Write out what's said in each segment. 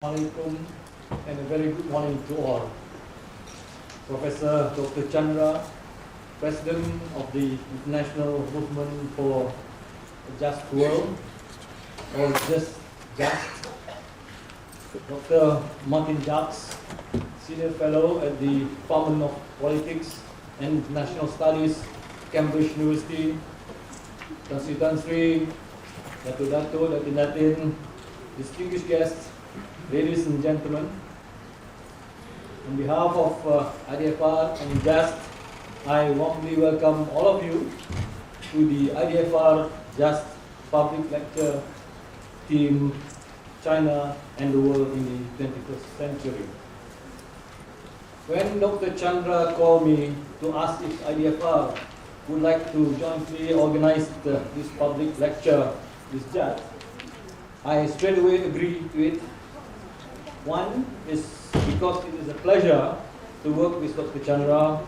Alaikum and a very good morning to all. Professor Dr. Chandra, President of the International Movement for a Just World, or just Jacques. Dr. Martin Jacques, Senior Fellow at the Department of Politics and International Studies, Cambridge University. Tan Sri, Datin, distinguished guests, ladies and gentlemen, on behalf of IDFR and JUST, I warmly welcome all of you to the IDFR JUST Public Lecture Theme China and the World in the 21st Century. When Dr. Chandra called me to ask if IDFR would like to jointly organize this public lecture with JUST, I straight away agreed to it. One is because it is a pleasure to work with Dr. Chandra,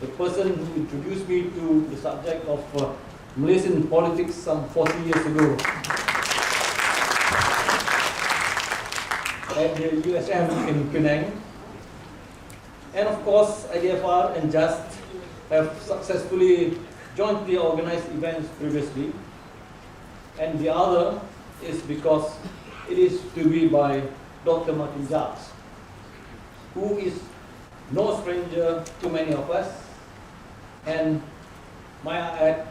the person who introduced me to the subject of Malaysian politics some 40 years ago at the USM in Penang. And of course, IDFR and JUST have successfully jointly organized events previously. And the other is because it is to be by Dr. Martin Jacques, who is no stranger to many of us, and may I add,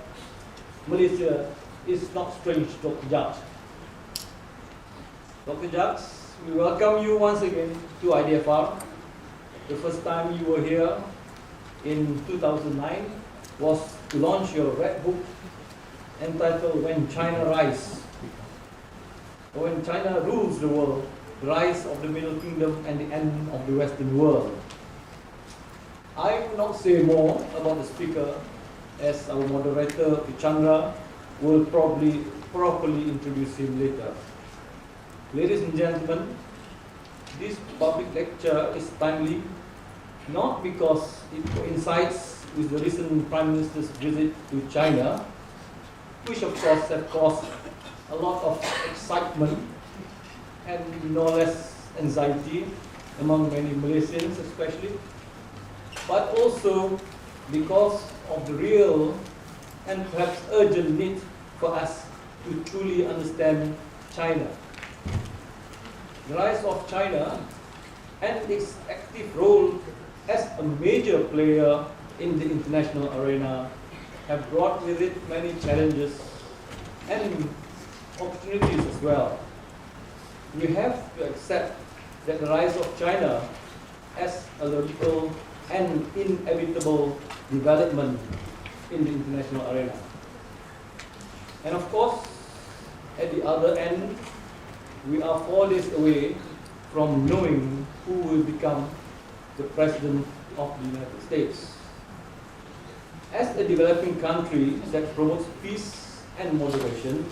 Malaysia is not strange to Dr. Jacques. Dr. Jacques, we welcome you once again to IDFR. The first time you were here in 2009 was to launch your red book entitled When China Rise, or When China Rules the World, the Rise of the Middle Kingdom and the End of the Western World. I will not say more about the speaker, as our moderator, Chandra, will probably properly introduce him later. Ladies and gentlemen, this public lecture is timely, not because it coincides with the recent Prime Minister's visit to China, which of course have caused a lot of excitement and no less anxiety among many Malaysians especially, but also because of the real and perhaps urgent need for us to truly understand China. The rise of China and its active role as a major player in the international arena have brought with it many challenges and opportunities as well. We have to accept that the rise of China as a logical and inevitable development in the international arena. And of course, at the other end, we are 4 days away from knowing who will become the President of the United States. As a developing country that promotes peace and moderation,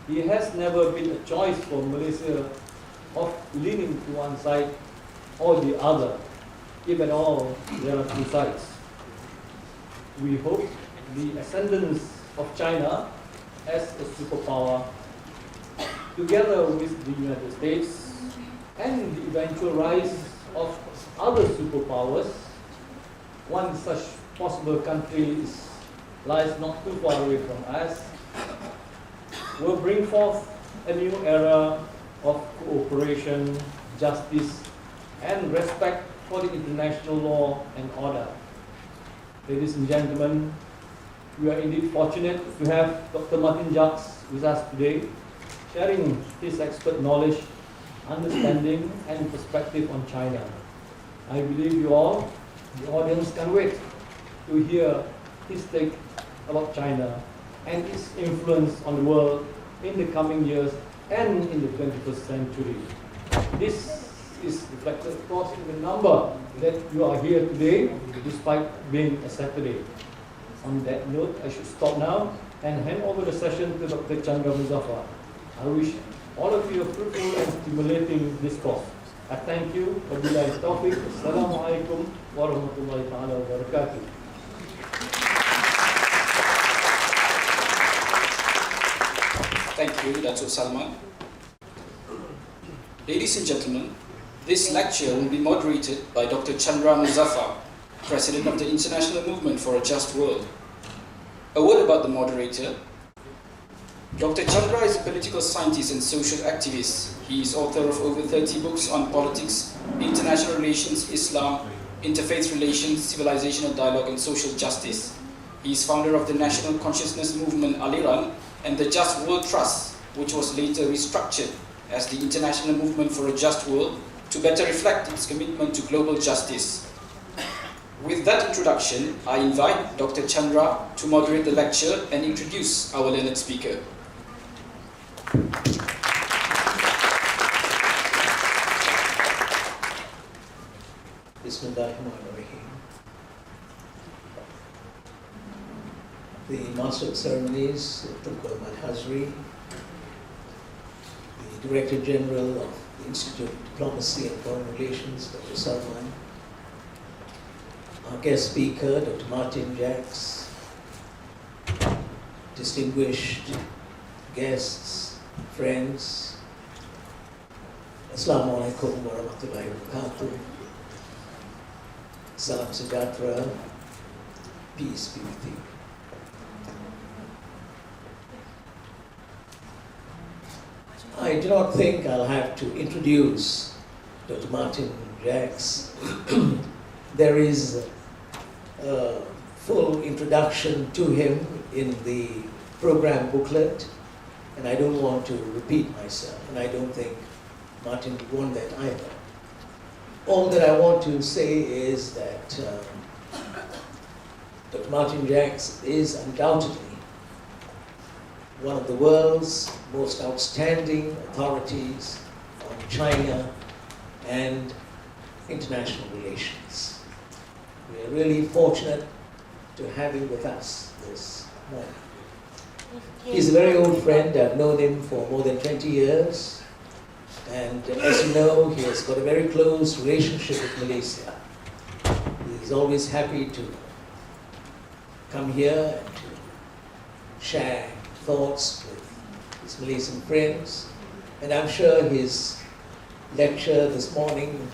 it has never been a choice for Malaysia of leaning to one side or the other, if at all there are two sides. We hope the ascendance of China as a superpower, together with the United States and the eventual rise of other superpowers, one such possible country lies not too far away from us, will bring forth a new era of cooperation, justice, and respect for the international law and order. Ladies and gentlemen, we are indeed fortunate to have Dr. Martin Jacques with us today, sharing his expert knowledge, understanding, and perspective on China. I believe you all, the audience, can wait to hear his take about China and its influence on the world in the coming years and in the 21st century. This is reflected, of course, in the number that you are here today, despite being a Saturday. On that note, I should stop now and hand over the session to Dr. Chandra Muzaffar. I wish all of you a fruitful and stimulating discourse. I thank you. Wabillahi taufiq. Assalamualaikum warahmatullahi ta'ala wabarakatuh. Thank you, Dato' Salman. Ladies and gentlemen, this lecture will be moderated by Dr. Chandra Muzaffar, President of the International Movement for a Just World. A word about the moderator. Dr. Chandra is a political scientist and social activist. He is author of over 30 books on politics, international relations, Islam, interfaith relations, civilizational dialogue, and social justice. He is founder of the National Consciousness Movement Aliran and the Just World Trust, which was later restructured as the International Movement for a Just World to better reflect its commitment to global justice. With that introduction, I invite Dr. Chandra to moderate the lecture and introduce our learned speaker. Bismillahirrahmanirrahim. The Master of Ceremonies, Dr. Al-Hazri, the Director General of the Institute of Diplomacy and Foreign Relations, Dr. Salman, our guest speaker, Dr. Martin Jacques, distinguished guests, friends, Assalamu alaikum wa rahmatullahi wa barakatuh. Salam Sejahtera, peace be with you. I do not think I'll have to introduce Dr. Martin Jacques. There is a full introduction to him in the program booklet, and I don't want to repeat myself, and I don't think Martin would want that either. All that I want to say is that Dr. Martin Jacques is undoubtedly one of the world's most outstanding authorities on China and international relations. We are really fortunate to have him with us this morning. He's a very old friend. I've known him for more than 20 years. And as you know, he has got a very close relationship with Malaysia. He's always happy to come here and to share thoughts with his Malaysian friends. And I'm sure his lecture this morning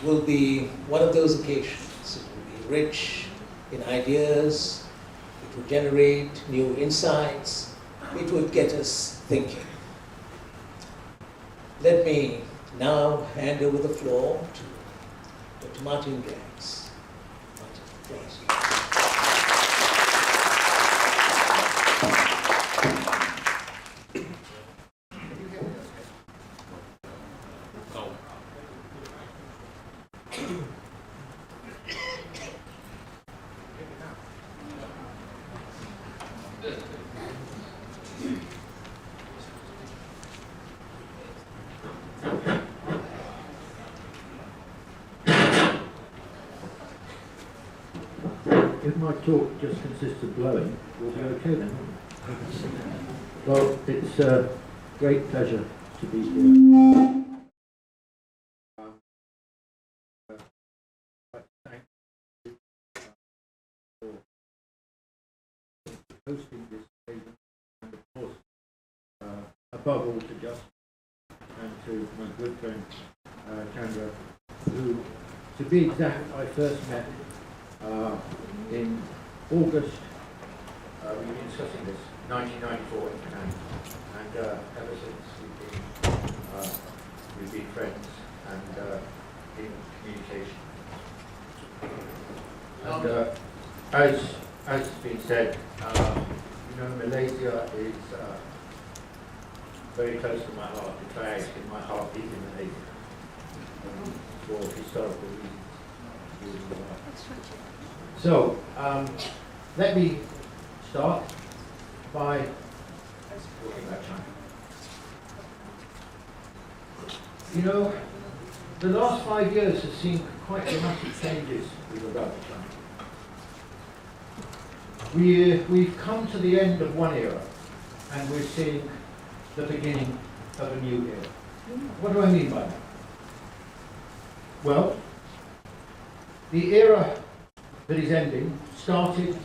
will be one of those occasions. It will be rich in ideas, it will generate new insights, it would get us thinking. Let me now hand over the floor to Dr. Martin Jacques. Martin, please. If my talk just consists of blowing, we'll be okay then. Well, it's a great pleasure to be here. I'd like to thank you for hosting this occasion, and of course, above all to Jacques and to my good friend Chandra, who, to be exact, I first met in August, we were discussing this, 1994 in Penang, and ever since we've been friends and in communication. And as has been said, Malaysia is very close to my heart. In fact, my heart is in Malaysia for historical reasons. So, let me start by talking about China. The last 5 years has seen quite dramatic changes with regard to China. We've come to the end of one era, and we're seeing the beginning of a new era. What do I mean by that? Well, the era that is ending started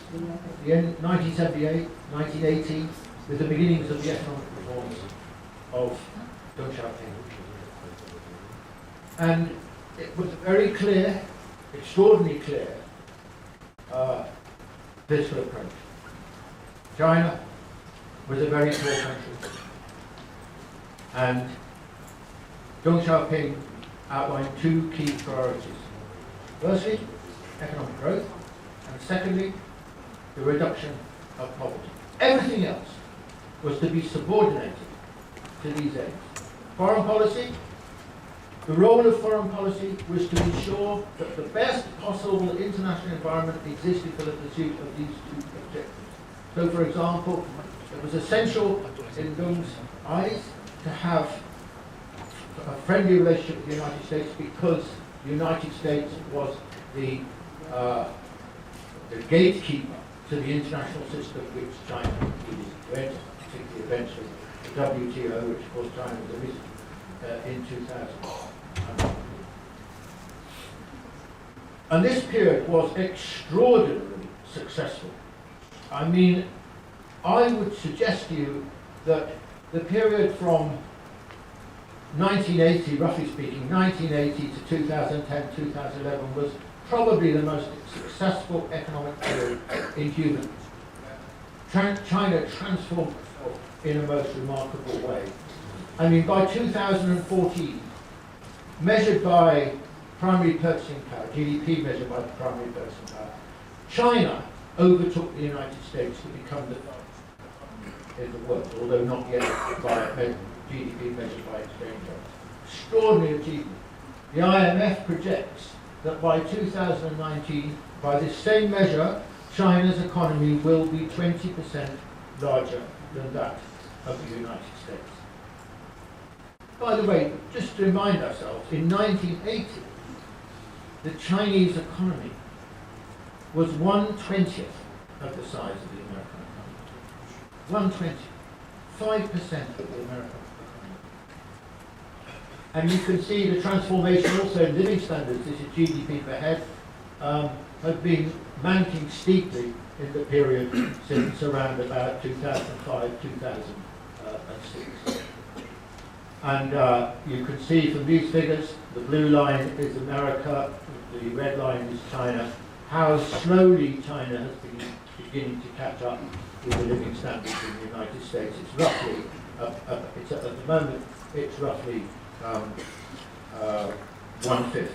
the end 1978, 1980, with the beginnings of the economic reforms of Deng Xiaoping. And it was a very clear, extraordinarily clear political approach. China was a very poor country. And Deng Xiaoping outlined two key priorities. Firstly, economic growth, and secondly, the reduction of poverty. Everything else was to be subordinated to these aims. Foreign policy, the role of foreign policy was to ensure that the best possible international environment existed for the pursuit of these two objectives. So, for example, it was essential in Deng's eyes to have a friendly relationship with the United States because the United States was the gatekeeper to the international system which China needed to enter, particularly eventually the WTO, which of course China was in 2000. And this period was extraordinarily successful. I mean, I would suggest to you that the period from 1980, roughly speaking, 1980 to 2010, 2011 was probably the most successful economic period in human history. China transformed itself in a most remarkable way. I mean, by 2014, measured by primary purchasing power, GDP measured by primary purchasing power, China overtook the United States to become the in the world, although not yet by GDP measured by exchange rate. Extraordinary achievement. The IMF projects that by 2019, by this same measure, China's economy will be 20% larger than that of the United States. By the way, just to remind ourselves, in 1980, the Chinese economy was 1/20th of the size of the American economy. 1/20, 5% of the American economy. And you can see the transformation also in living standards, this is GDP per head, have been mounting steeply in the period since around about 2005, 2006. And you can see from these figures, the blue line is America, the red line is China, how slowly China has been beginning to catch up with the living standards in the United States. It's roughly, at the moment, it's roughly 1/5.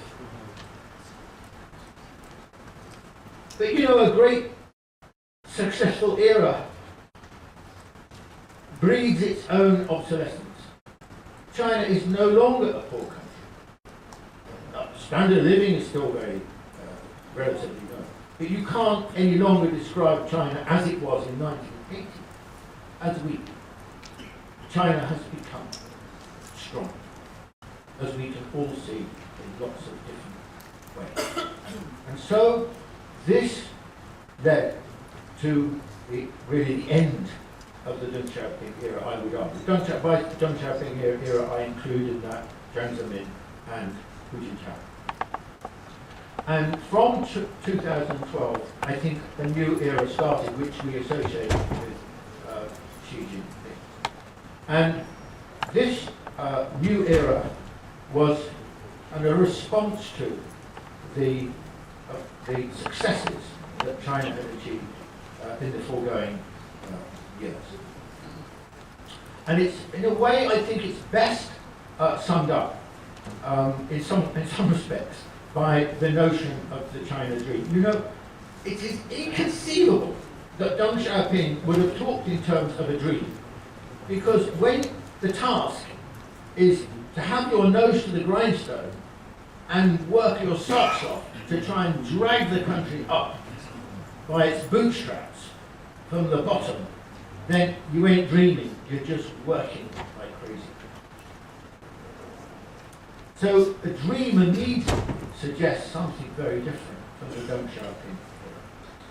But you know, a great successful era breeds its own obsolescence. China is no longer a poor country. Standard of living is still very relatively low. But you can't any longer describe China as it was in 1980 as weak. China has become strong, as we can all see in lots of different ways. And so this led to really the end of the Deng Xiaoping era, I would argue. By the Deng Xiaoping era, I include in that Jiang Zemin and Hu Jintao. And from 2012, I think a new era started, which we associate with Xi Jinping. And this new era was a response to the successes that China had achieved in the foregoing years. And it's, in a way, I think it's best summed up in some respects by the notion of the China dream. You know, it is inconceivable that Deng Xiaoping would have talked in terms of a dream, because when the task is to have your nose to the grindstone and work your socks off to try and drag the country up by its bootstraps from the bottom, then you ain't dreaming, you're just working like crazy. So a dream immediately suggests something very different from the Deng Xiaoping era.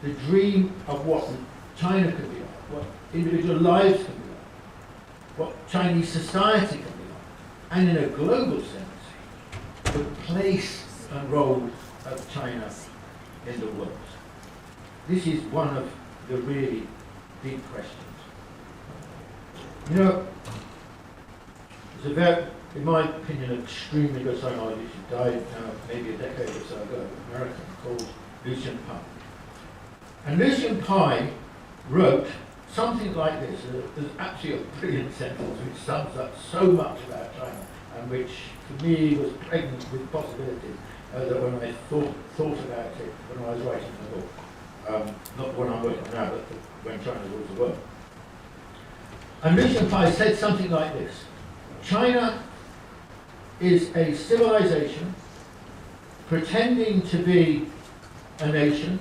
The dream of what China could be like, what individual lives can be like, what Chinese society can be like, and in a global sense, the place and role of China in the world. This is one of the really big questions. You know, in my opinion, an extremely good psychologist who died now maybe a decade or so ago, American, called Lucian Pye. And Lucian Pye wrote something like this. There's actually a brilliant sentence which sums up so much about China, and which for me was pregnant with possibilities that when I thought about it when I was writing the book. Not when I'm working now, but when China rules the world. And Lucian Pye said something like this: China is a civilization pretending to be a nation,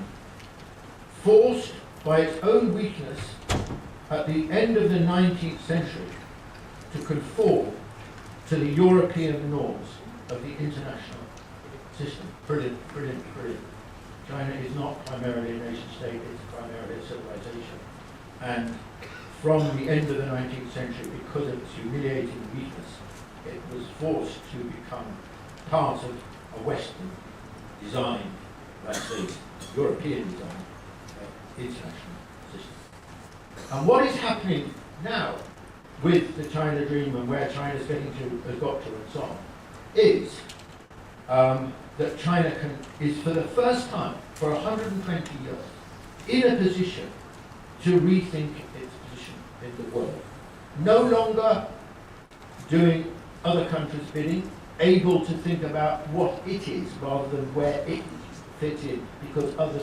forced by its own weakness at the end of the 19th century to conform to the European norms of the international system. Brilliant, brilliant, brilliant. China is not primarily a nation state, it's primarily a civilization. And from the end of the 19th century, because of its humiliating weakness, it was forced to become part of a Western design, let's say European design, international system. And what is happening now with the China dream and where China's getting to, has got to and so on, is that China is for the first time for 120 years in a position to rethink its position in the world. No longer doing other countries' bidding, able to think about what it is rather than where it fits in, because other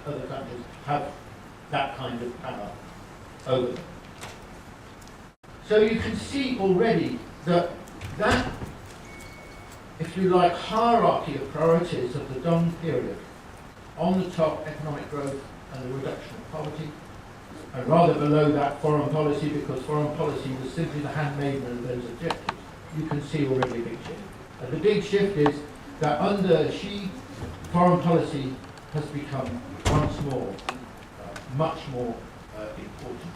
countries have that kind of power over them. So you can see already that, if you like, hierarchy of priorities of the Deng period, on the top, economic growth and the reduction of poverty, and rather below that, foreign policy, because foreign policy was simply the handmaiden of those objectives. You can see already a big shift. And the big shift is that under Xi, foreign policy has become once more much more important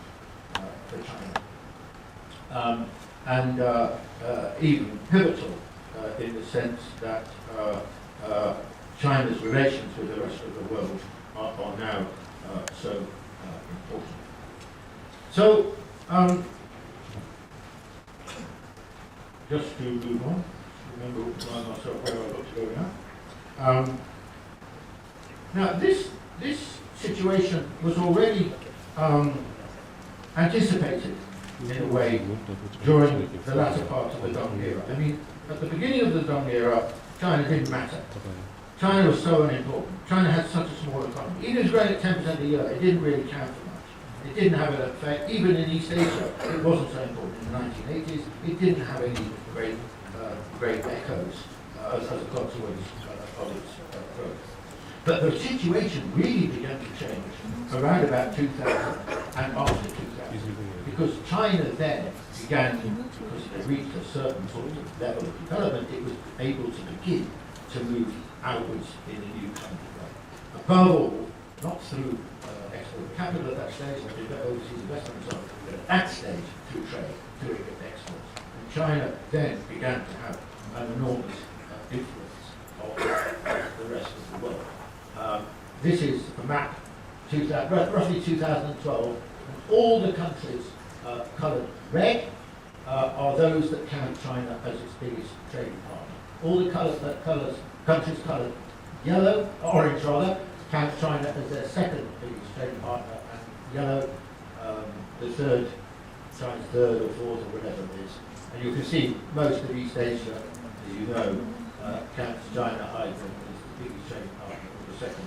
for China. Even pivotal in the sense that China's relations with the rest of the world are now so important. So, just to move on, remember myself where I've got to go now. Now, this situation was already anticipated in a way during the latter part of the Deng era. I mean, at the beginning of the Deng era, China didn't matter. China was so unimportant. China had such a small economy. Even if it was growing at 10% a year, it didn't really count for much. It didn't have an effect. Even in East Asia, it wasn't so important. In the 1980s, it didn't have any great echoes as a consequence of its growth. But the situation really began to change around about 2000 and after 2000. Because China then began, because it had reached a certain sort of level of development, it was able to begin to move outwards in a new kind of way. Above all, not through export capital at that stage, but overseas investment and so on, but at that stage through trade, through exports. And China then began to have an enormous influence on the rest of the world. This is a map, roughly 2012, and all the countries coloured red are those that count China as its biggest trading partner. All the countries coloured yellow, orange rather, count China as their second biggest trading partner, and yellow, China's third or fourth or whatever it is. And you can see most of East Asia, as you know, counts China either as the biggest trading partner or the second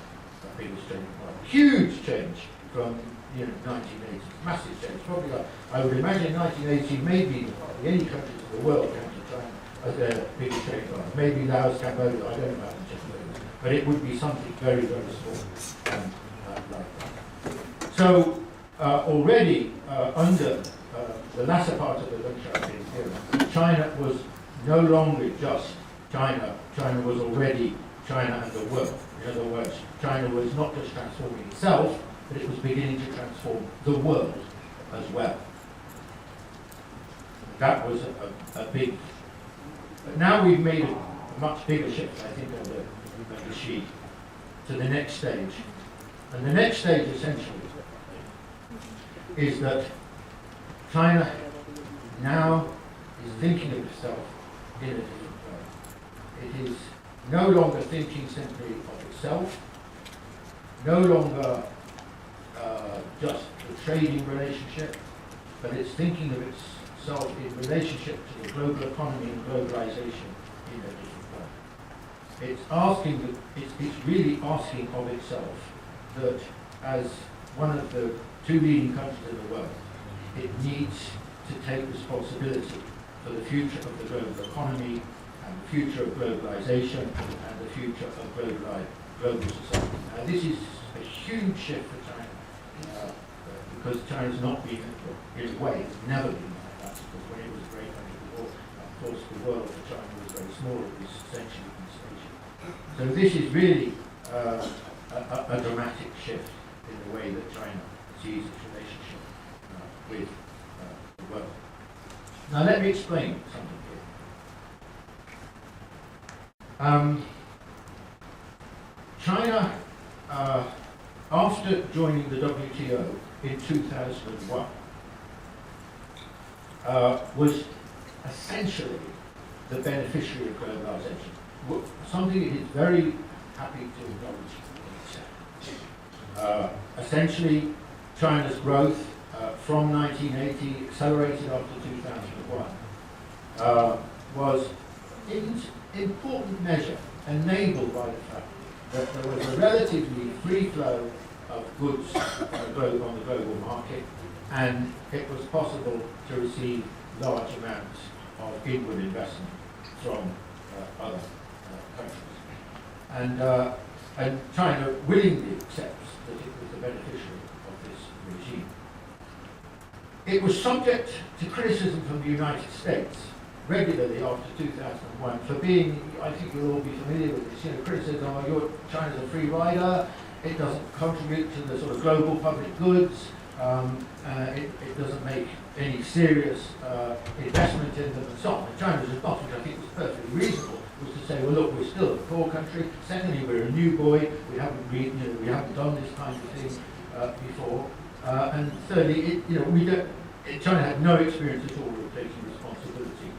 biggest trading partner. Huge change from 1980s, massive change. Probably, I would imagine 1980 maybe the only countries in the world counted China as their biggest trading partner. Maybe Laos, Cambodia, I don't know about them, but it would be something very, very small like that. So already under the latter part of the Deng Xiaoping era, China was no longer just China. China was already China and the world. In other words, China was not just transforming itself, but it was beginning to transform the world as well. That was a big. But now we've made a much bigger shift, I think, of the Xi to the next stage. And the next stage, essentially, is that China now is thinking of itself in a different way. It is no longer thinking simply of itself, no longer just the trading relationship, but it's thinking of itself in relationship to the global economy and globalization in a different way. It's really asking of itself that as one of the two leading countries in the world, it needs to take responsibility for the future of the global economy and the future of globalization and the future of global society. Now, this is a huge shift for China because China's not been, in a way, it's never been like that, because when it was a great country before, of course, the world for China was very small, it was essentially East Asia. So this is really a dramatic shift in the way that China sees its relationship with the world. Now let me explain something here. China, after joining the WTO in 2001, was essentially the beneficiary of globalization. Something it is very happy to acknowledge and accept. Essentially, China's growth from 1980, accelerated after 2001, was in important measure enabled by the fact that there was a relatively free flow of goods on the global market, and it was possible to receive large amounts of inward investment from other countries. And China willingly accepts that it was the beneficiary of this regime. It was subject to criticism from the United States regularly after 2001 for being, I think you'll all be familiar with this, criticism, China's a free rider, it doesn't contribute to the sort of global public goods, it doesn't make any serious investment in them and so on. And China's response, which I think was perfectly reasonable, was to say, well look, we're still a poor country, secondly we're a new boy, we haven't done this kind of thing before, and thirdly, China had no experience at all of taking responsibility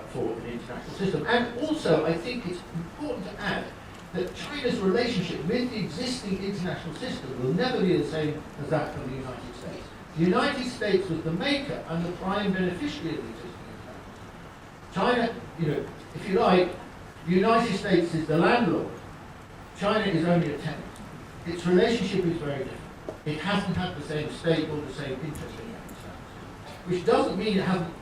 for an international system. And also, I think it's important to add that China's relationship with the existing international system will never be the same as that of the United States. The United States was the maker and the prime beneficiary of the existing international system. China, if you like, the United States is the landlord. China is only a tenant. Its relationship is very different. It hasn't had the same stake or the same interest in that international system, which doesn't mean it hasn't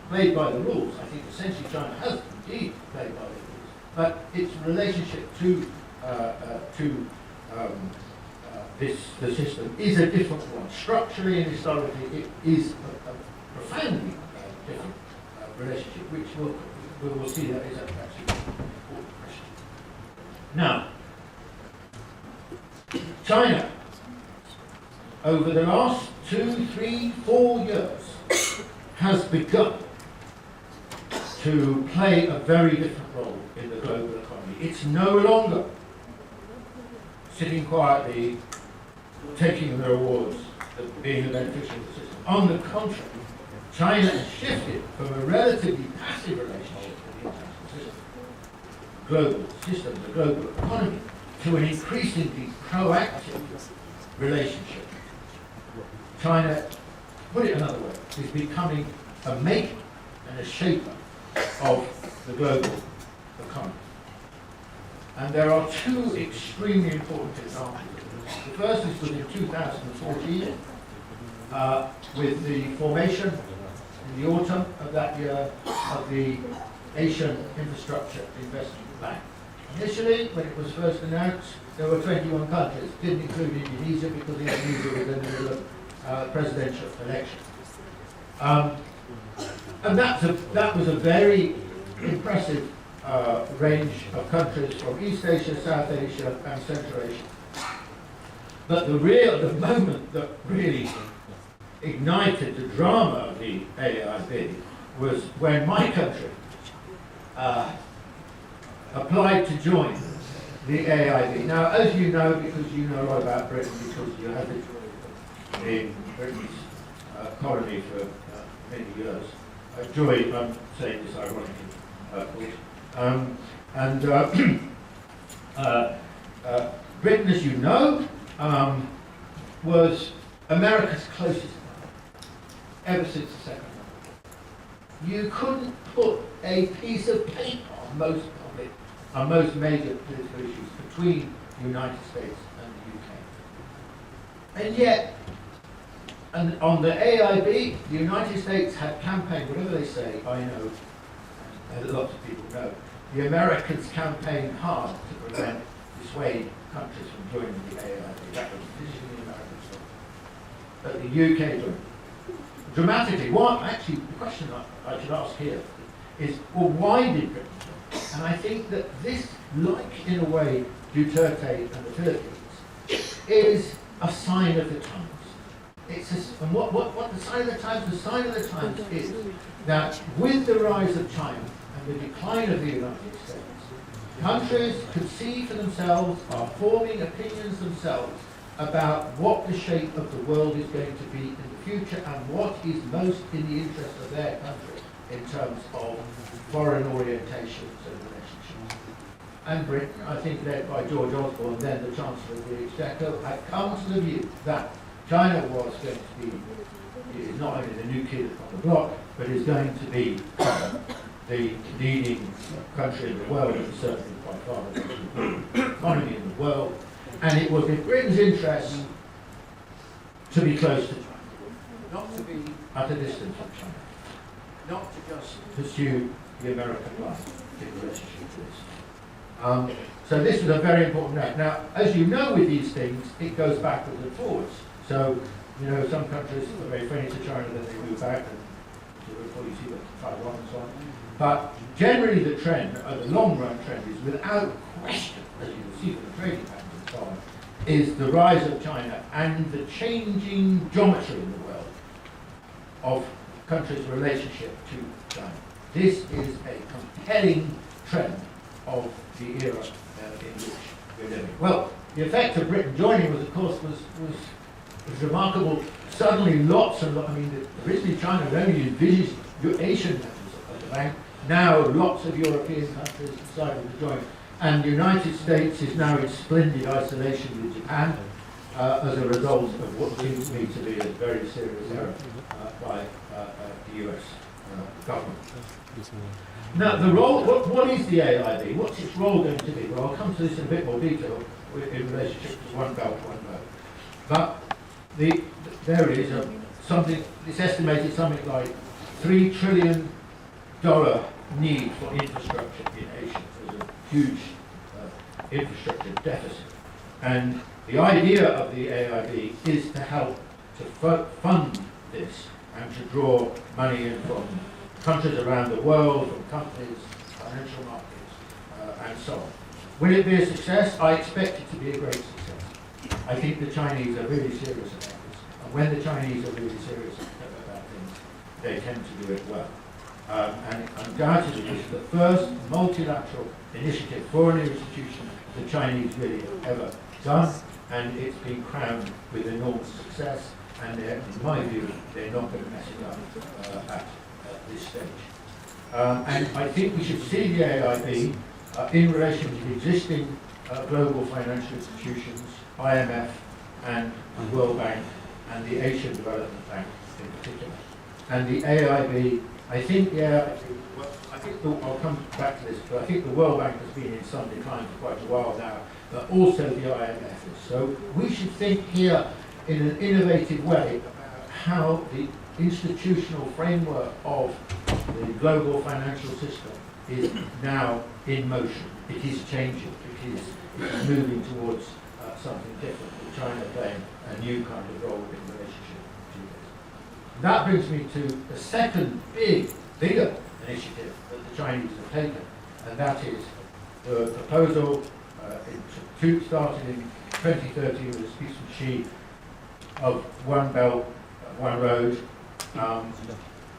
played by the rules. I think essentially China has indeed played by the rules, but its relationship to the system is a different one. Structurally and historically, it is a profoundly different relationship, which we will see that is actually an important question. Now, China, over the last 2, 3, 4 years, has begun to play a very different role in the global economy. It's no longer sitting quietly, taking the rewards of being the beneficiary of the system. On the contrary, China has shifted from a relatively passive relationship with the international system, the global economy, to an increasingly proactive relationship. China, put it another way, is becoming a maker and a shaper of the global economy. And there are two extremely important examples of this. The first is within 2014, with the formation in the autumn of that year of the Asian Infrastructure Investment Bank. Initially, when it was first announced, there were 21 countries. It didn't include Indonesia because Indonesia was in the middle of presidential election. And that was a very impressive range of countries from East Asia, South Asia, and Central Asia. But the moment that really ignited the drama of the AIIB was when my country applied to join the AIIB. Now, as you know, because you know a lot about Britain, because you have it in Britain's colony for many years, I'm saying this ironically, of course. Britain, as you know, was America's closest ally ever since the Second World War. You couldn't put a piece of paper on most public, on most major political issues between the United States and the UK. And yet, and on the AIB, the United States had campaigned, whatever they say, I know, and lots of people know, the Americans campaigned hard to dissuade countries from joining the AIB. That was positioning the Americans. But the UK joined. Dramatically, actually, the question I should ask here is, well, why did Britain join? And I think that this, like in a way, Duterte and the Philippines, is a sign of the times. And what the sign of the times? The sign of the times is that with the rise of China and the decline of the United States, countries could see for themselves, are forming opinions themselves about what the shape of the world is going to be in the future and what is most in the interest of their country in terms of foreign orientations and relationships. And Britain, I think led by George Osborne, then the Chancellor of the Exchequer, had come to the view that China was going to be not only the new kid on the block, but is going to be the leading country in the world, and certainly by far the leading economy in the world. And it was in Britain's interest to be close to China, not to be at a distance from China, not to just pursue the American line in relationship to this. So this was a very important note. Now, as you know with these things, it goes backwards and forwards. So, you know, some countries are very friendly to China, then they move back, and you see Taiwan and so on. But generally the trend, the long-run trend, is without question, as you will see from the trading patterns and so on, is the rise of China and the changing geometry in the world of countries' relationship to China. This is a compelling trend of the era in which we're living. Well, the effect of Britain joining was, of course, was remarkable. Suddenly, lots and lots. I mean, originally China had only envisaged Asian members of the bank. Now, lots of European countries decided to join, and the United States is now in splendid isolation with Japan as a result of what seems to me to be a very serious error by the US government. Now, the role, what is the AIB? What's its role going to be? Well, I'll come to this in a bit more detail in relationship to One Belt, One Road. But there is something, it's estimated something like $3 trillion need for infrastructure in Asia. There's a huge infrastructure deficit. And the idea of the AIB is to help to fund this and to draw money in from countries around the world, from companies, financial markets, and so on. Will it be a success? I expect it to be a great success. I think the Chinese are really serious about this. And when the Chinese are really serious about things, they tend to do it well. And undoubtedly, this is the first multilateral initiative for an institution the Chinese really have ever done, and it's been crowned with enormous success, and in my view, they're not going to mess it up at this stage. And I think we should see the AIB in relation to the existing global financial institutions, IMF and the World Bank and the Asian Development Bank in particular. And the AIB, I think I'll come back to this, but I think the World Bank has been in some decline for quite a while now, but also the IMF is. So we should think here in an innovative way about how the institutional framework of the global financial system is now in motion. It is changing. It is moving towards something different, with China playing a new kind of role in relationship to this. That brings me to the second bigger initiative that the Chinese have taken, and that is the proposal, it started in 2013 with a speech from Xi of One Belt, One Road,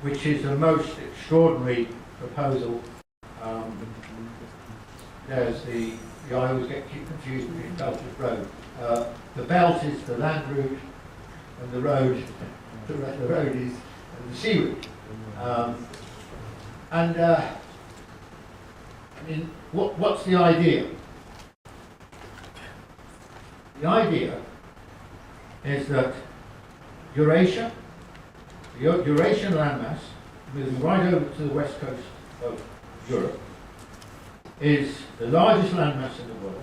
which is the most extraordinary proposal. There's I always keep confused between belt and road. The belt is the land route, and the road, the road is the sea route. I mean, what's the idea? The idea is that Eurasia, the Eurasian landmass, moving right over to the west coast of Europe, is the largest landmass in the world,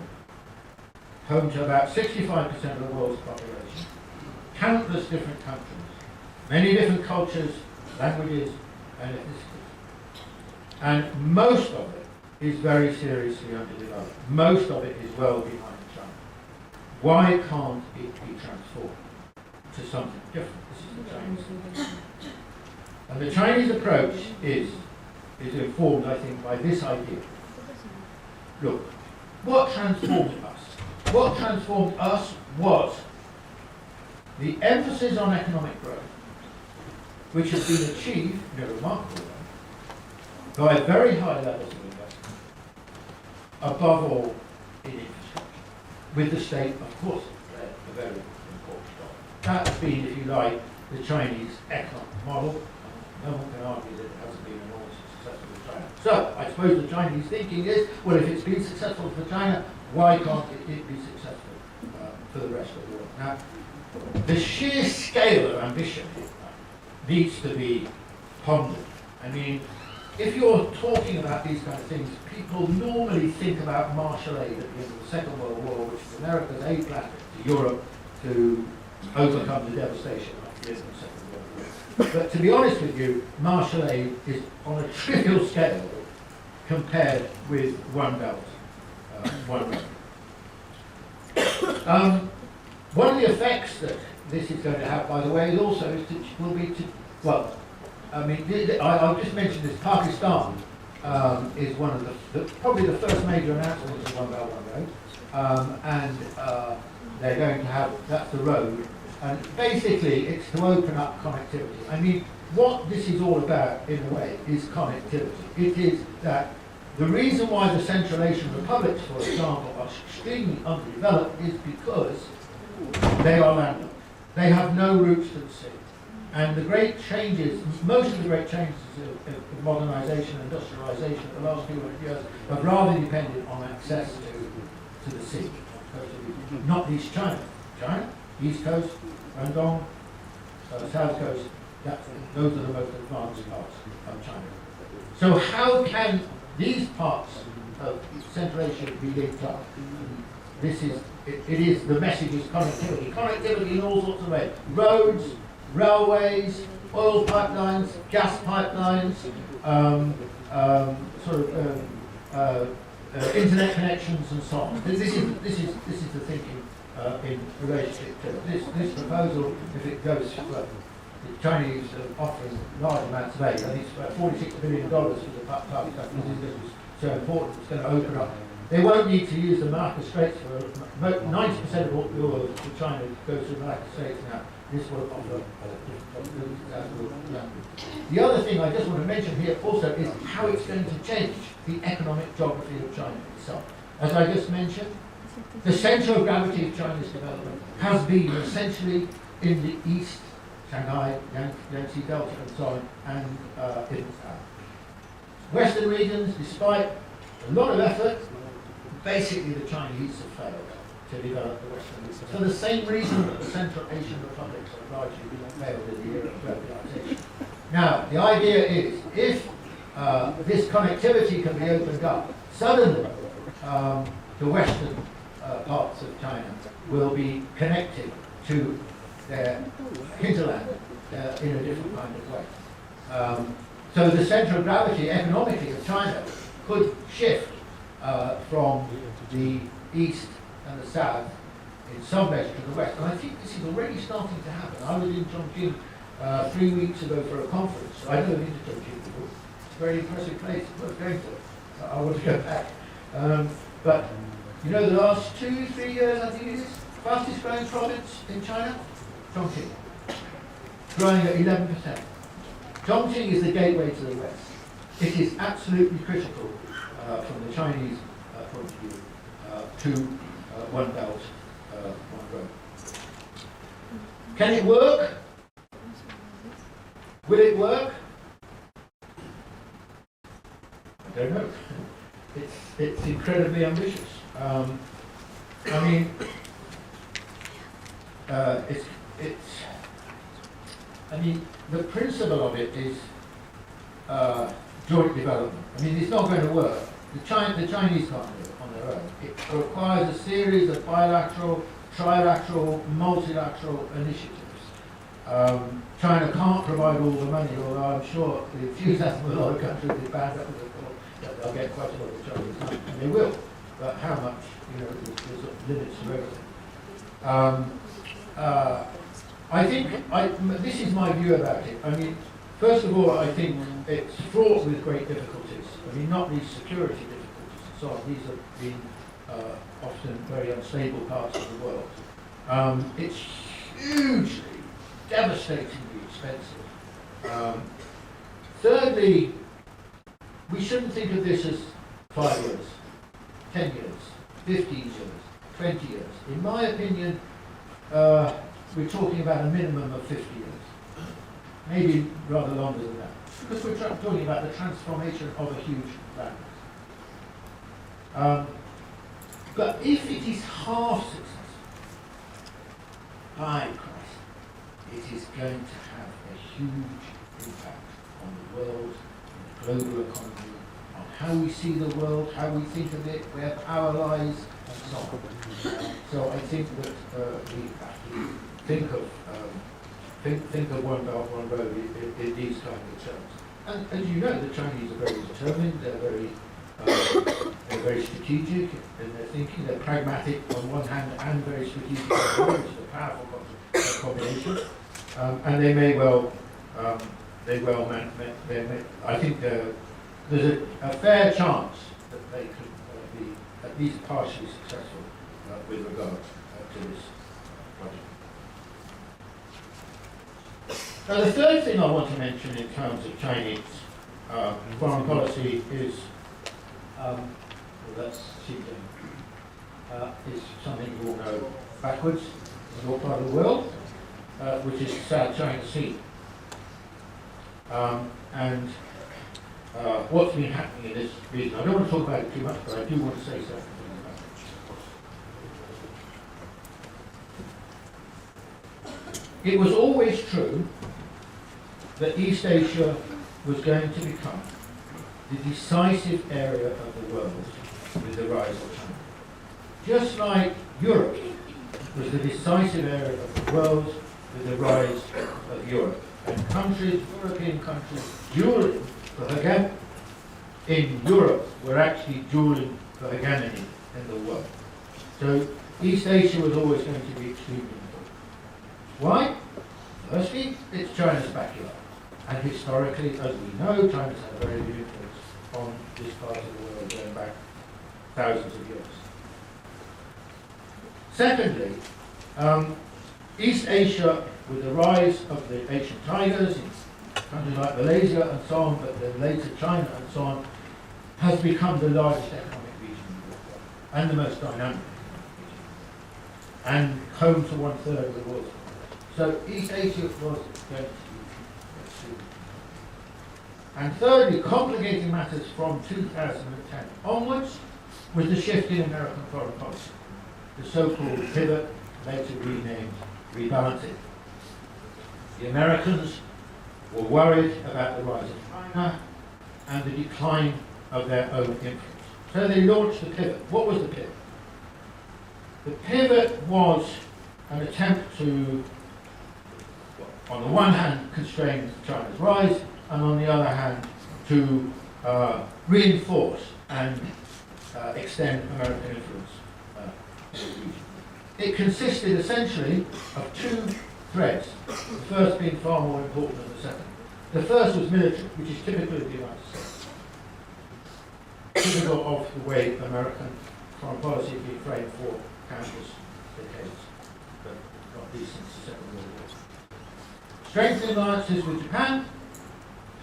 home to about 65% of the world's population, countless different countries, many different cultures, languages, and ethnicities. And most of it is very seriously underdeveloped. Most of it is well behind China. Why can't it be transformed to something different? This is the Chinese. And the Chinese approach is informed, I think, by this idea. Look, what transformed us? What transformed us was the emphasis on economic growth, which has been achieved in a remarkable way by very high levels of investment, above all in infrastructure, with the state, of course, a very important role. That's been, if you like, the Chinese economic model. No one can argue that it hasn't been enormously successful for China. So, I suppose the Chinese thinking is, well, if it's been successful for China, why can't it be successful for the rest of the world? Now, the sheer scale of ambition needs to be pondered. I mean, if you're talking about these kind of things, people normally think about Marshall Aid at the end of the Second World War, which was America's aid plan to Europe to overcome the devastation of the end of the Second World War. But to be honest with you, Marshall Aid is on a trivial scale compared with One Belt, One Road. One of the effects that this is going to have, by the way, is also well, I mean, I'll just mention this. Pakistan is one of probably the first major announcements of One Belt, One Road, and they're going to have, that's the road, and basically it's to open up connectivity. I mean, what this is all about, in a way, is connectivity. It is that the reason why the Central Asian republics, for example, are extremely underdeveloped is because they are landlocked. They have no roots to the sea. And the great changes, most of the great changes of modernisation and industrialisation of the last few hundred years have rather depended on access to the sea. Not least China. China, East Coast, Guangdong, South Coast, those are the most advanced parts of China. So how can these parts of Central Asia be linked up? This is, it is, the message is connectivity. Connectivity in all sorts of ways. Roads, railways, oil pipelines, gas pipelines, internet connections, and so on. This is the thinking in relationship to this proposal. If it goes, well, the Chinese are offering large amounts of aid. I think it's about $46 billion for the Pakistan. This is so important. It's going to open up. They won't need to use the Malacca Straits for 90% of all the oil to China goes through Malacca Straits now. This will offer the other thing I just want to mention here also is how it's going to change the economic geography of China itself. As I just mentioned, the centre of gravity of China's development has been essentially in the east, Shanghai, Yangtze Delta and so on, and in the south. Western regions, despite a lot of effort, basically the Chinese have failed to develop the Western regions. For the same reason that the Central Asian republics have largely failed in the era of globalization. Now, the idea is, if this connectivity can be opened up, suddenly the western parts of China will be connected to their hinterland in a different kind of way. So the centre of gravity economically of China could shift from the east and the south in some measure to the west. And I think this is already starting to happen. I was in Chongqing 3 weeks ago for a conference. I never been to Chongqing before. It's a very impressive place. It's worth going to. I want to go back. But, you know, the last 2-3 years, I think it is, fastest growing province in China, Chongqing. Growing at 11%. Chongqing is the gateway to the west. It is absolutely critical from the Chinese point of view to One Belt, One Road. Can it work? Will it work? I don't know. it's incredibly ambitious. I mean, I mean, the principle of it is joint development. I mean, it's not going to work. The Chinese can't do it on their own. It requires a series of bilateral, trilateral, multilateral initiatives. China can't provide all the money, although I'm sure the enthusiasm of a lot of countries is banned up with the thought that they'll get quite a lot of Chinese money, and they will. But how much, you know, there's limits to everything. I think, this is my view about it. I mean, first of all, I think it's fraught with great difficulties. I mean, not these security difficulties and so on. These have been often very unstable parts of the world. It's hugely, devastatingly expensive. Thirdly, we shouldn't think of this as 5 years, 10 years, 15 years, 20 years. In my opinion, we're talking about a minimum of 50 years, maybe rather longer than that, because we're talking about the transformation of a huge land. But if it is half successful, by Christ, it is going to have a huge impact on the world, on the global economy, on how we see the world, how we think of it, where power lies, and so on. So I think that we have to think of one belt, one road in these kind of terms. And as you know, the Chinese are very determined. They're very strategic in their thinking. They're pragmatic on one hand and very strategic on the other, which is a powerful combination. And they may well, I think there's a fair chance that they could be at least partially successful with regard to this project. Now, the third thing I want to mention in terms of Chinese foreign policy is, is something you all know backwards in your part of the world, which is the South China Sea. What's been happening in this region. I don't want to talk about it too much, but I do want to say something about it. It was always true that East Asia was going to become the decisive area of the world with the rise of China. Just like Europe was the decisive area of the world with the rise of Europe. And countries, European countries, dueling for hegemony in Europe were actually dueling for hegemony in the world. So East Asia was always going to be extremely important. Why? Firstly, it's China's backyard. And historically, as we know, China's had a very big influence on this part of the world going back thousands of years. Secondly, East Asia, with the rise of the Asian tigers in countries like Malaysia and so on, but then later China and so on, has become the largest economic region in the world and the most dynamic region, and home to 1/3 of the world's population. So East Asia was going to be extremely. And thirdly, complicating matters from 2010 onwards was the shift in American foreign policy, the so-called pivot, later renamed rebalancing. The Americans were worried about the rise of China and the decline of their own influence. So they launched the pivot. What was the pivot? The pivot was an attempt to, on the one hand, constrain China's rise, and on the other hand, to reinforce and extend American influence in the region. It consisted essentially of two threads, the first being far more important than the second. The first was military, which is typical of the United States. Typical of the way American foreign policy has been framed for countless decades, but not least since the Second World War. Strengthening alliances with Japan,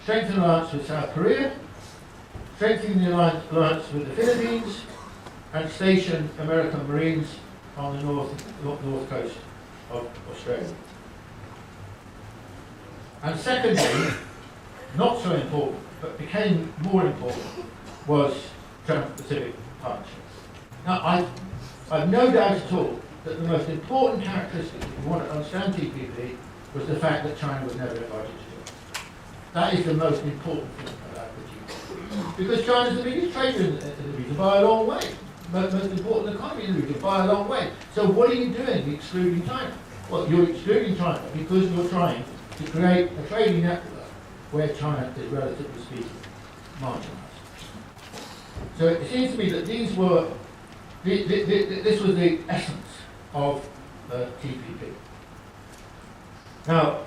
strengthening alliance with South Korea, strengthening the alliance with the Philippines, and station American Marines on the north coast of Australia. And secondly, not so important, but became more important, was Trans-Pacific Partnership. Now, I've no doubt at all that the most important characteristic, if you want to understand TPP, was the fact that China was never invited to join. That is the most important thing about the TPP. Because China is the biggest trader in the region by a long way. Most important economy in the region by a long way. So what are you doing excluding China? Well, you're excluding China because you're trying to create a trading network where China is, relatively speaking, marginalised. So it seems to me that these were, this was the essence of the TPP. Now,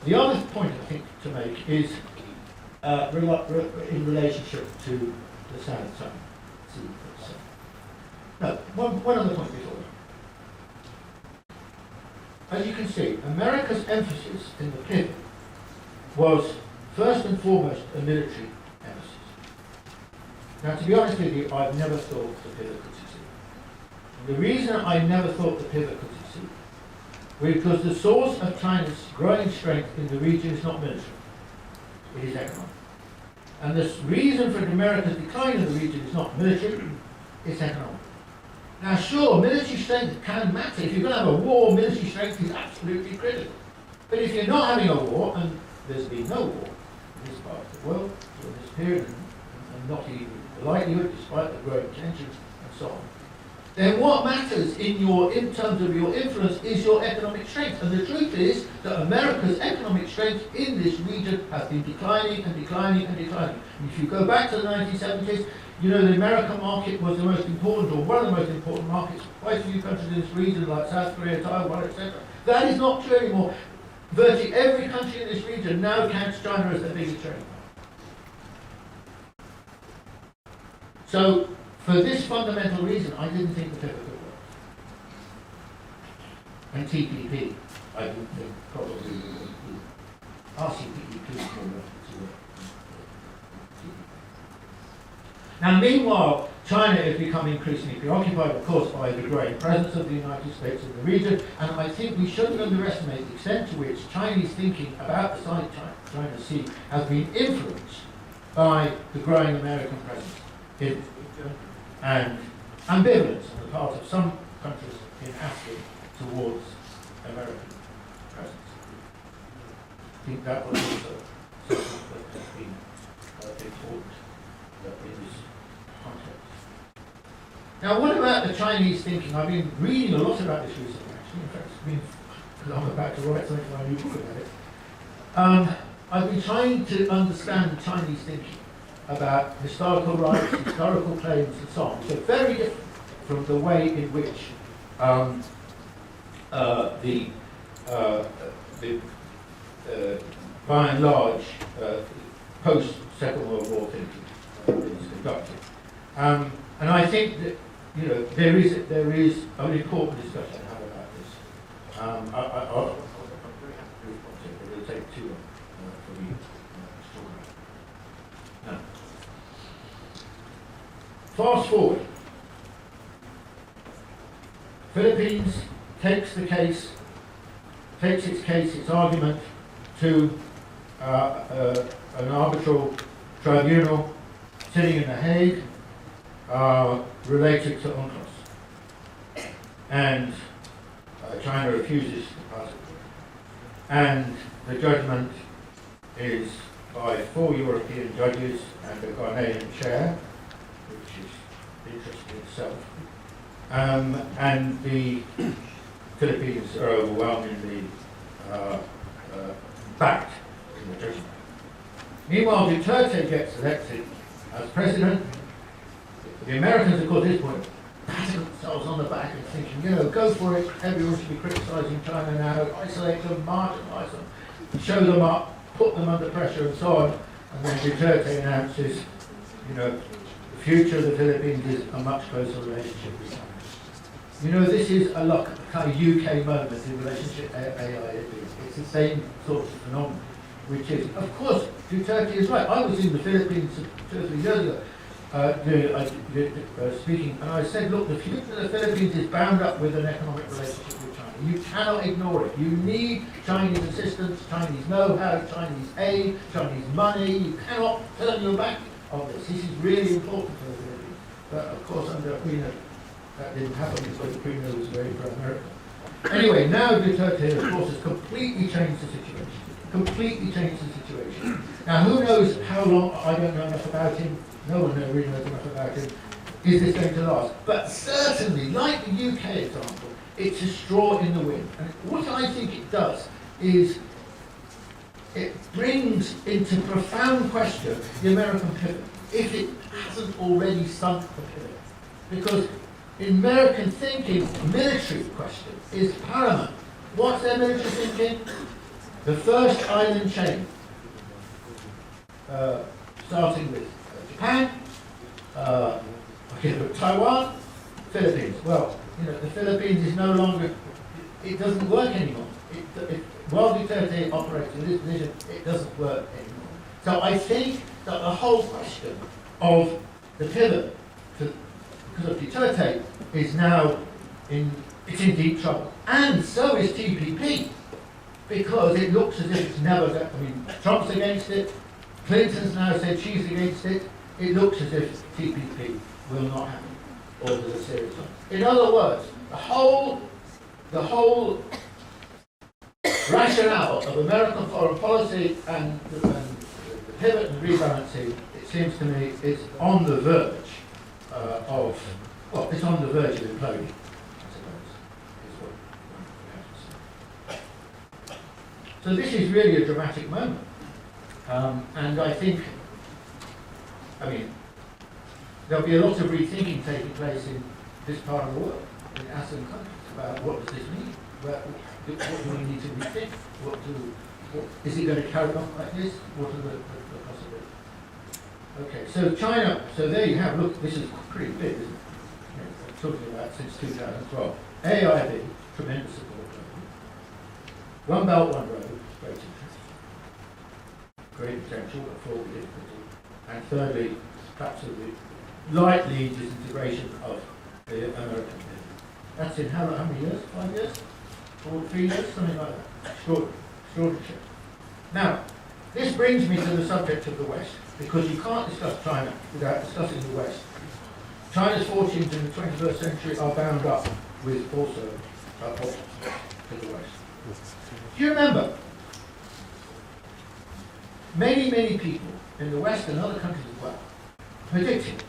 the other point I think to make is in relationship to the South China Sea. No, one other point before that. As you can see, America's emphasis in the pivot was first and foremost a military emphasis. Now, to be honest with you, I've never thought the pivot could succeed. And the reason I never thought the pivot could succeed was because the source of China's growing strength in the region is not military, it is economic. And the reason for America's decline in the region is not military, it's economic. Now, sure, military strength can matter. If you're going to have a war, military strength is absolutely critical. But if you're not having a war, and there's been no war in this part of the world during this period, and not even the likelihood, despite the growing tensions and so on, then what matters in terms of your influence is your economic strength. And the truth is that America's economic strength in this region has been declining and declining and declining. And if you go back to the 1970s, you know, the American market was the most important, or one of the most important markets for quite a few countries in this region, like South Korea, Taiwan, etc. That is not true anymore. Virtually every country in this region now counts China as their biggest trading partner. So, for this fundamental reason, I didn't think the pivot could work. And TPP, I didn't think probably would work either. RCPP could work. Now, meanwhile, China is becoming increasingly preoccupied, of course, by the growing presence of the United States in the region, and I think we shouldn't underestimate the extent to which Chinese thinking about the South China Sea has been influenced by the growing American presence in the region and ambivalence on the part of some countries in asking towards American presence. I think that was also something that has been important in this context. Now, what about the Chinese thinking? I've been reading a lot about this recently, actually. In fact, it's been, because I'm about to write something on a new book about it. I've been trying to understand the Chinese thinking about historical rights, historical claims, and so on, which are very different from the way in which by and large, post-Second World War thinking is conducted. And I think that, you know, there is an important discussion to have about this. I'll it'll take too long for me to talk about. Now, fast forward. Philippines takes its argument to an arbitral tribunal sitting in The Hague related to UNCLOS. And China refuses to pass it. And the judgment is by 4 European judges and a Ghanaian chair, which is interesting in itself. And the Philippines are overwhelmingly backed in the judgment. Meanwhile, Duterte gets elected as president. The Americans, of course, at this point, patting themselves on the back and thinking, you know, go for it, everyone should be criticising China now, isolate them, marginalise them, show them up, put them under pressure and so on. And then Duterte announces, you know, the future of the Philippines is a much closer relationship with China. You know, this is a kind of UK moment in relationship to AI. It's the same sort of phenomenon, which is, of course, Duterte is right. I was in the Philippines 2 or 3 years ago speaking, and I said, look, the future of the Philippines is bound up with an economic relationship with China. You cannot ignore it. You need Chinese assistance, Chinese know-how, Chinese aid, Chinese money. You cannot turn your back of this. This is really important for the Philippines. But of course, under Aquino, that didn't happen because Aquino was very pro-American. Anyway, now Duterte, of course, has completely changed the situation. Completely changed the situation. Now, who knows how long, I don't know enough about him, no one really knows enough about him, is this going to last? But certainly, like the UK example, it's a straw in the wind. And what I think it does is it brings into profound question the American pivot, if it hasn't already sunk the pivot. Because in American thinking, military question is paramount. What's their military thinking? The first island chain, starting with Japan, Taiwan, Philippines. Well, the Philippines is no longer, it doesn't work anymore. While Duterte operates in this position, it doesn't work anymore. So I think that the whole question of the pivot because of Duterte is now in deep trouble. And so is TPP, because it looks as if it's never going, Trump's against it, Clinton's now said she's against it, it looks as if TPP will not happen, or there's a serious one. In other words, the whole rationale of American foreign policy and the pivot and rebalancing, it seems to me, is on the verge it's on the verge of imploding, I suppose, is what we have to say. So this is really a dramatic moment. And I think, there'll be a lot of rethinking taking place in this part of the world, in ASEAN countries, about what does this mean? What do we need to rethink? Is it going to carry on like this? What are the possibilities? Okay, so China, so there you have, look, this is pretty big, isn't it? Talking about since 2012. AIB, tremendous support. One Belt, One Road, great interest. Great potential, but fraught with difficulty. And thirdly, perhaps the likely disintegration of the American business. That's in how many years? 5 years? 3 years? Something like that. Extraordinary. Now, this brings me to the subject of the West, because you can't discuss China without discussing the West. China's fortunes in the 21st century are bound up with also options to the West. Do you remember? Many people in the West and other countries as well predicted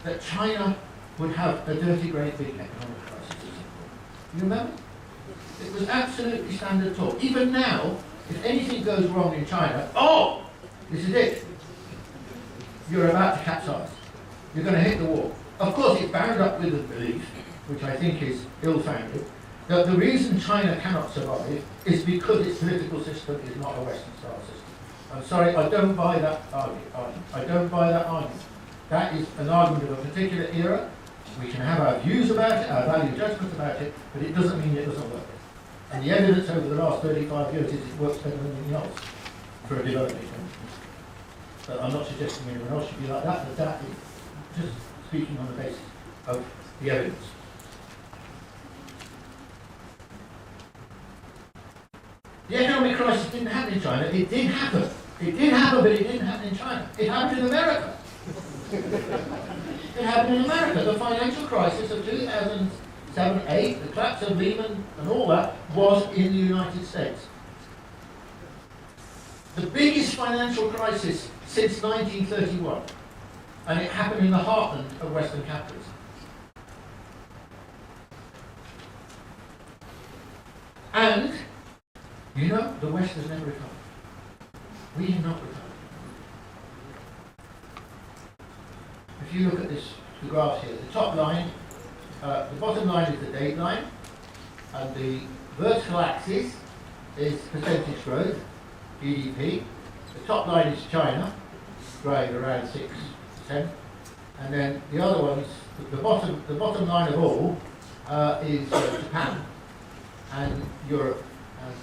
that China would have a dirty, great, big economic crisis. You remember? It was absolutely standard talk. Even now, if anything goes wrong in China, this is it. You're about to capsize. You're going to hit the wall. Of course, it's bound up with the belief, which I think is ill-founded, that the reason China cannot survive is because its political system is not a Western-style system. I'm sorry, I don't buy that argument. I don't buy that argument. That is an argument of a particular era. We can have our views about it, our value judgments about it, but it doesn't mean it doesn't work. And the evidence over the last 35 years is it works better than anything else for a developing country. But I'm not suggesting anyone else should be like that, but that is just speaking on the basis of the evidence. The economic crisis didn't happen in China. It did happen. It did happen, but it didn't happen in China. It happened in America. It happened in America. The financial crisis of 2007-8, the collapse of Lehman and all that, was in the United States. The biggest financial crisis since 1931. And it happened in the heartland of Western capitalism. And, the West has never recovered. We have not recovered. If you look at the graphs here, the top line, the bottom line is the date line, and the vertical axis is percentage growth, GDP. The top line is China, growing around 6%, and then the other ones, the bottom line of all is Japan and Europe and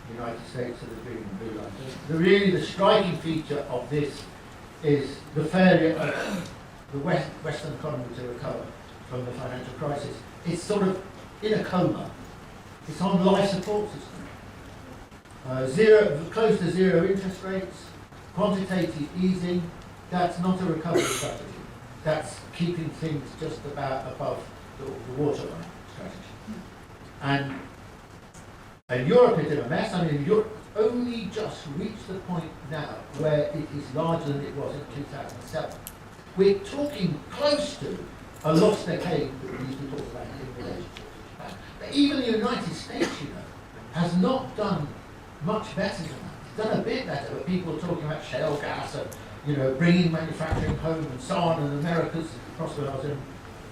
the United States are the green and blue lines. So really the striking feature of this is the failure of the Western economy to recover from the financial crisis. It's sort of in a coma. It's on life support system. Close to zero interest rates, quantitative easing, that's not a recovery strategy. That's keeping things just about above the waterline strategy. And Europe is in a mess. I mean, Europe only just reached the point now where it is larger than it was in 2007. We're talking close to a lost decade that we used to talk about in relation to Japan. But even the United States, has not done much better than that. It's done a bit better, but people are talking about shale gas and, bringing manufacturing home and so on, and America's prosperous in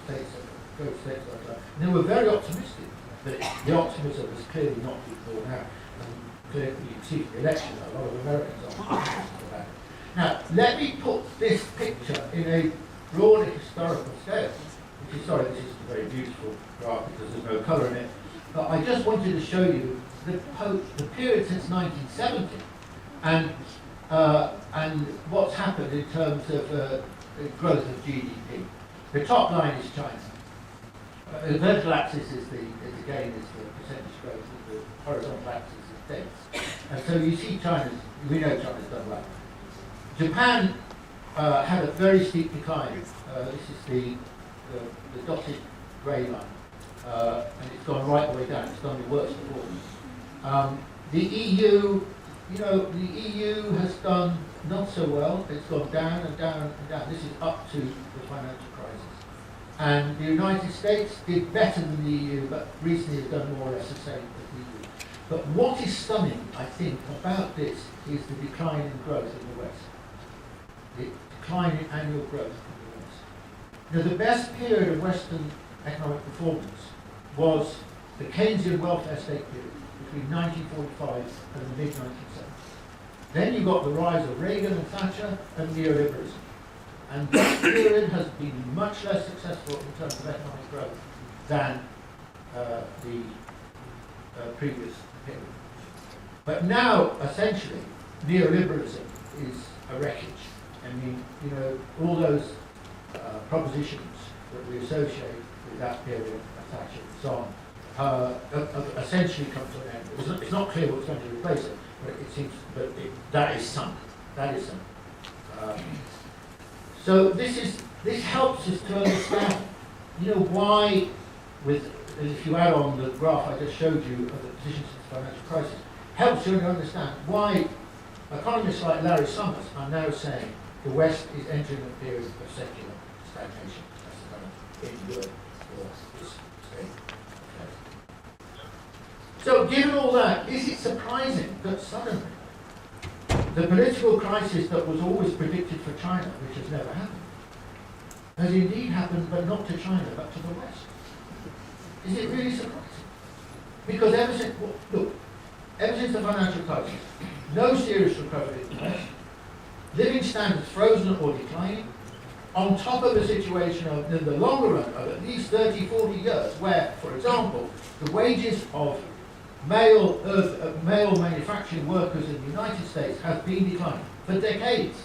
states, great states like that. And they were very optimistic, but the optimism was clearly not borne out. And clearly, you can see from the election, a lot of Americans are optimistic about it. Now, let me put this picture in a broader historical scale. Which is, sorry, this is a very beautiful graph because there's no colour in it. But I just wanted to show you the period since 1970 and what's happened in terms of growth of GDP. The top line is China. The vertical axis is the percentage growth, and the horizontal axis is dates. And so you see we know China's done well. Japan had a very steep decline. This is the dotted grey line. And it's gone right the way down. It's done the worst of all. The EU, the EU has done not so well. It's gone down and down and down. This is up to the financial crisis. And the United States did better than the EU, but recently has done more or less the same as the EU. But what is stunning, I think, about this is the decline in growth in the West. The decline in annual growth in the West. Now, the best period of Western economic performance was the Keynesian welfare state period between 1945 and the mid-1970s. Then you got the rise of Reagan and Thatcher and neoliberalism. And that period has been much less successful in terms of economic growth than the previous period. But now, essentially, neoliberalism is a wreckage. I mean, all those propositions that we associate with that period of Thatcher and so on, essentially come to an end. It's not clear what's going to replace it, but it seems that is sunk. That is sunk. So this helps us to understand, why, if you add on the graph I just showed you of the position since the financial crisis, helps you to understand why economists like Larry Summers are now saying the West is entering a period of secular stagnation. That's the kind of in word for this state. So given all that, is it surprising that suddenly the political crisis that was always predicted for China, which has never happened, has indeed happened, but not to China, but to the West? Is it really surprising? Because ever since the financial crisis, no serious recovery in the West, living standards frozen or declining, on top of a situation of, in the longer run, of at least 30, 40 years, where, for example, the wages of male manufacturing workers in the United States have been declining for decades.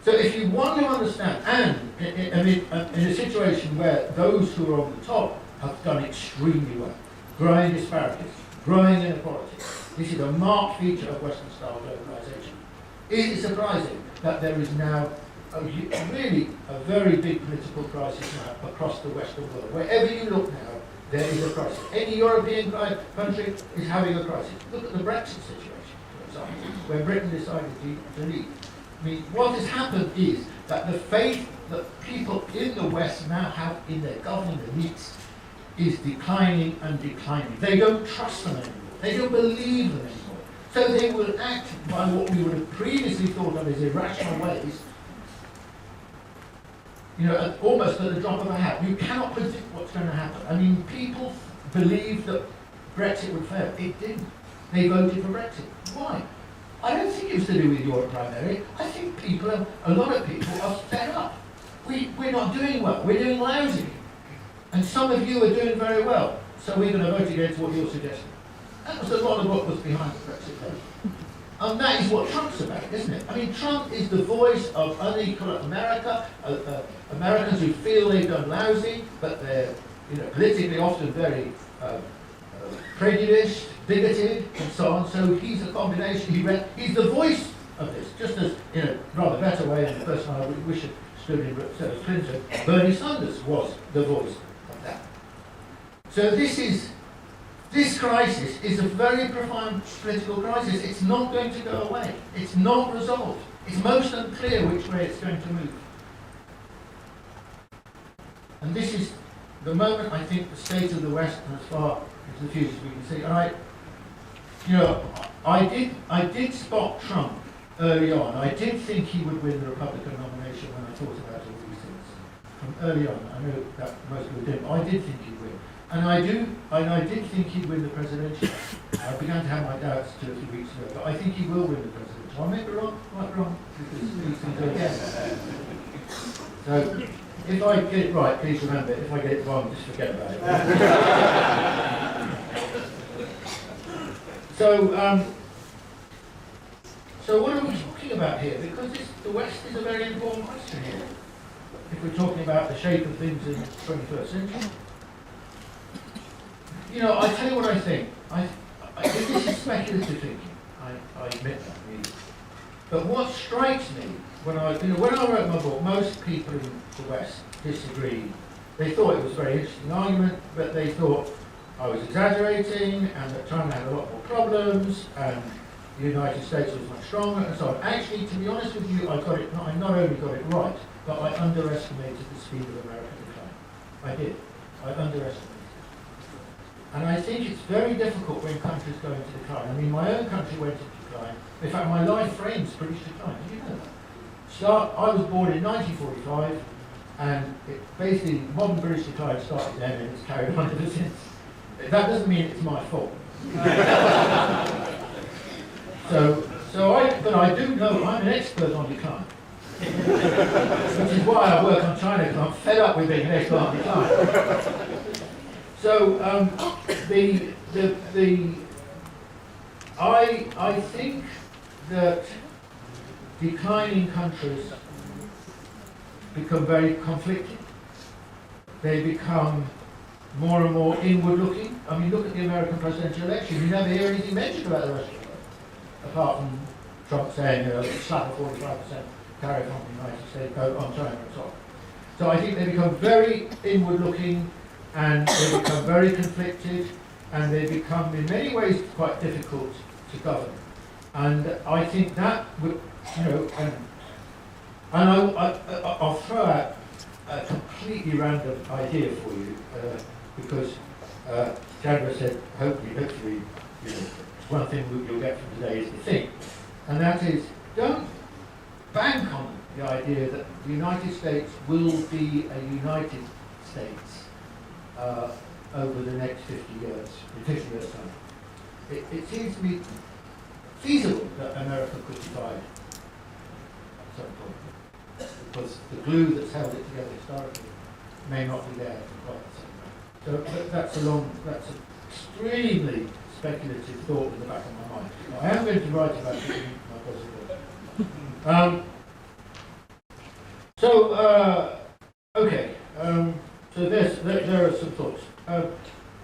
So if you want to understand, and in a situation where those who are on the top have done extremely well, growing disparities, growing inequality, this is a marked feature of Western-style globalization. Is it surprising that there is now really a very big political crisis now across the Western world? Wherever you look now, there is a crisis. Any European country is having a crisis. Look at the Brexit situation, for example, where Britain decided to leave. I mean, what has happened is that the faith that people in the West now have in their governing elites is declining and declining. They don't trust them anymore. They don't believe them anymore. So they will act by what we would have previously thought of as irrational ways, almost at the drop of a hat. You cannot predict what's going to happen. I mean, people believed that Brexit would fail. It didn't. They voted for Brexit. Why? I don't think it was to do with Europe primarily. I think a lot of people are fed up. We're not doing well. We're doing lousy. And some of you are doing very well. So we're going to vote against what you're suggesting. That was a lot of what was behind the Brexit vote. And that is what Trump's about, isn't it? I mean, Trump is the voice of unequal America, Americans who feel they've done lousy, but they're politically often very prejudiced, bigoted, and so on. So he's a combination. He's the voice of this. Just as, in a rather better way than the person I wish had stood instead of Clinton, Bernie Sanders was the voice of that. So this crisis is a very profound political crisis. It's not going to go away. It's not resolved. It's most unclear which way it's going to move. And this is the moment, I think, the state of the West, and as far into the future as we can see. And I did spot Trump early on. I did think he would win the Republican nomination when I thought about all these things. From early on, I know that most people didn't, but I did think he'd win. And I did think he'd win the presidential. I began to have my doubts 2 or 3 weeks ago, but I think he will win the presidential. I may be wrong, might be wrong, because these things are again. So, if I get it right, please remember, if I get it wrong, just forget about it. So what are we talking about here? Because the West is a very important question here. If we're talking about the shape of things in the 21st century. I tell you what I think. This is speculative thinking. I admit that. Really. But what strikes me when I wrote my book, most people in the West disagreed. They thought it was a very interesting argument, but they thought I was exaggerating, and that China had a lot more problems, and the United States was much stronger, and so on. Actually, to be honest with you, I not only got it right, but I underestimated the speed of American decline. I did. I underestimated it. And I think it's very difficult when countries go into decline. I mean, my own country went into decline. In fact, my life frames British decline. Did you know that? I was born in 1945, and basically modern British decline started then, and it's carried on ever since. That doesn't mean it's my fault. But I do know I'm an expert on decline, which is why I work on China, because I'm fed up with being an expert on decline. So I think that declining countries become very conflicted. They become more and more inward-looking. I mean, look at the American presidential election. You never hear anything mentioned about the rest of the world, apart from Trump saying, slap a 45% tariff on the United States, on China and so on. So I think they become very inward-looking, and they become very conflicted, and they become, in many ways, quite difficult to govern. And I think that would, I'll throw out a completely random idea for you, because Chandra said, hopefully, one thing you'll get from today is to think, and that is, don't bank on the idea that the United States will be a United States over the next 50 years, in 50 years' time. It seems to be feasible that America could divide at some point, because the glue that's held it together historically may not be there for quite the same time. So that's an extremely speculative thought in the back of my mind. Now, I am going to write about it in my possible. Okay. So there are some thoughts.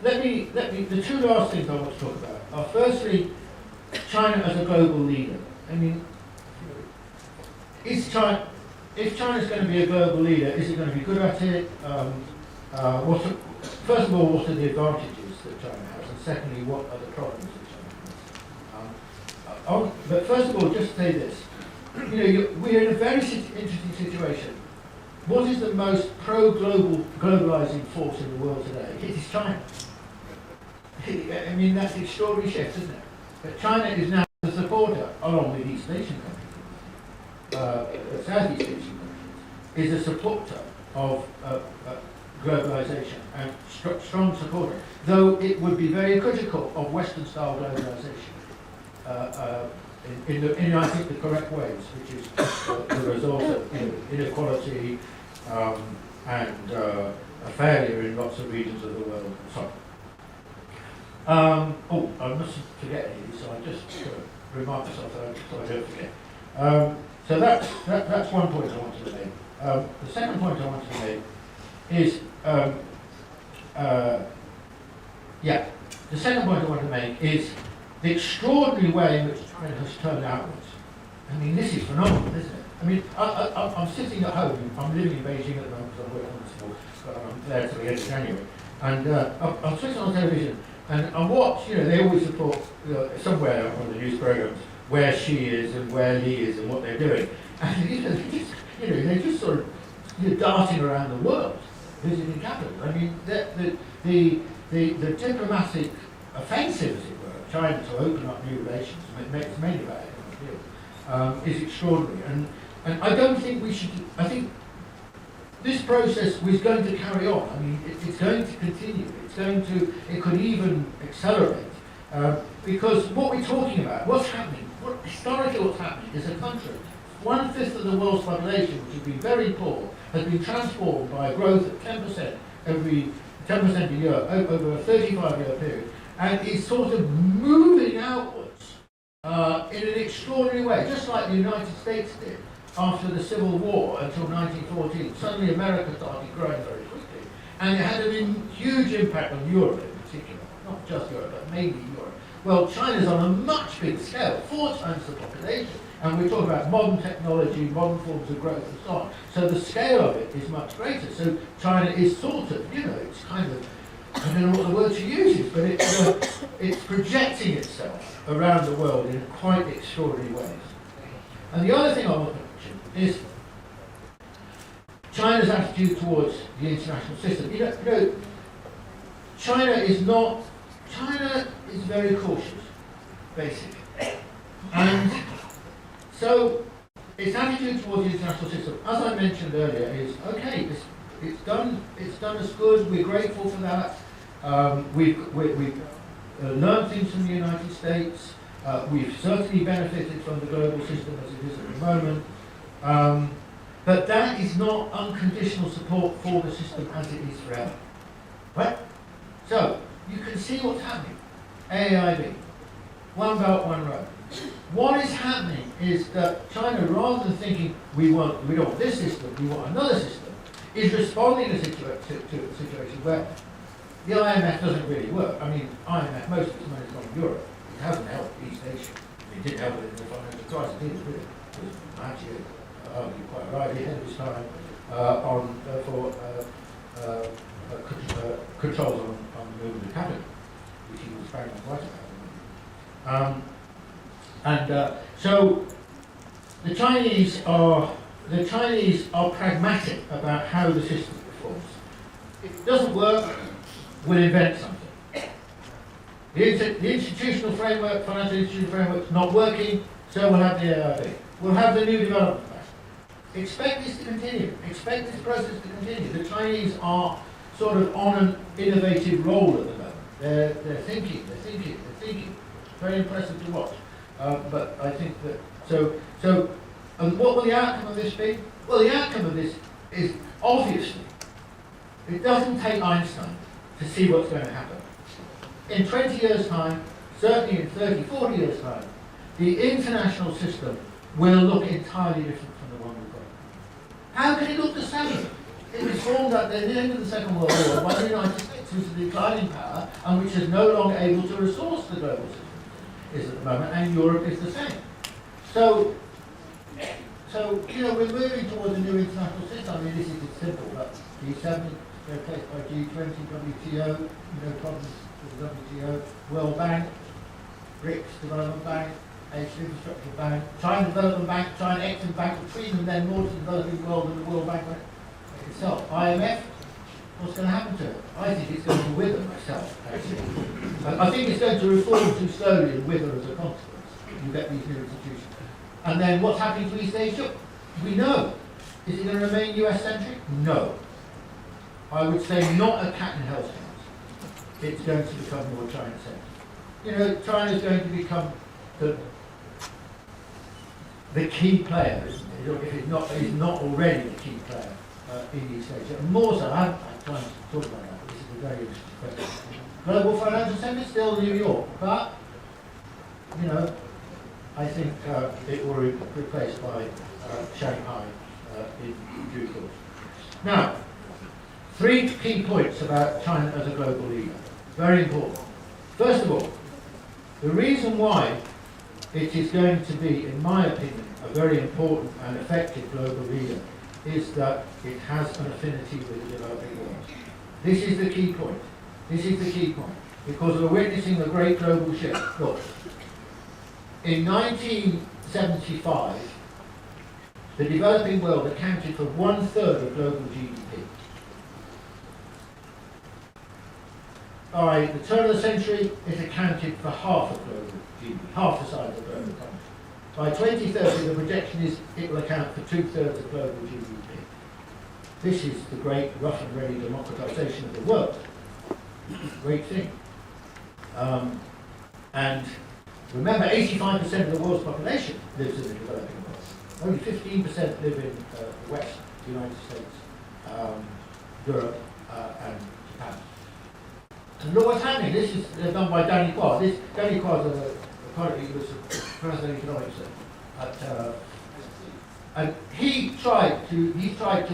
The two last things I want to talk about are, firstly, China as a global leader. I mean, if China's going to be a global leader, is it going to be good at it? First of all, what are the advantages that China has? And secondly, what are the problems that China has? But first of all, just say this. We're in a very interesting situation. What is the most globalizing force in the world today? It is China. I mean, that's an extraordinary shift, isn't it? But China is now a supporter, along with East Asian countries, Southeast Asian countries, is a supporter of globalization and strong supporter, though it would be very critical of Western-style globalization in I think, the correct ways, which is the result of inequality and a failure in lots of regions of the world and so on. I mustn't forget any, so I just remind myself so I don't forget. So that's one point I wanted to make. The second point I wanted to make is, the second point I want to make is the extraordinary way in which China has turned outwards. I mean, this is phenomenal, isn't it? I mean, I'm sitting at home, I'm living in Beijing at the moment because I'm working on the school, but I'm there till the end of January. And I'm switching on television, and I watch, they always report somewhere on the news programs where she is and where he is and what they're doing. And they're just sort of darting around the world, visiting capitals. I mean, the diplomatic offensive, as it were, trying to open up new relations, it's made about economic deals, is extraordinary. And I don't think we should. I think this process was going to carry on. I mean, it's going to continue. It could even accelerate. Because what we're talking about, what's happening, historically what's happening is a country, 1/5 of the world's population, which has been very poor, has been transformed by a growth of 10% a year over a 35-year period, and is sort of moving outwards in an extraordinary way, just like the United States did after the Civil War until 1914. Suddenly America started growing very quickly, and it had a huge impact on Europe in particular, not just Europe, but mainly Europe. Well, China's on a much bigger scale, 4 times the population, and we're talking about modern technology, modern forms of growth and so on. So the scale of it is much greater. So China is sort of, it's kind of, I don't know what the word to use is, but it's projecting itself around the world in quite extraordinary ways. And the other thing I want to mention is China's attitude towards the international system. China is very cautious, basically. And so its attitude towards the international system, as I mentioned earlier, is okay, it's done us good, we're grateful for that. We've learned things from the United States. We've certainly benefited from the global system as it is at the moment. But that is not unconditional support for the system as it is forever. Right? So, you can see what's happening. AIB, One Belt, One Road. What is happening is that China, rather than thinking we don't want this system, we want another system, is responding to a situation where the IMF doesn't really work. I mean, IMF, most of its money is gone in Europe. It hasn't helped East Asia. It didn't help it in the financial crisis, did it? Really? It was actually, arguably quite right, ahead of its time controls on the movement of capital, which he was very much right about. So the Chinese are pragmatic about how the system performs. If it doesn't work, we'll invent something. The institutional framework, financial institutional framework, is not working, so we'll have the AIB. We'll have the new development bank. Expect this to continue. Expect this process to continue. The Chinese are sort of on an innovative roll at the moment. They're thinking. Very impressive to watch. But I think that and what will the outcome of this be? Well, the outcome of this is obviously it doesn't take Einstein to see what's going to happen. In 20 years' time, certainly in 30, 40 years' time, the international system will look entirely different from the one we've got. How can it look the same? It was formed at the end of the Second World War by the United States, which is a declining power and which is no longer able to resource the global system is at the moment, and Europe is the same. So we're moving towards a new international system. I mean, this is simple, but G7, replaced by G20, WTO, no problems with the WTO, World Bank, BRICS Development Bank, Asian Infrastructure Bank, China Development Bank, China Exim Bank, between them then more to the developing world than the World Bank itself. IMF, what's going to happen to it? I think it's going to wither myself, actually. I think it's going to reform too slowly and wither as a consequence. You get these new institutions. And then what's happening to East Asia? We know. Is it going to remain US-centric? No. I would say not a cat and house house. It's going to become more China-centric. China's going to become the key player, isn't it? If it's not already the key player in East Asia. And more so, I haven't had time to talk about that, but this is a very interesting question. Global financial centre, still New York, but, I think it will be replaced by Shanghai in due course. Now, 3 key points about China as a global leader. Very important. First of all, the reason why it is going to be, in my opinion, a very important and effective global leader is that it has an affinity with the developing world. This is the key point. This is the key point. Because we're witnessing a great global shift. Look, in 1975, the developing world accounted for 1/3 of global GDP. By the turn of the century, it accounted for half of global GDP, half the size of the global economy. By 2030, the projection is it will account for 2/3 of global GDP. This is the great rough and ready democratization of the world. Great thing. And remember, 85% of the world's population lives in the developing world. Only 15% live in the West, the United States, Europe, and Japan. And look what's happening. This is done by Danny Quah. Danny Quah is he was a professor of economics and he's tried to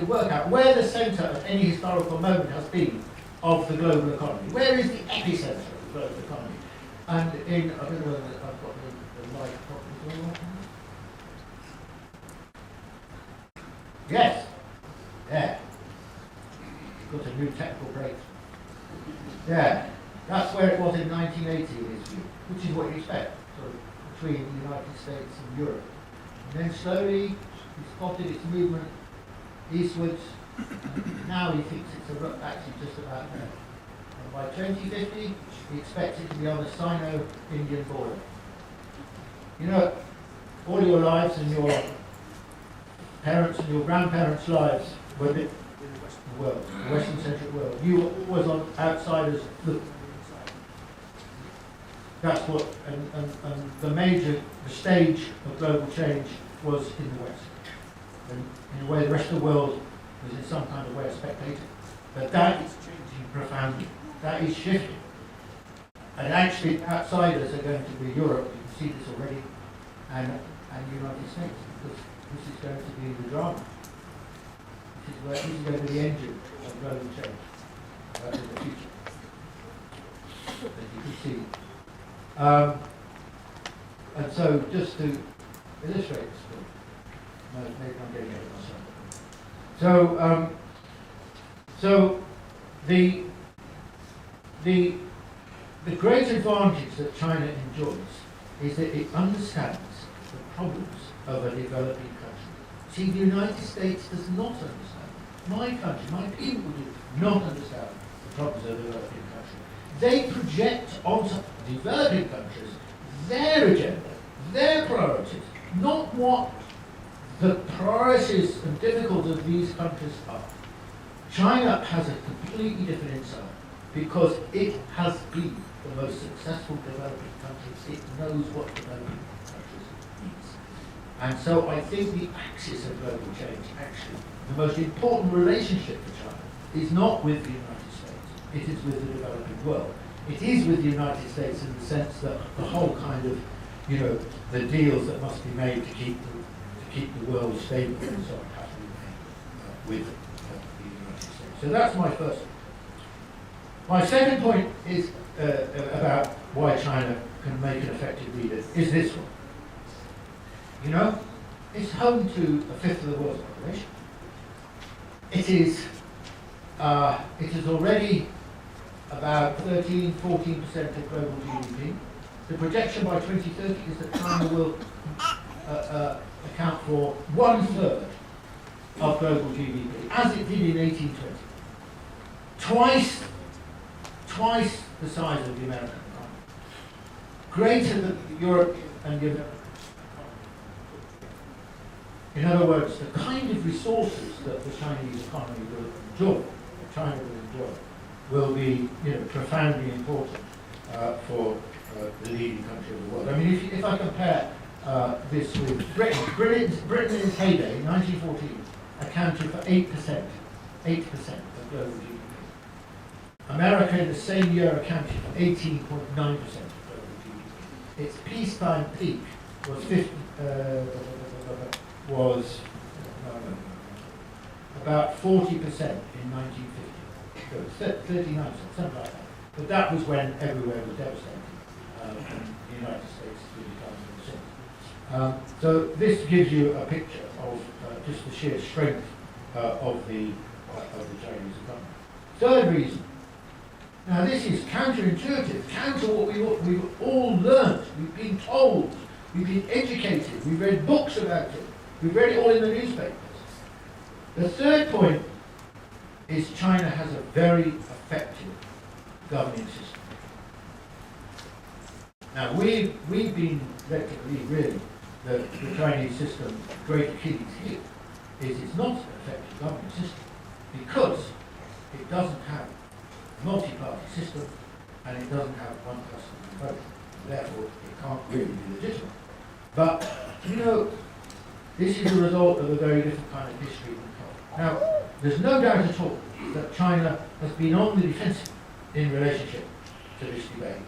work out where the centre of any historical moment has been of the global economy. Where is the epicentre of the global economy? And I don't know whether I've got the mic properly. Yes. Yeah. Got a new technical breakthrough. Yeah. That's where it was in 1980 in his view, which is what you expect, sort of between the United States and Europe. And then slowly he spotted its movement eastwards. And now he thinks it's actually just about there. And by 2050, he expects it to be on the Sino-Indian border. You know, all your lives and your parents' and your grandparents' lives were in the world, the Western-centric world. You were always on outsiders. Look, that's what, and the stage of global change was in the West. And in a way, the rest of the world was in some kind of way a spectator. But that is changing profoundly. That is shifting. And actually, outsiders are going to be Europe, you can see this already, and the United States, because this is going to be the drama. This is going to be the engine of global change in the future, as you can see. And so, just to illustrate this point, maybe I'm getting ahead of myself. So the great advantage that China enjoys is that it understands the problems of a developing country. See, the United States does not understand. My country, my people do not understand the problems of a developing country. They project onto developing countries their agenda, their priorities, not what the priorities and difficulties of these countries are. China has a completely different insight because it has been the most successful developing country. It knows what developing countries needs. And so I think the axis of global change, actually, the most important relationship for China is not with the United States. It is with the developing world. It is with the United States in the sense that the whole kind of, the deals that must be made to keep the world stable and so on have to be made with the United States. So that's my first point. My second point is about why China can make an effective leader, is this one. It's home to a fifth of the world's population. It is already about 13-14% of global GDP. The projection by 2030 is that China will account for 1/3 of global GDP, as it did in 1820. Twice the size of the American economy. Greater than Europe and the American economy. In other words, the kind of resources that the Chinese economy will enjoy, will be profoundly important for the leading country of the world. I mean, if I compare this with Britain in its heyday, in 1914, accounted for 8% of global GDP. America in the same year accounted for 18.9% of global GDP. Its peacetime peak was about 40% in 1950. So 39%, something like that. But that was when everywhere was devastated, and the United States really can't do the same. So this gives you a picture of just the sheer strength of the Chinese economy. Third reason. Now this is counterintuitive, counter what we've all learned, we've been told, we've been educated, we've read books about it, we've read it all in the newspapers. The third point is China has a very effective governing system. Now we've been led to believe really that the Chinese system, great Achilles heel, is it's not an effective governing system because it doesn't have a multi-party system and it doesn't have one person vote. Therefore, it can't really be legitimate. But, you know, this is a result of a very different kind of history and culture. Now, there's no doubt at all that China has been on the defensive in relationship to this debate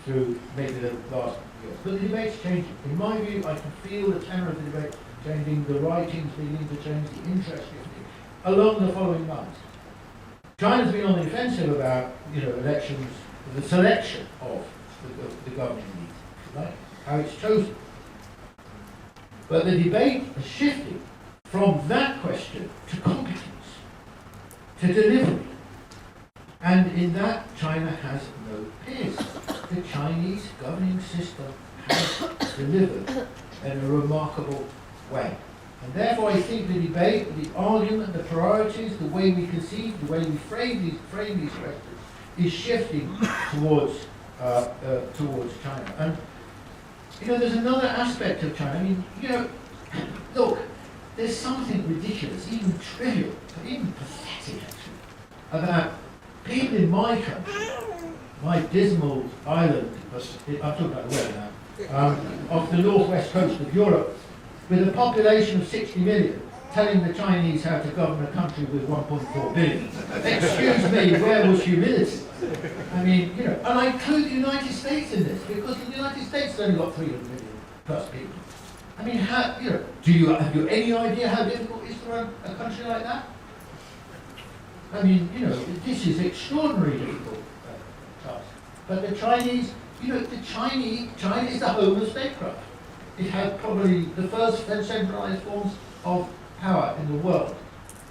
through maybe the last years. But the debate's changing. In my view, I can feel the tenor of the debate changing, the writings beginning to change, the interest shifting, along the following lines. China's been on the defensive about, you know, elections, the selection of the governing elite, right? How it's chosen. But the debate has shifted from that question to competence, to delivery. And in that, China has no peers. The Chinese governing system has delivered in a remarkable way. And therefore I think the debate, the argument, the priorities, the way we conceive, the way we frame these questions is shifting towards China. And you know, there's another aspect of China. I mean, you know, look, there's something ridiculous, even trivial, but even pathetic actually, about people in my country, my dismal island, I'm talking about the weather now, off the northwest coast of Europe, with a population of 60 million, telling the Chinese how to govern a country with 1.4 billion. Excuse me, where was humility? I mean, you know, and I include the United States in this, because the United States has only got 300 million plus people. I mean, how, you know, have you any idea how difficult it is to run a country like that? I mean, you know, this is extraordinarily difficult task. But the Chinese, you know, China is the home of statecraft. It had probably the first centralized forms of power in the world.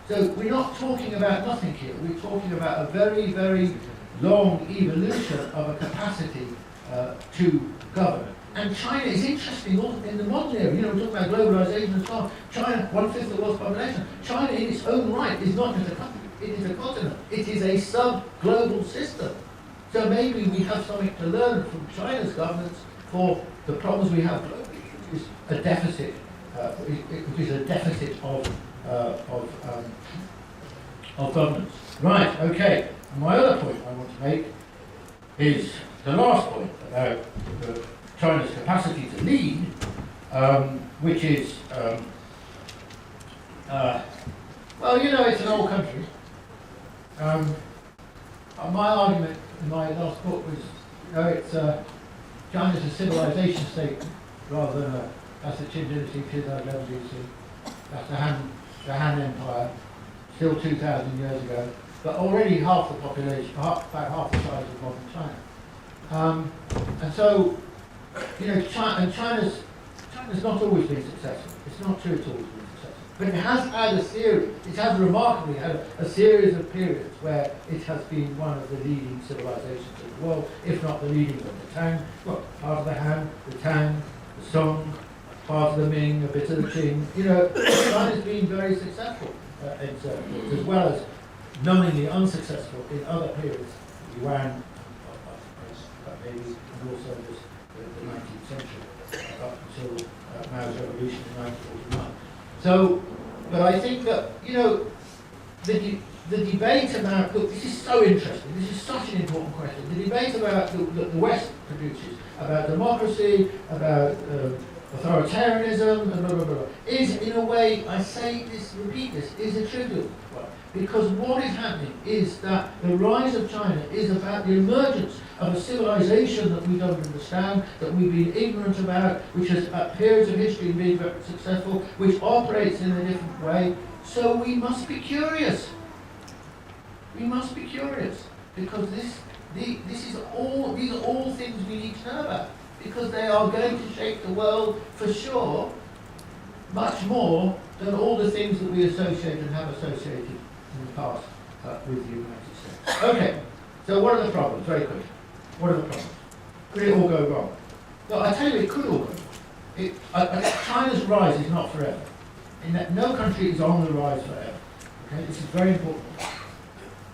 So we're not talking about nothing here. We're talking about a very, very long evolution of a capacity to govern. And China is interesting also in the modern era. You know, we're talking about globalization and so on. China, 1/5 of the world's population. China in its own right is not just a country. It is a continent. It is a sub-global system. So maybe we have something to learn from China's governance for the problems we have globally. Is a deficit, which is a deficit of governance. Right. Okay. And my other point I want to make is the last point about China's capacity to lead, which is, well, you know, it's an old country. My argument in my last book was, you know, it's China's a civilization state rather than that's the Qing that's the Han Empire, still 2,000 years ago, but already half the population, about half the size of modern China. And so, you know, China's not always been successful. It's not true it's always been successful. But it has had a series, it has remarkably had a series of periods where it has been one of the leading civilizations of the world, if not the leading one. The Tang, well, part of the Han, the Tang, the Song, part of the Ming, a bit of the Qing. You know, China's been very successful in certain periods, as well as numbingly unsuccessful in other periods. Yuan, maybe, and also the 19th century, up until Mao's revolution in 1949. So, but I think that, you know, the debate about, look, this is so interesting, this is such an important question, the debate about that the West produces, about democracy, about authoritarianism, and blah, blah, blah, is in a way, I say this, repeat this, is a trivial one. Because what is happening is that the rise of China is about the emergence of a civilization that we don't understand, that we've been ignorant about, which has at periods of history been very successful, which operates in a different way. So we must be curious. We must be curious, because these are all things we need to know about. because they are going to shape the world for sure, much more than all the things that we associate and have associated in the past with the United States. Okay, so what are the problems? Very quickly. What are the problems? Could it all go wrong? Well, I tell you, it could all go wrong. China's rise is not forever. In that no country is on the rise forever. Okay, this is very important.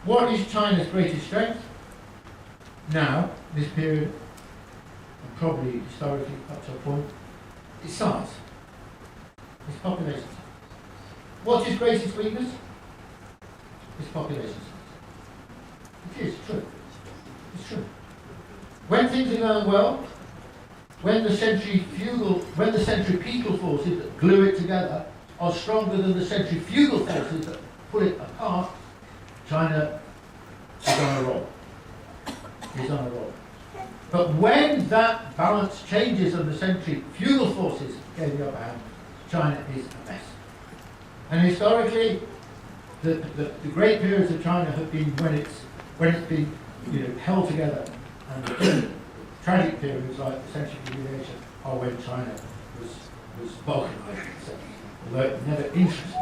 What is China's greatest strength? Now, this period, and probably historically up to a point, is size. It's population size. What is greatest weakness? It's population size. It is true. It's true. When things are going well, when the centripetal forces that glue it together are stronger than the centrifugal forces that pull it apart, China is on a roll. Is on a roll. But when that balance changes and the centrifugal forces gain the upper hand, China is a mess. And historically, the great periods of China have been when it's been held together, and the tragic periods like the centrifugation are when China was balkanizing itself. Although it never interesting,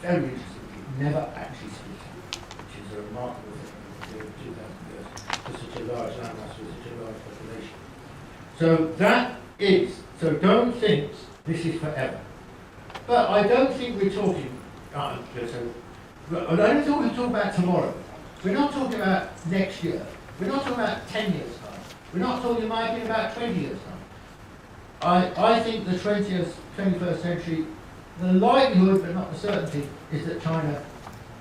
very interesting, never actually speaking, which is a remarkable thing in 2,000 years for such a large landmass with such a large population. So don't think this is forever. But I don't think we're talking, I don't think we're talking about tomorrow. We're not talking about next year. We're not talking about 10 years' time. We're not talking, in my opinion, about 20 years' time. I think the 21st century, the likelihood, but not the certainty, is that China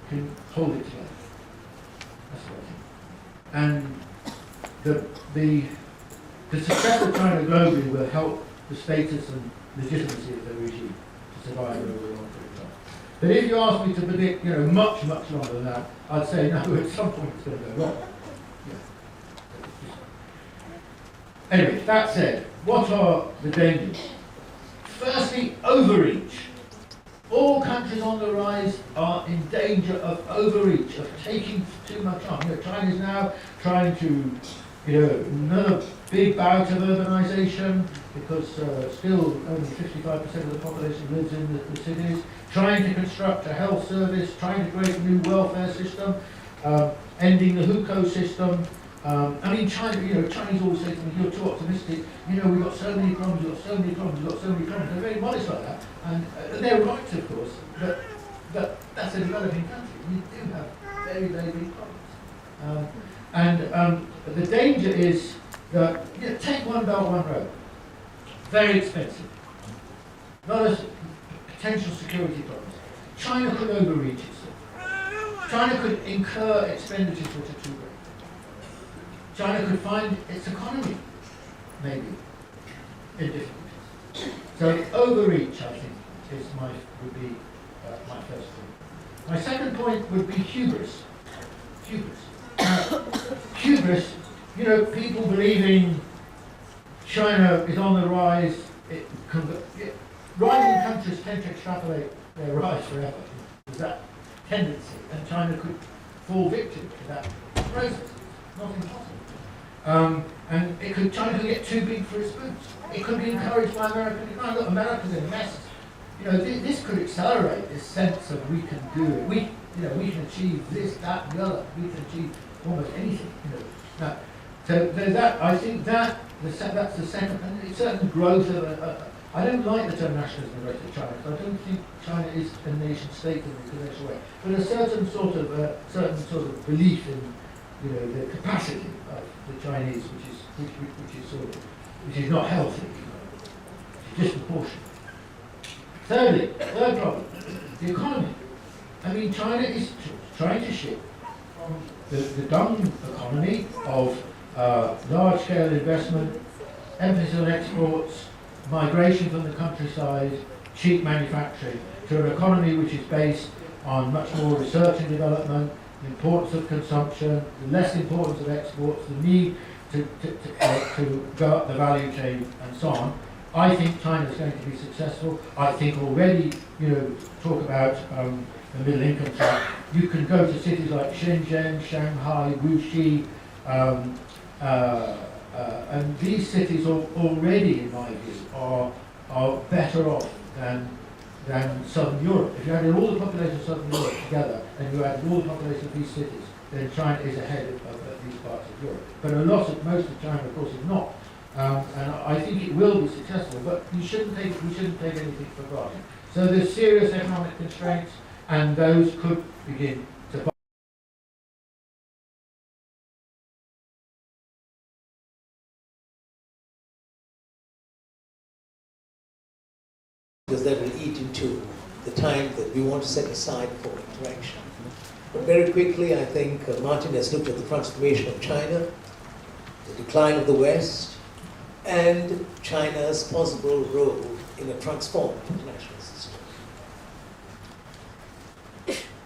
can hold it together. That's what I think. And the success of China globally will help the status and legitimacy of the regime to survive over a long period of time. But if you ask me to predict, much, much longer than that, I'd say no, at some point it's going to go wrong. Yeah. Anyway, that said, what are the dangers? Firstly, overreach. All countries on the rise are in danger of overreach, of taking too much on. China is now trying to, another big bout of urbanization, because still only 55% of the population lives in the cities, trying to construct a health service, trying to create a new welfare system, ending the hukou system. Chinese always say to me, you're too optimistic, we've got so many problems, we've got so many problems. They're very modest like that, and they're right, of course, but that's a developing country. You do have very, very big problems. The danger is that, take One Belt, One Road. Very expensive. Not as potential security problems. China could overreach itself. China could incur expenditures which are too great. China could find its economy, maybe, in difficulties. So overreach, I think, would be my first point. My second point would be hubris. Hubris, people believing China is on the rise. Rising countries tend to extrapolate their rise forever. There's that tendency, and China could fall victim to that process. Not impossible. And China could get too big for its boots. It could be encouraged by American economy. Look, America's in a mess. This could accelerate this sense of we can do it. We can achieve this, that, and the other. We can achieve almost anything. Now, so there's that. I think that's the second. And it's certain growth of I don't like the term nationalism rate of China, because I don't think China is a nation state in the conventional way. But a certain sort of belief in the capacity of the Chinese, which is not healthy, which is disproportionate. Third problem, the economy. China is trying to shift from the dumb economy of large-scale investment, emphasis on exports, migration from the countryside, cheap manufacturing, to an economy which is based on much more research and development, the importance of consumption, the less importance of exports, the need to go up the value chain, and so on. I think China is going to be successful. I think already, talk about the middle income trap. You can go to cities like Shenzhen, Shanghai, Wuxi, And these cities already, in my view, are better off than Southern Europe. If you added all the population of Southern Europe together and you added all the population of these cities, then China is ahead of these parts of Europe. But most of China, of course, is not. And I think it will be successful, but we shouldn't take anything for granted. So there's serious economic constraints, and those could begin to because that will eat into the time that we want to set aside for interaction. But very quickly, I think Martin has looked at the transformation of China, the decline of the West, and China's possible role in a transformed international system.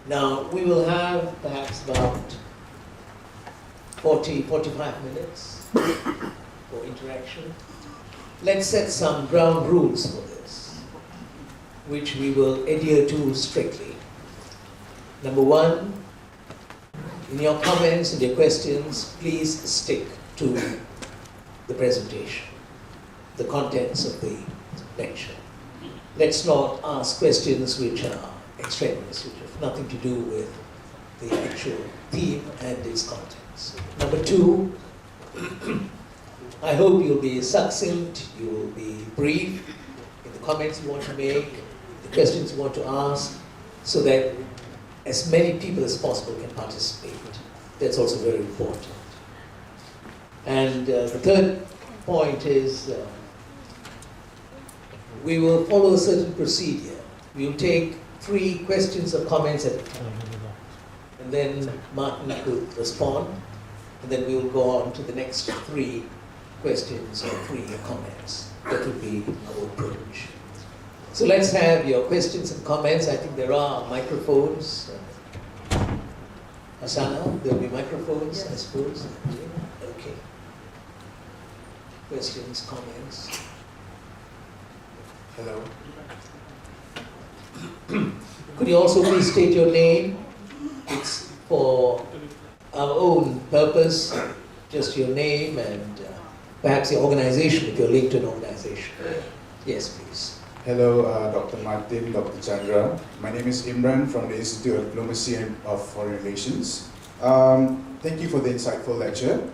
Now, we will have perhaps about 45 minutes for interaction. Let's set some ground rules for this, which we will adhere to strictly. Number one, in your comments and your questions, please stick to the presentation, the contents of the lecture. Let's not ask questions which are extraneous, which have nothing to do with the actual theme and its contents. Number two, I hope you'll be succinct, you will be brief in the comments you want to make, the questions you want to ask, so that as many people as possible can participate. That's also very important. And the third point is we will follow a certain procedure. We will take 3 questions or comments at a time. And then Martin could respond, and then we will go on to the next 3 questions or 3 comments. That would be our approach. So let's have your questions and comments. I think there are microphones. Asana, there will be microphones, yes. I suppose. Okay. Questions, comments? Hello. Could you also please state your name? It's for our own purpose, just your name and perhaps your organization, if you're linked to an organization. Yes, please. Hello, Dr. Martin, Dr. Chandra. My name is Imran from the Institute of Diplomacy and of Foreign Relations. Thank you for the insightful lecture.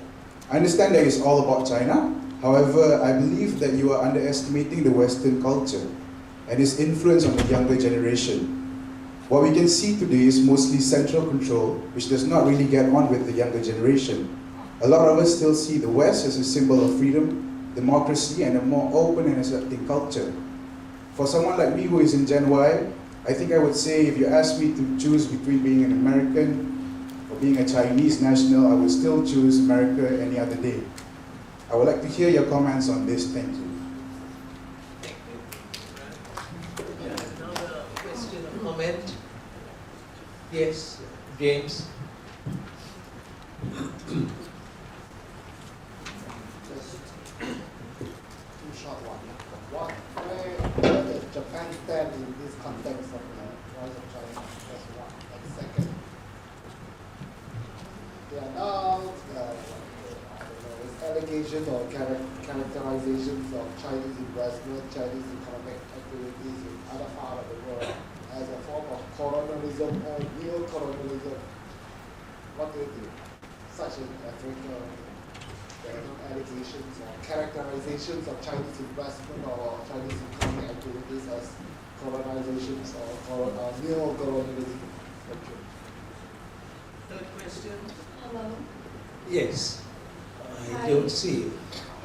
I understand that it's all about China. However, I believe that you are underestimating the Western culture and its influence on the younger generation. What we can see today is mostly central control, which does not really get on with the younger generation. A lot of us still see the West as a symbol of freedom, democracy, and a more open and accepting culture. For someone like me who is in Gen Y, I think I would say if you ask me to choose between being an American or being a Chinese national, I would still choose America any other day. I would like to hear your comments on this. Thank you. Another question or comment? Yes, James. Where does Japan stand in this context of the rise of China? That's one. And second, there are now allegations or characterizations of Chinese investment, Chinese economic activities in other parts of the world as a form of colonialism or neo-colonialism. What do you think? Such in Africa, there are no allegations or characterizations of Chinese investment or Chinese economic activities as colonizations or neo-colonialism. Thank you. Third question? Hello. Yes. I Hi. don't see you.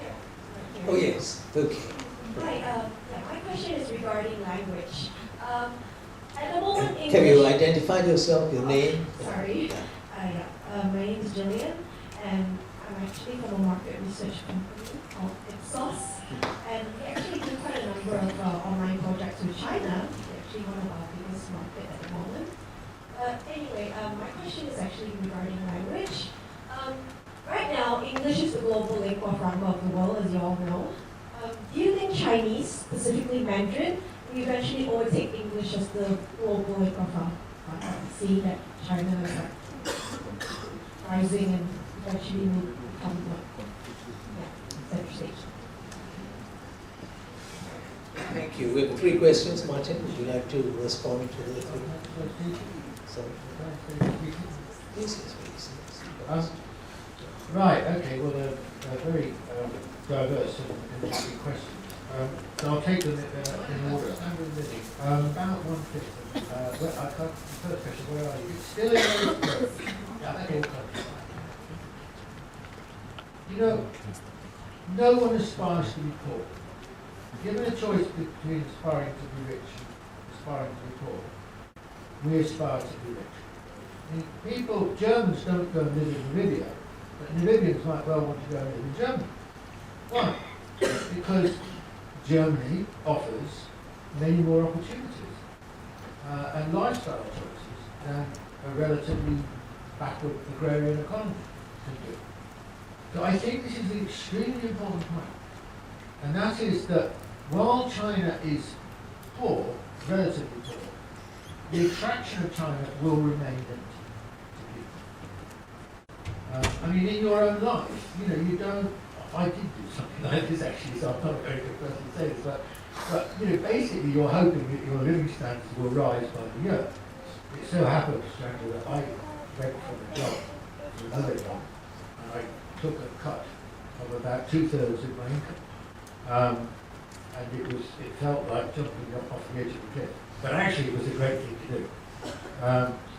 Yeah. Oh, yes. Okay. Hi. My question is regarding language. At the moment, English. Have you identified yourself, your name? Sorry. My name is Jillian, and I'm actually from a market research company called Ipsos. And we actually do quite a number of online projects with China. It's actually one of our biggest markets at the moment. Anyway, my question is actually regarding language. Right now, English is the global lingua franca of the world, as you all know. Do you think Chinese, specifically Mandarin, will eventually overtake English as the global lingua franca? Seeing that China is rising and eventually will become what? Yeah. Thank you. We have 3 questions. Martin, would you like to respond to the 3? Sorry. Yes, please. Right, okay, well, they're very diverse and interesting questions. So I'll take them in order. About 1/5. First question, where are you? Still in those countries. You know, no one aspires to be poor. Given a choice between aspiring to be rich and aspiring to be poor, we aspire to be rich. I mean, Germans don't go and live in Namibia, but Namibians might well want to go and live in Germany. Why? Because Germany offers many more opportunities and lifestyle choices than a relatively backward agrarian economy can do. So I think this is an extremely important point, and that is that while China is poor, relatively poor, the attraction of China will remain empty to people. I mean, in your own life, you know, you don't. I did do something like this actually, so I'm not a very good person to say this, but you know, basically you're hoping that your living standards will rise by the year. It so happens, Jacques, that I went from a job to another job, and I took a cut of about 2/3 of my income. And it felt like jumping off the edge of the cliff. But actually it was a great thing to do.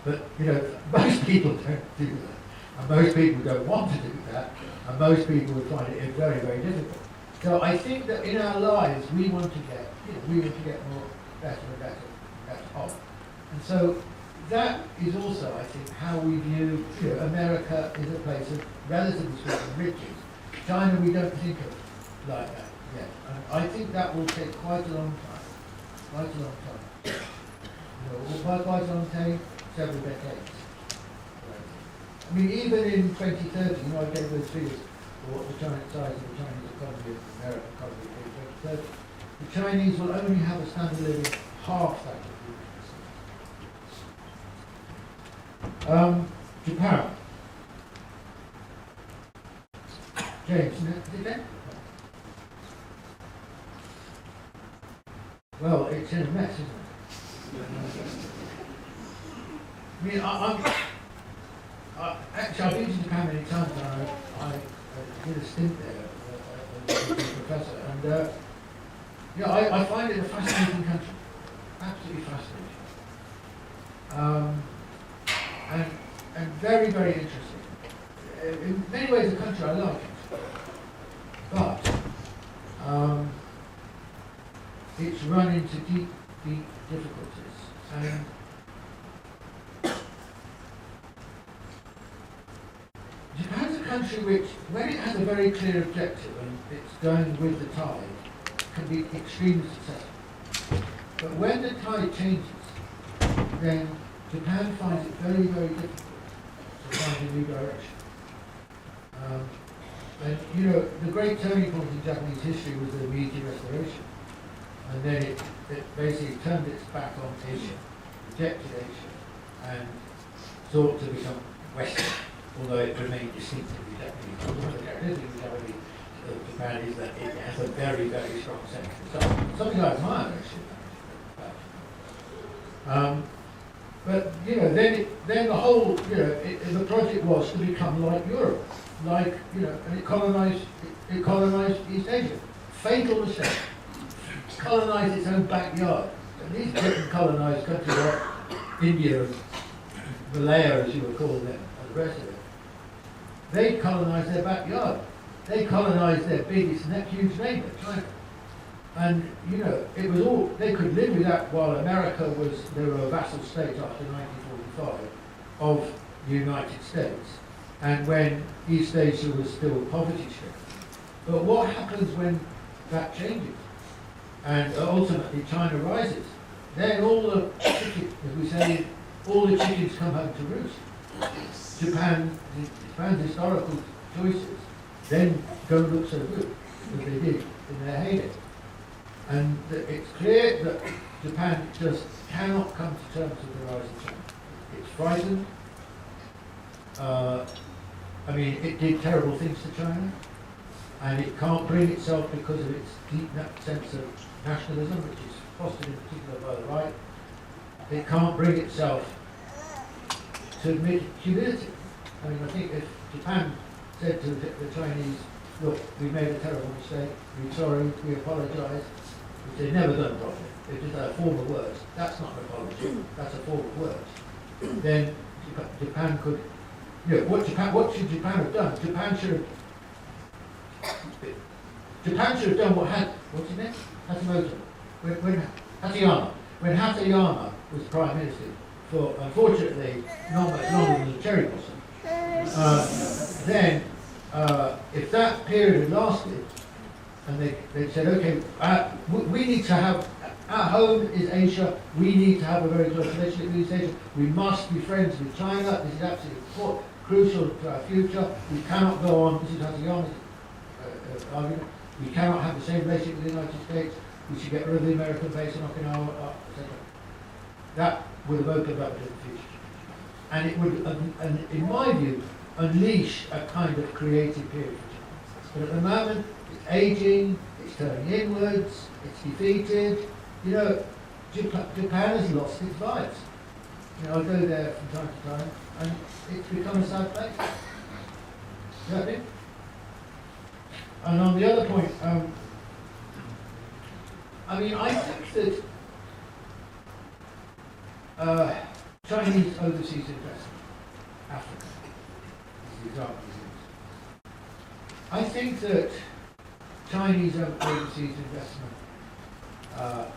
But you know, most people don't do that. And most people don't want to do that. And most people would find it very, very difficult. So I think that in our lives we want to get, more better and better and better off. And so that is also, I think, how we view, you know, America is a place of relatively speaking riches. China we don't think of like that. Yes, and I think that will take quite a long time. Quite a long time. You know, quite a long time, several decades. I mean, even in 2030, you know, I gave those figures for what the size of the Chinese economy and the American economy will be in 2030. The Chinese will only have a standard of living half that of the Japan. James, is it there? Well, it's in a mess, isn't it? I mean, actually, I've been to Japan many times, and I did a stint there as a professor, and yeah, I find it a fascinating country, absolutely fascinating, and very, very interesting. In many ways, a country I like, but it's run into deep, deep difficulties, and Japan's a country which, when it has a very clear objective and it's going with the tide, can be extremely successful. But when the tide changes, then Japan finds it very, very difficult to find a new direction. And you know, the great turning point in Japanese history was the Meiji Restoration. And then it basically turned its back on Asia, rejected Asia, and sought to become Western, although it remained distinctively Japanese. One of the characteristics of Japan is that it has a very, very strong sense of self. Something I admire, actually. But you know, then the whole, you know, the project was to become like Europe, like, you know, and it colonized East Asia. Fatal mistake. Colonized its own backyard. At least Britain colonized countries like India and Malaya, as you would call them, and the rest of it. They colonized their backyard. They colonized their biggest, huge neighbor, China. And, you know, it was all, they could live with that while America was, they were a vassal state after 1945 of the United States, and when East Asia was still poverty-stricken. But what happens when that changes? And ultimately China rises. Then all the chickens, as we say, all the chickens come home to roost. Japan's historical choices then don't look so good as they did in their heyday. And it's clear that Japan just cannot come to terms with the rise of China. It's frightened. I mean, it did terrible things to China. and it can't bring itself because of its deep sense of nationalism, which is fostered in particular by the right. It can't bring itself to admit humility. I mean, I think if Japan said to the Chinese, look, we made a terrible mistake, we're sorry, we apologise, which they've never done properly, it's just a form of words, that's not an apology, that's a form of words, then Japan could, what should Japan have done? Japan should have done what's his name? When Hatayama was Prime Minister, for unfortunately not much longer than the cherry blossom, then if that period had lasted, and they said, okay, we need to have, our home is Asia, we need to have a very close relationship with East Asia, we must be friends with China, this is absolutely crucial to our future, we cannot go on, this is Hatayama's argument, we cannot have the same relationship with the United States, we should get rid of the American base in Okinawa, etc. That would have opened up a different future. And it would, in my view, unleash a kind of creative period for China. But at the moment, it's aging, it's turning inwards, it's defeated. You know, Japan has lost its vibes. You know, I go there from time to time, and it's become a sad place. You know what I mean? And on the other point, I think that Chinese overseas investment, Africa, is the example we use. I think that Chinese overseas investment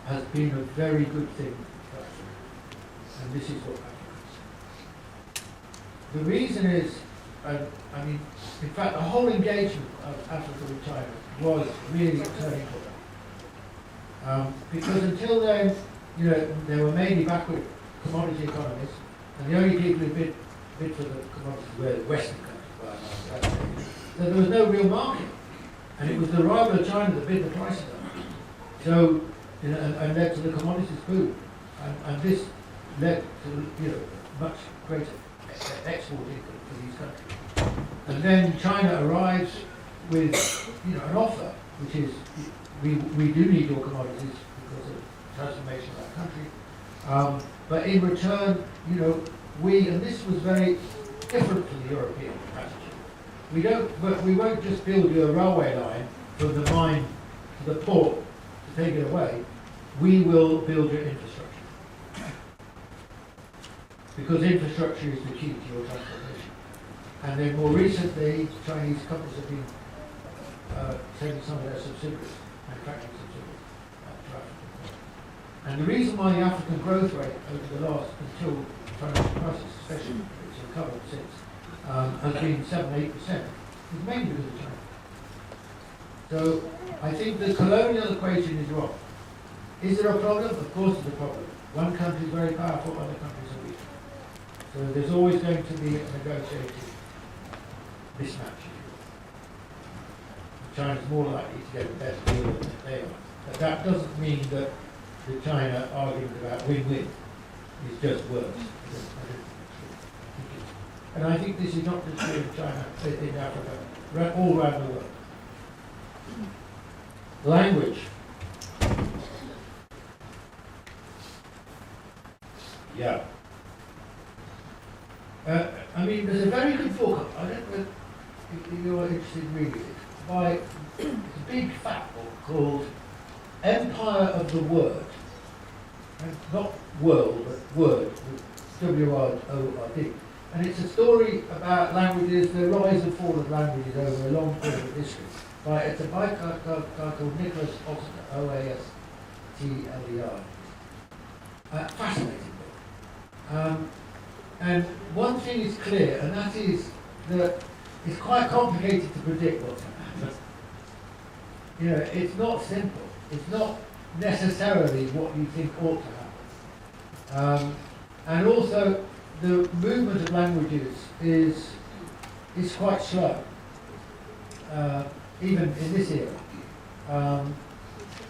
has been a very good thing for Africa, and this is what happens. The reason is, in fact, the whole engagement of Africa with China was really a turning point. Because until then, you know, they were mainly backward commodity economies, and the only people who bid for the commodities were the Western countries. So there was no real market, and it was the arrival of China that bid the prices up. So, you know, and led to the commodities boom, and this led to, you know, much greater export income for these countries. And then China arrives with, you know, an offer, which is we do need your commodities because of the transformation of our country. But in return, you know, and this was very different to the European attitude. We won't just build you a railway line from the mine to the port to take it away. We will build your infrastructure. Because infrastructure is the key to your transformation. And then more recently, Chinese companies have been taking some of their subsidiaries, manufacturing subsidiaries, to Africa. And the reason why the African growth rate over the last, until the financial crisis, especially, it's recovered since, has been 7-8%, is mainly because of China. So I think the colonial equation is wrong. Is there a problem? Of course there's a problem. One country is very powerful, other countries are weak. So there's always going to be a negotiated mismatch. China's more likely to get a better deal than they are. But that doesn't mean that the China argument about win-win is just words. And I think this is not just true in China, in Africa, all around the world. Language. Yeah. There's a very good book, I don't know if you're interested in reading it, by a big fat book called Empire of the Word. And not world, but word, W-R-O-R-D. And it's a story about languages, the rise and fall of languages over a long period of history. It's a guy called Nicholas Ostler, O-A-S-T-L-E-R. Fascinating book. And one thing is clear, and that is that it's quite complicated to predict what's going to happen. You know, it's not simple. It's not necessarily what you think ought to happen. And also, the movement of languages is quite slow, even in this era,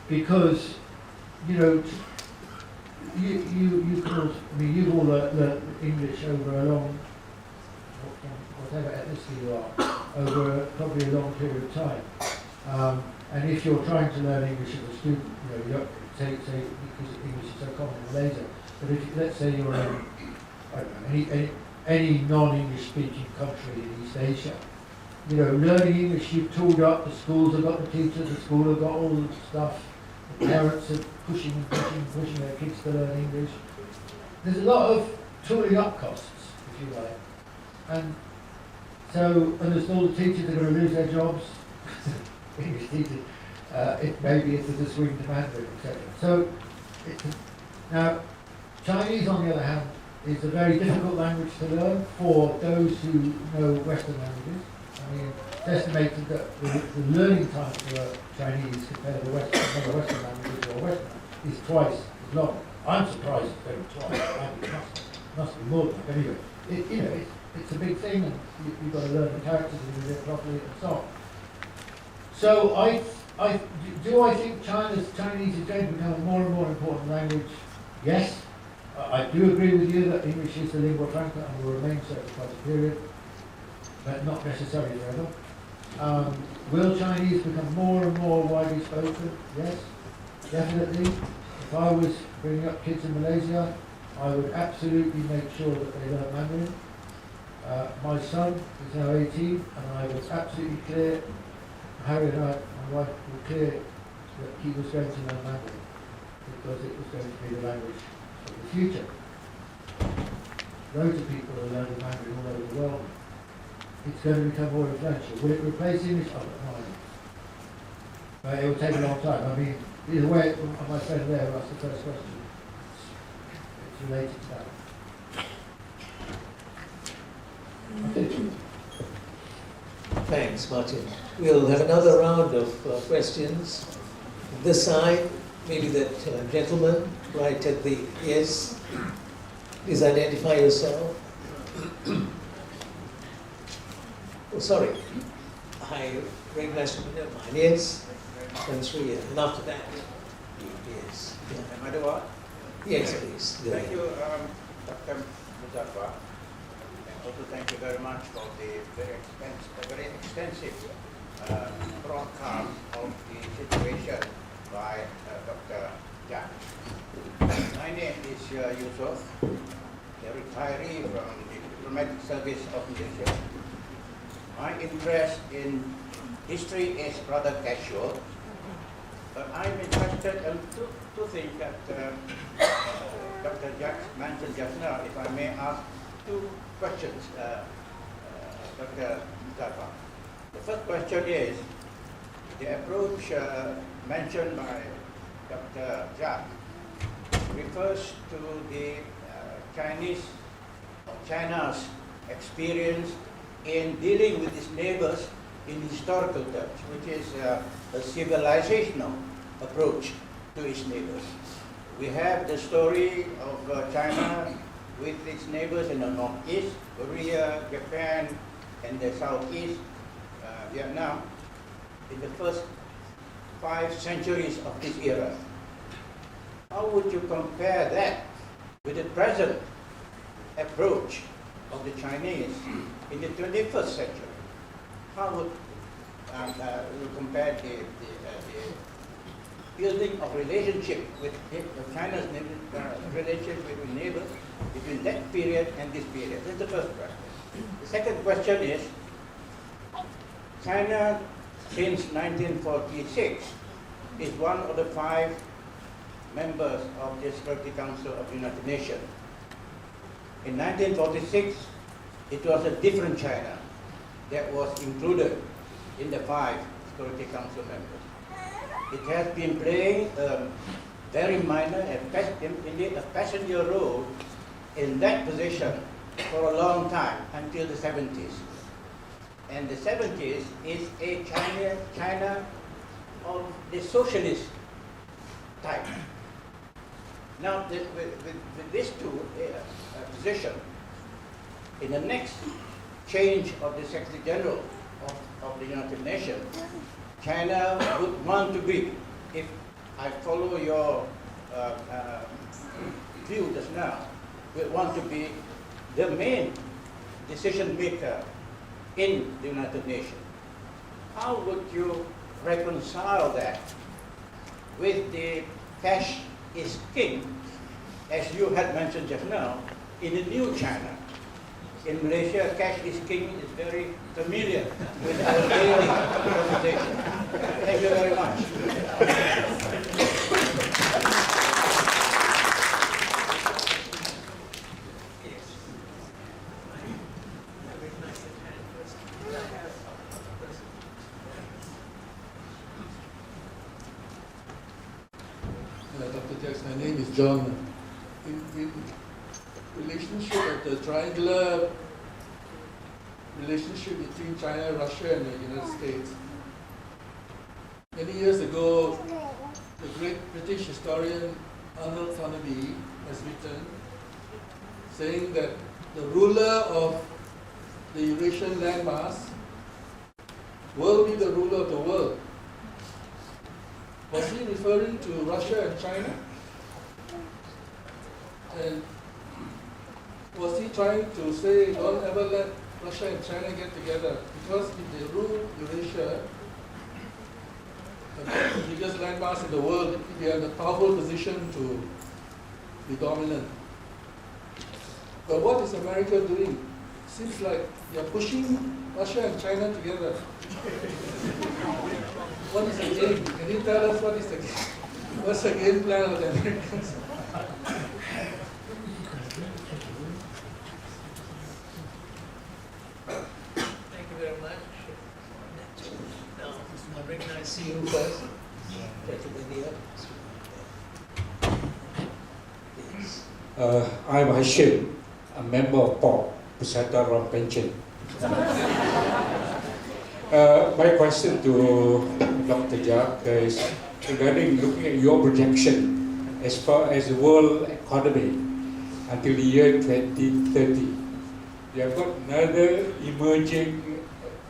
because, you know, you've all learned English over a long, whatever ethnicity you are, over probably a long period of time. And if you're trying to learn English as a student, you don't say because English is so common in Malaysia. But if let's say you're in I don't know, any non-English speaking country in East Asia, learning English, you've tooled up, the schools have got the teachers, the school have got all the stuff, the parents are pushing their kids to learn English. There's a lot of tooling up costs, if you like. And there's all the teachers that are going to lose their jobs, English teachers, maybe if there's a swing to Mandarin, etc. So, now, Chinese, on the other hand, is a very difficult language to learn for those who know Western languages. I mean, it's estimated that the learning time for Chinese compared to other Western languages or Western is twice as long. I'm surprised it's only twice. I think it must be more than that. But anyway, it's a big thing, and you've got to learn the characters and do it properly and so on. So I think Chinese is going to become a more and more important language? Yes. I do agree with you that English is the lingua franca and will remain so for quite a period, but not necessarily forever. Will Chinese become more and more widely spoken? Yes, definitely. If I was bringing up kids in Malaysia, I would absolutely make sure that they learn Mandarin. My son is now 18, and I was absolutely clear, Harry and I, my wife, were clear that he was going to learn Mandarin because it was going to be the language of the future. Loads of people are learning Mandarin all over the world. It's going to become more influential. Will it replace English? I don't know. But it will take a long time. I mean, either way, my friend there who asked the first question, it's related to that. Thanks, Martin. We'll have another round of questions. This side, maybe that gentleman right at the yes. Please identify yourself. Oh, sorry. I recognize you. Never mind. Yes. And three. And after that, yes. Yeah. Am I the one? Yes, please. Thank you, Dr. Muzaffar. And also thank you very much for the very extensive broadcast of the situation by Dr. Jacques. My name is Yusuf, a retiree from the diplomatic service of Malaysia. My interest in history is rather casual, but I'm interested in two things that Dr. Jacques mentioned just now. If I may ask two questions, Dr. Mustafa. The first question is, the approach mentioned by Dr. Jacques refers to the China's experience in dealing with its neighbors in historical terms, which is a civilizational approach to its neighbors. We have the story of China with its neighbors in the northeast, Korea, Japan, and the southeast, Vietnam, in the first 5 centuries of this era. How would you compare that with the present approach of the Chinese in the 21st century? How would you compare the building of relationship with China's relationship with neighbors between that period and this period? That's the first question. The second question is, China since 1946 is one of the 5 members of the Security Council of the United Nations. In 1946, it was a different China that was included in the 5 Security Council members. It has been playing a very minor and indeed a passenger role in that position for a long time, until the 70s. And the 70s is a China of the socialist type. Now, with these two positions, in the next change of the Secretary General of the United Nations, China would want to be, if I follow your view just now, would want to be the main decision maker in the United Nations. How would you reconcile that with the cash is king, as you had mentioned just now, in the new China. In Malaysia, cash is king is very familiar with our daily conversation. Thank you very much. Dr. Jacques, my name is John. In relationship of the triangular relationship between China, Russia, and the United States. Many years ago, the great British historian Arnold Thornaby has written, saying that the ruler of the Eurasian landmass will be the ruler of the world. Was he referring to Russia and China? And was he trying to say, don't ever let Russia and China get together? Because if they rule Eurasia, the biggest landmass in the world, they are in a powerful position to be dominant. But what is America doing? Seems like they are pushing Russia and China together. What is the game? Can you tell us what is the game? What's the game plan of the Americans? Thank you very much. Now, I recognize you first. Gentleman here. Yes. I'm Hashim, a member of POP, Pusat Ram Pension. My question to Dr. Jacques is regarding looking at your projection as far as the world economy until the year 2030. You have got another emerging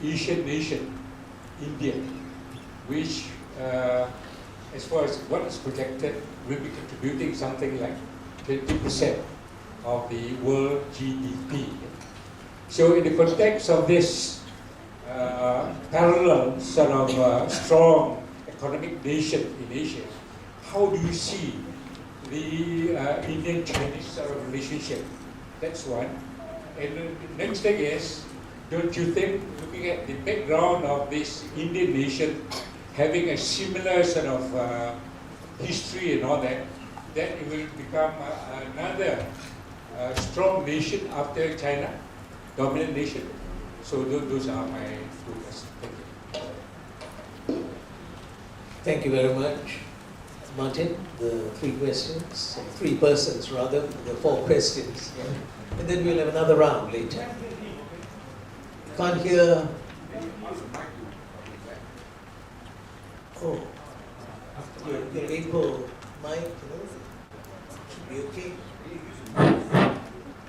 Asian nation, India, which as far as what is projected will be contributing something like 20% of the world GDP. So in the context of this parallel sort of strong economic nation in Asia, how do you see the Indian-Chinese sort of relationship? That's one. And the next thing is, don't you think, looking at the background of this Indian nation having a similar sort of history and all that, that it will become another strong nation after China, dominant nation? So those are my two questions. Thank you. Thank you very much. Martin, the three questions, three persons rather, the four questions. And then we'll have another round later. Can't hear. Oh, your April mic, should be okay.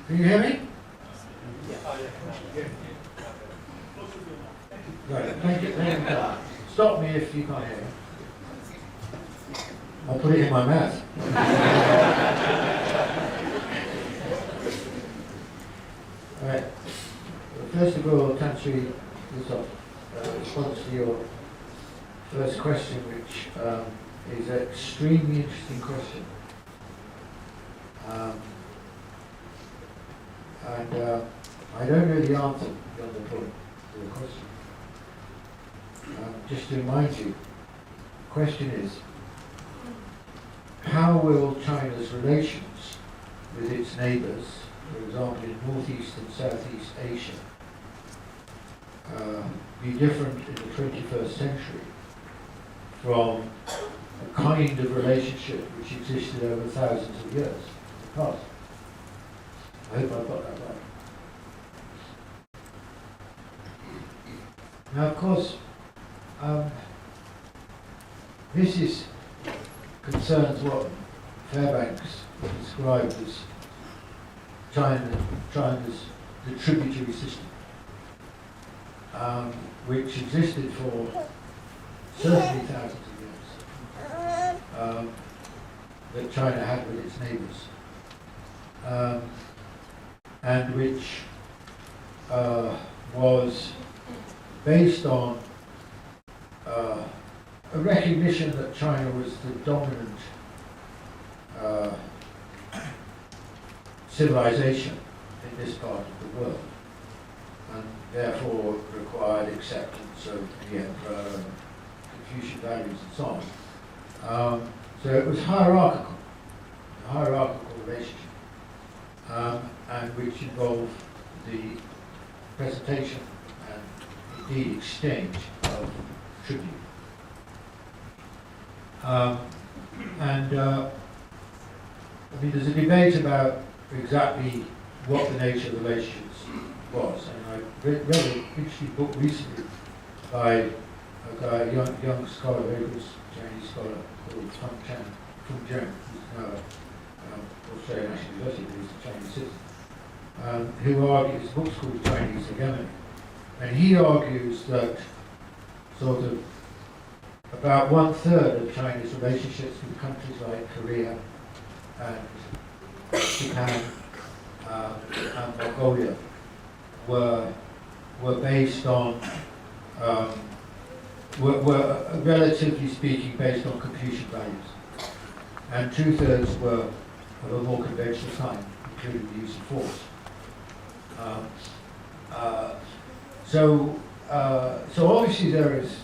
Can you hear me? Yeah. Right, thank you. Stop me if you can't hear me. I'll put it in my mouth. Right. First of all, Tantri, response to your first question, which is an extremely interesting question. And I don't know the answer beyond the point to the question. Just to remind you, the question is, how will China's relations with its neighbours, for example in Northeast and Southeast Asia, be different in the 21st century from the kind of relationship which existed over thousands of years in the past? I hope I've got that right. Now, of course, this concerns what Fairbanks described as China's the tributary system, which existed for certainly thousands of years, that China had with its neighbours, and which was based on a recognition that China was the dominant civilization in this part of the world, and therefore required acceptance of the emperor and Confucian values and so on. So it was a hierarchical relationship, and which involved the presentation and indeed exchange of tribute. I mean, there's a debate about exactly what the nature of the relationships was. And I read an interesting book recently by a guy, a young scholar, very good Chinese scholar called Feng Zheng, who's now Australian National University, but he's a Chinese citizen, who argues, his book's called Chinese Hegemony, and he argues that sort of about 1/3 of China's relationships with countries like Korea and Japan and Mongolia were based on, were relatively speaking based on Confucian values, and 2/3 were of a more conventional kind, including the use of force. So obviously there is,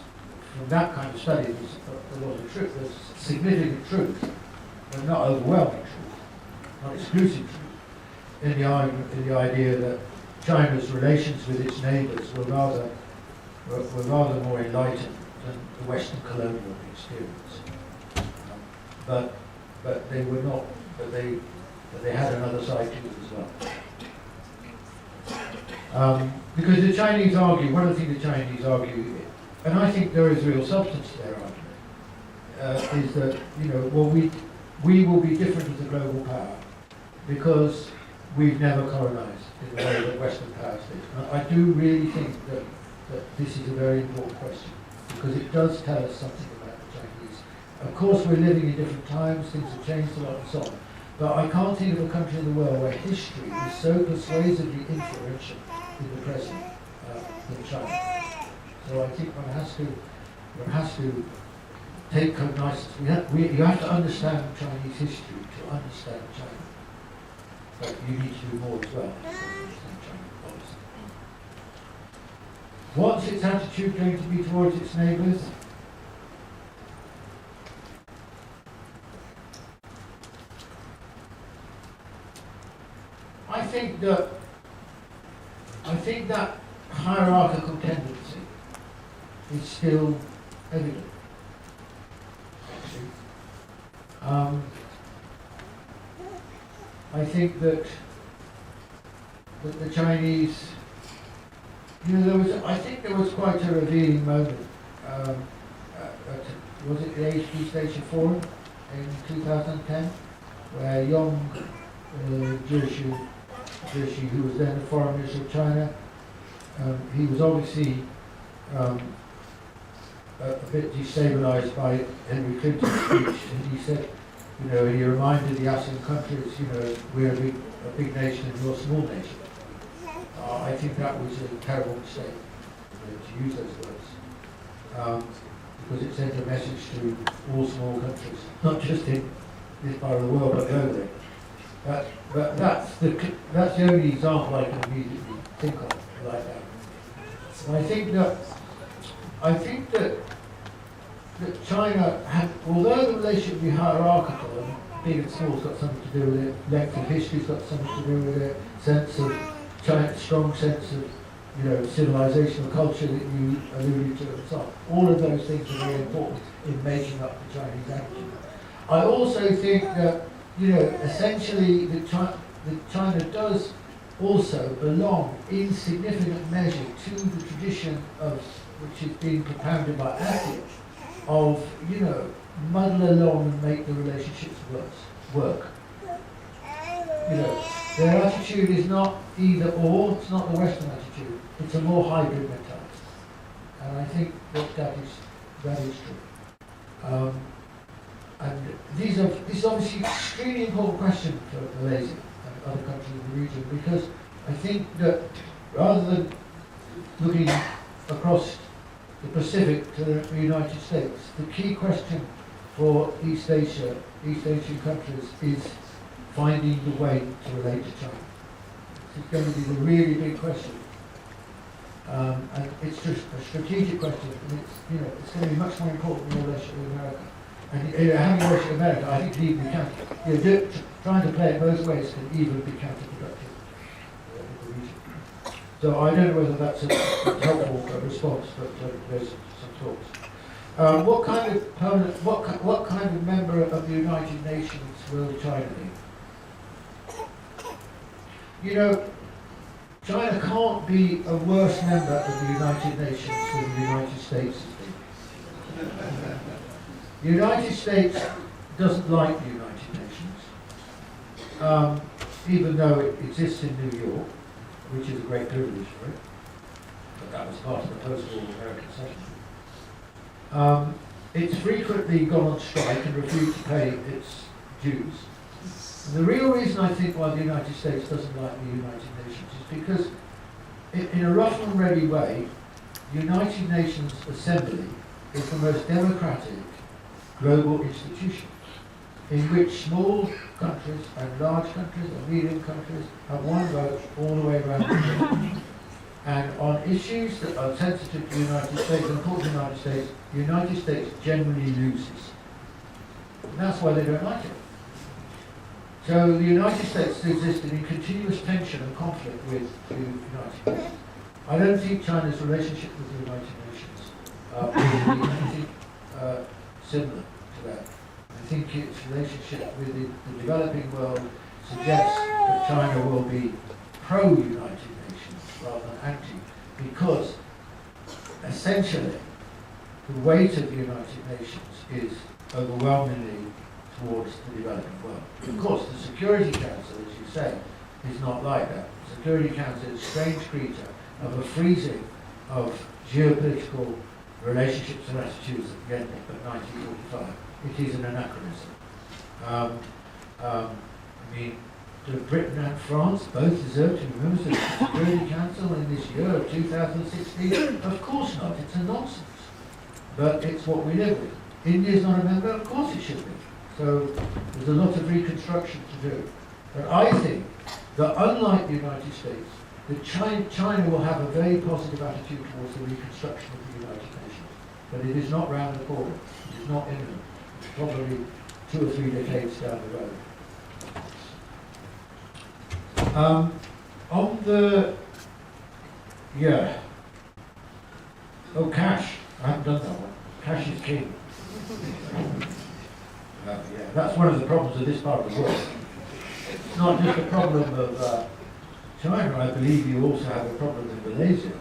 from that kind of study, there's a lot of truth. There's significant truth, but not overwhelming truth, not exclusive truth, in the idea that China's relations with its neighbours were rather more enlightened than the Western colonial experience. But they were not. But they had another side to it as well. Because the Chinese argue, one of the things the Chinese argue, and I think there is real substance to their argument, is that, well, we will be different as a global power because we've never colonized in the way that Western powers did. I do really think that this is a very important question because it does tell us something about the Chinese. Of course, we're living in different times, things have changed a lot and so on. But I can't think of a country in the world where history is so persuasively influential in the present than China. So I think one has to take cognizance. You have to understand Chinese history to understand China. But you need to do more as well to understand China, obviously. What's its attitude going to be towards its neighbours? I think that hierarchical tendency is still evident. Actually, I think that the Chinese, I think there was quite a revealing moment. Was it the HP Station Forum in 2010, where Young Jacques, who was then the foreign minister of China, he was obviously a bit destabilized by Henry Clinton's speech, and he said, he reminded the ASEAN countries, we're a big nation and you're a small nation. I think that was a terrible mistake to use those words, because it sent a message to all small countries, not just in this part of the world, but globally. But that's the only example I can immediately think of like that. And I think that China had, although the relationship be hierarchical, and big and small's got something to do with it, length of history's got something to do with it, strong sense of civilizational culture that you alluded to and so on. All of those things are very important in making up the Chinese attitude. I also think that essentially China does also belong in significant measure to the tradition of which is being propounded by ASEAN of muddle along and make the relationships work. Their attitude is not either or. It's not the Western attitude. It's a more hybrid mentality, and I think that is true. And this is obviously an extremely important question for Malaysia and other countries in the region, because I think that rather than looking across the Pacific to the United States. The key question for East Asia, East Asian countries, is finding the way to relate to China. This is going to be the really big question. And it's just a strategic question, and it's going to be much more important in relation to America. And having a relation to America, I think can even be trying to play it both ways can even be counterproductive in the region. So I don't know whether that's a helpful response, but there's some thoughts. What kind of member of the United Nations will China be? China can't be a worse member of the United Nations than the United States has been. The United States doesn't like the United Nations, even though it exists in New York, which is a great privilege for it, but that was part of the post-war American settlement. It's frequently gone on strike and refused to pay its dues. And the real reason I think why the United States doesn't like the United Nations is because, in a rough and ready way, the United Nations Assembly is the most democratic global institution in which small countries and large countries and medium countries have one vote all the way around the world. And on issues that are sensitive to the United States and important to the United States, the United States generally loses. And that's why they don't like it. So the United States has existed in continuous tension and conflict with the United Nations. I don't think China's relationship with the United Nations will be anything similar to that. I think its relationship with the developing world suggests that China will be pro-United Nations rather than anti, because essentially the weight of the United Nations is overwhelmingly towards the developing world. Of course, the Security Council, as you say, is not like that. The Security Council is a strange creature of a freezing of geopolitical relationships and attitudes at the end of 1945. It is an anachronism. Britain and France both deserve to be members of the Security Council in this year of 2016. Of course not, it's a nonsense. But it's what we live with. India's not a member, of course it should be. So there's a lot of reconstruction to do. But I think that unlike the United States, that China will have a very positive attitude towards the reconstruction of the United Nations. But it is not round the corner. It is not imminent. It's probably 2 or 3 decades down the road. Cash. I haven't done that one. Cash is king. That's one of the problems of this part of the world. It's not just a problem of China. I believe you also have a problem in Malaysia.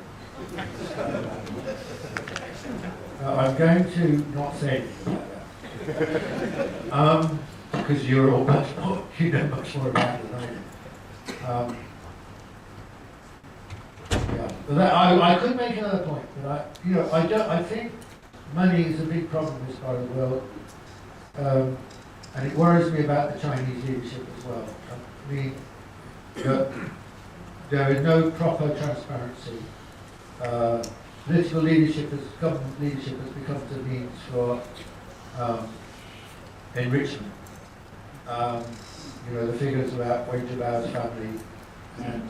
I'm going to not say anything about that. Because you're all much more, you know much more about it than I do. But I could make another point, but I think money is a big problem in this part of the world, and it worries me about the Chinese leadership as well. I mean, there is no proper transparency. Political leadership, government leadership has become the means for enrichment. The figures about wage of hours family and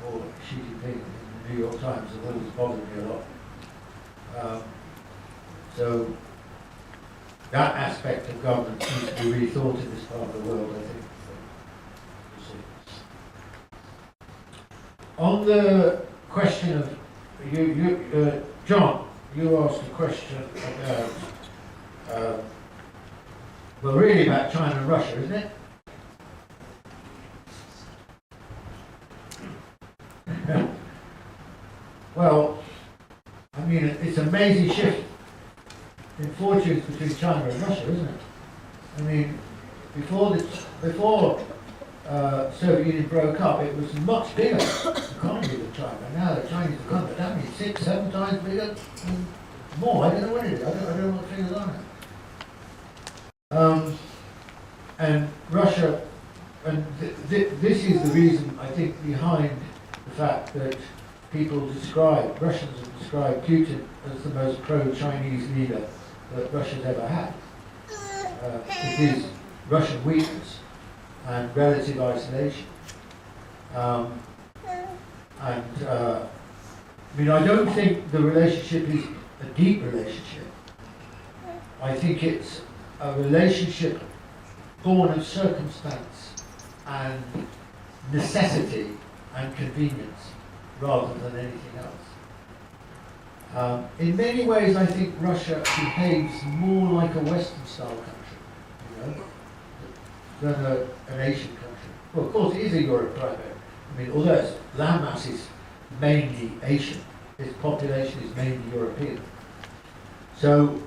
or Xi Jinping in the New York Times have always bothered me a lot. So that aspect of government needs to be rethought in this part of the world, I think. On the question of John, you asked a question about, really about China and Russia, isn't it? Well, I mean, it's an amazing shift in fortunes between China and Russia, isn't it? I mean, before Soviet Union broke up, it was much bigger economy than China. Now the Chinese economy, that means 6-7 times bigger, more. I don't know what it is. I don't know what the figures are now. And Russia, and this is the reason I think behind the fact that Russians have described Putin as the most pro-Chinese leader that Russia's ever had. It is Russian weakness and relative isolation. I don't think the relationship is a deep relationship. I think it's a relationship born of circumstance and necessity and convenience rather than anything else. In many ways, I think Russia behaves more like a Western-style country, than an Asian country. Well, of course, it is a Europe primary. Although its landmass is mainly Asian, its population is mainly European. So,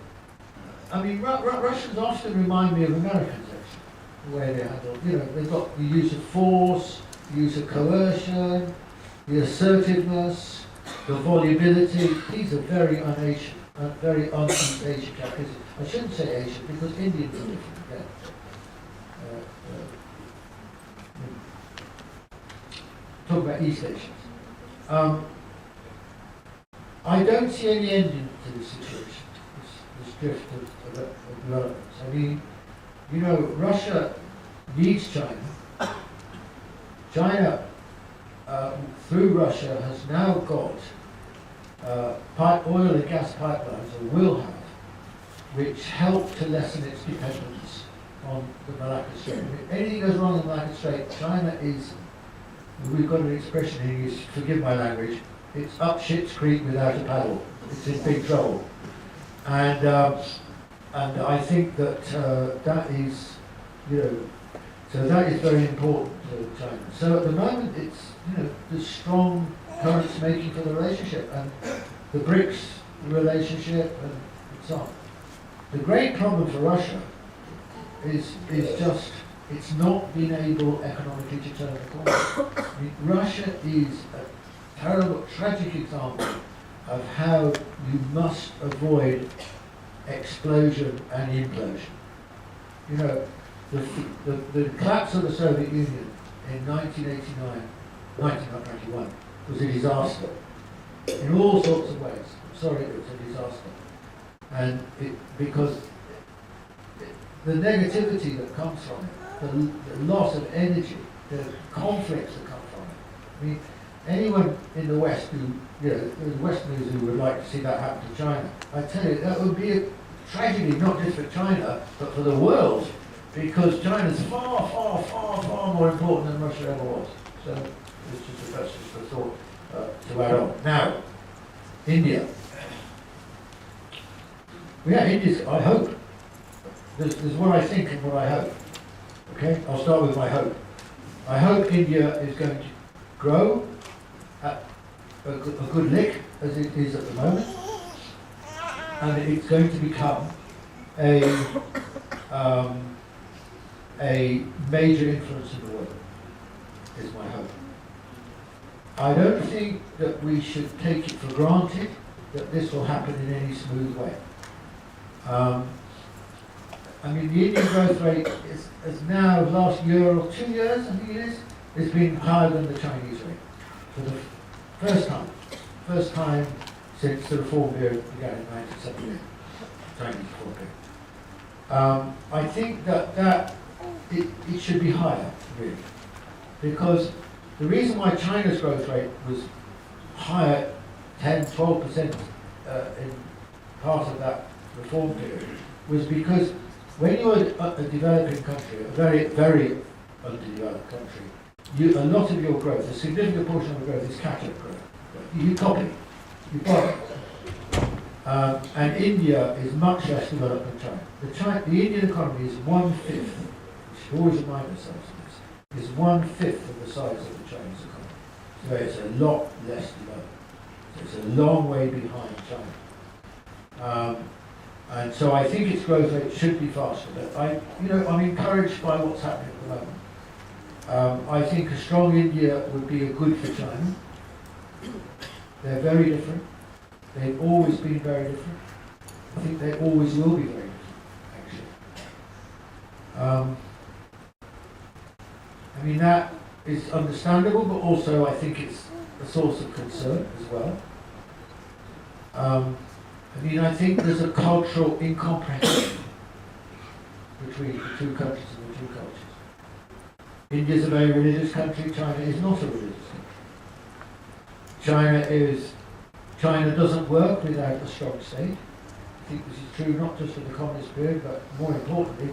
Russians often remind me of Americans, actually, the way they handle. They've got the use of force, the use of coercion, the assertiveness, the volubility. These are very un-Asian, very un-East Asian characteristics. I shouldn't say Asian because Indians are different again. Talk about East Asians. I don't see any ending to this situation, this drift of developments. Russia needs China. China, through Russia, has now got oil and gas pipelines, or will have, which help to lessen its dependence on the Malacca Strait. If anything goes wrong in the Malacca Strait, China is, we've got an expression in English, forgive my language, it's up shit's creek without a paddle. It's in big trouble. And I think that that is, so that is very important to China. So at the moment, it's, the strong currents making for the relationship and the BRICS relationship and so on. The great problem for Russia is just it's not been able economically to turn the corner. Russia is a terrible, tragic example of how you must avoid explosion and implosion. The collapse of the Soviet Union in 1991 was a disaster in all sorts of ways. I'm sorry, it was a disaster. And because the negativity that comes from it, the loss of energy, the conflicts that come from it. Anyone in the West who, the Westerners who would like to see that happen to China, I tell you, that would be a tragedy not just for China, but for the world, because China's far, far, far, far more important than Russia ever was. So it's just a question for thought to add on. Now, India. India's, I hope. There's what I think and what I hope. Okay, I'll start with my hope. I hope India is going to grow at a good lick, as it is at the moment, and it's going to become a major influence in the world, is my hope. I don't think that we should take it for granted that this will happen in any smooth way. The Indian growth rate is now, last year or 2 years, I think it is, it's been higher than the Chinese rate for the first time since the reform period began in 1978, Chinese reform period. I think that it should be higher, really, because the reason why China's growth rate was higher, 10, 12% in part of that reform period, was because when you're a developing country, a very, very underdeveloped country, a lot of your growth, a significant portion of the growth is catch-up growth. You copy, you borrow. And India is much less developed than China. The Indian economy is 1/5, we should always remind ourselves of this, is 1/5 of the size of the Chinese economy. So it's a lot less developed. So it's a long way behind China. And so I think its growth rate should be faster. But I'm encouraged by what's happening at the moment. I think a strong India would be a good for China. They're very different. They've always been very different. I think they always will be very different, actually. That is understandable, but also I think it's a source of concern as well. I think there's a cultural incomprehension between the two countries and the two cultures. India is a very religious country, China is not a religious country. China doesn't work without a strong state. I think this is true not just of the communist period, but more importantly,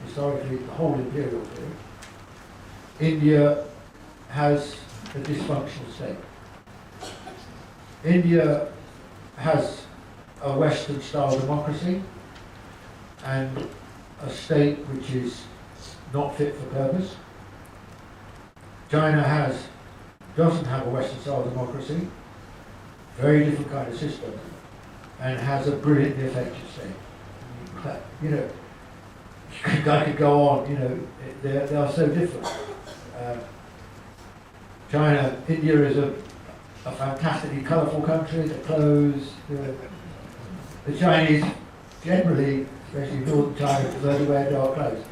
historically, the whole imperial period. India has a dysfunctional state. India has a Western-style democracy and a state which is not fit for purpose. China doesn't have a Western-style democracy, very different kind of system, and has a brilliantly effective state. I could go on, they are so different. India is a fantastically colourful country, the clothes, the Chinese generally, especially northern China, prefer to wear dark clothes.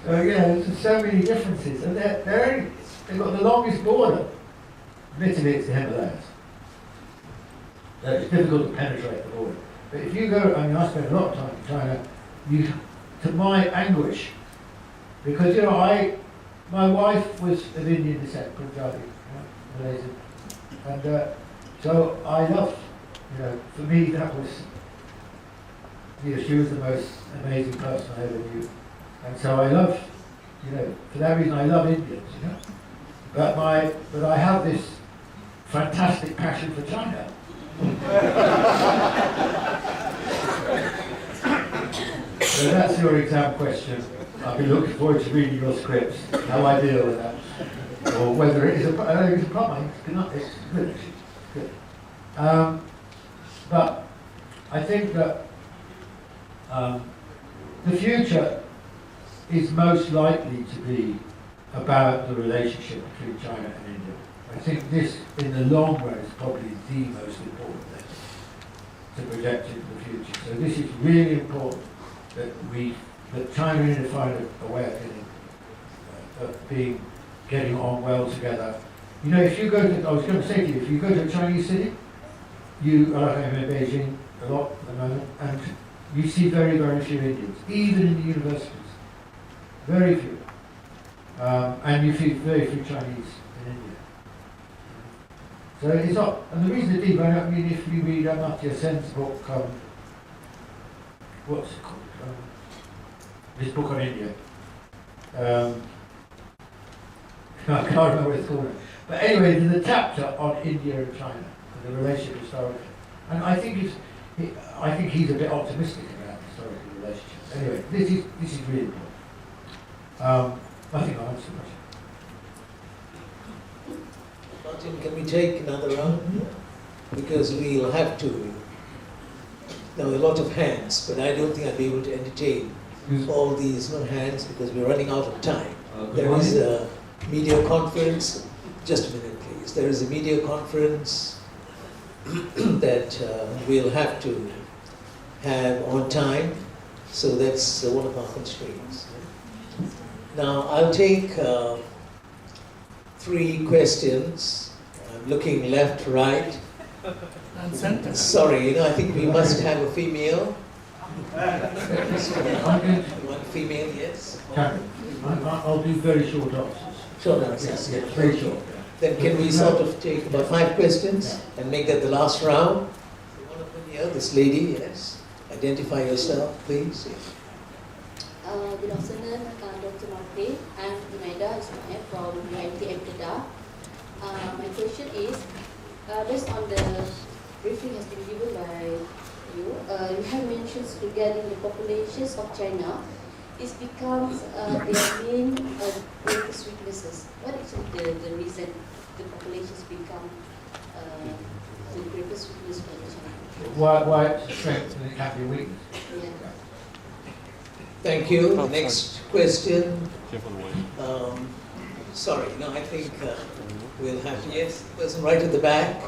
So, there's so many differences, and they've got the longest border. Admittedly, it's the Himalayas. So it's difficult to penetrate the border. But if you go, I spent a lot of time in China, to my anguish, because, my wife was of Indian descent, Punjabi, Malaysian. And so I loved, for me that was, she was the most amazing person I ever knew. And so I love, for that reason I love Indians, But I have this fantastic passion for China. So that's your exam question. I'll be looking forward to reading your scripts, how I deal with that. Or whether it is a problem. It's good. Good. But I think that the future is most likely to be about the relationship between China and India. I think this, in the long run, is probably the most important thing to project into the future. So this is really important that China and India find a way of getting on well together. If you go to, I was going to say to you, if you go to a Chinese city, like I'm in Beijing a lot at the moment, and you see very, very few Indians, even in the universities. Very few. And you see very few Chinese in India. So it's not, and the reason it deep, if you read Amartya Sen's book, what's it called? This book on India. I can't remember what it's called. But anyway, there's a chapter on India and China, and the relationship historically. And I think he's a bit optimistic about the historical relationship. Anyway, this is really important. I think I'll answer the question. Martin, can we take another round? Because we'll have to. Now, a lot of hands, but I don't think I'll be able to entertain all these hands because we're running out of time. There is a media conference. Just a minute, please. There is a media conference that we'll have to have on time. So that's one of our constraints. Now, I'll take 3 questions. I'm looking left, right. Sorry, I think we must have a female. One female, yes. I'll do very short answers. Short answers, yes, very short. Then can we sort of take about 5 questions and make that the last round? One of them here, this lady, yes. Identify yourself, please. Good afternoon, Dr. Martin. I'm Imelda Ismail from IDFR. My question is, based on the briefing has been given by you, you have mentioned regarding the populations of China, it becomes their main greatest weaknesses. What is the reason the populations become the greatest weakness for China? Why it's a strength and it can be a weakness? Yeah. Thank you. Next question. Sorry, no, I think we'll have, yes, the person right at the back.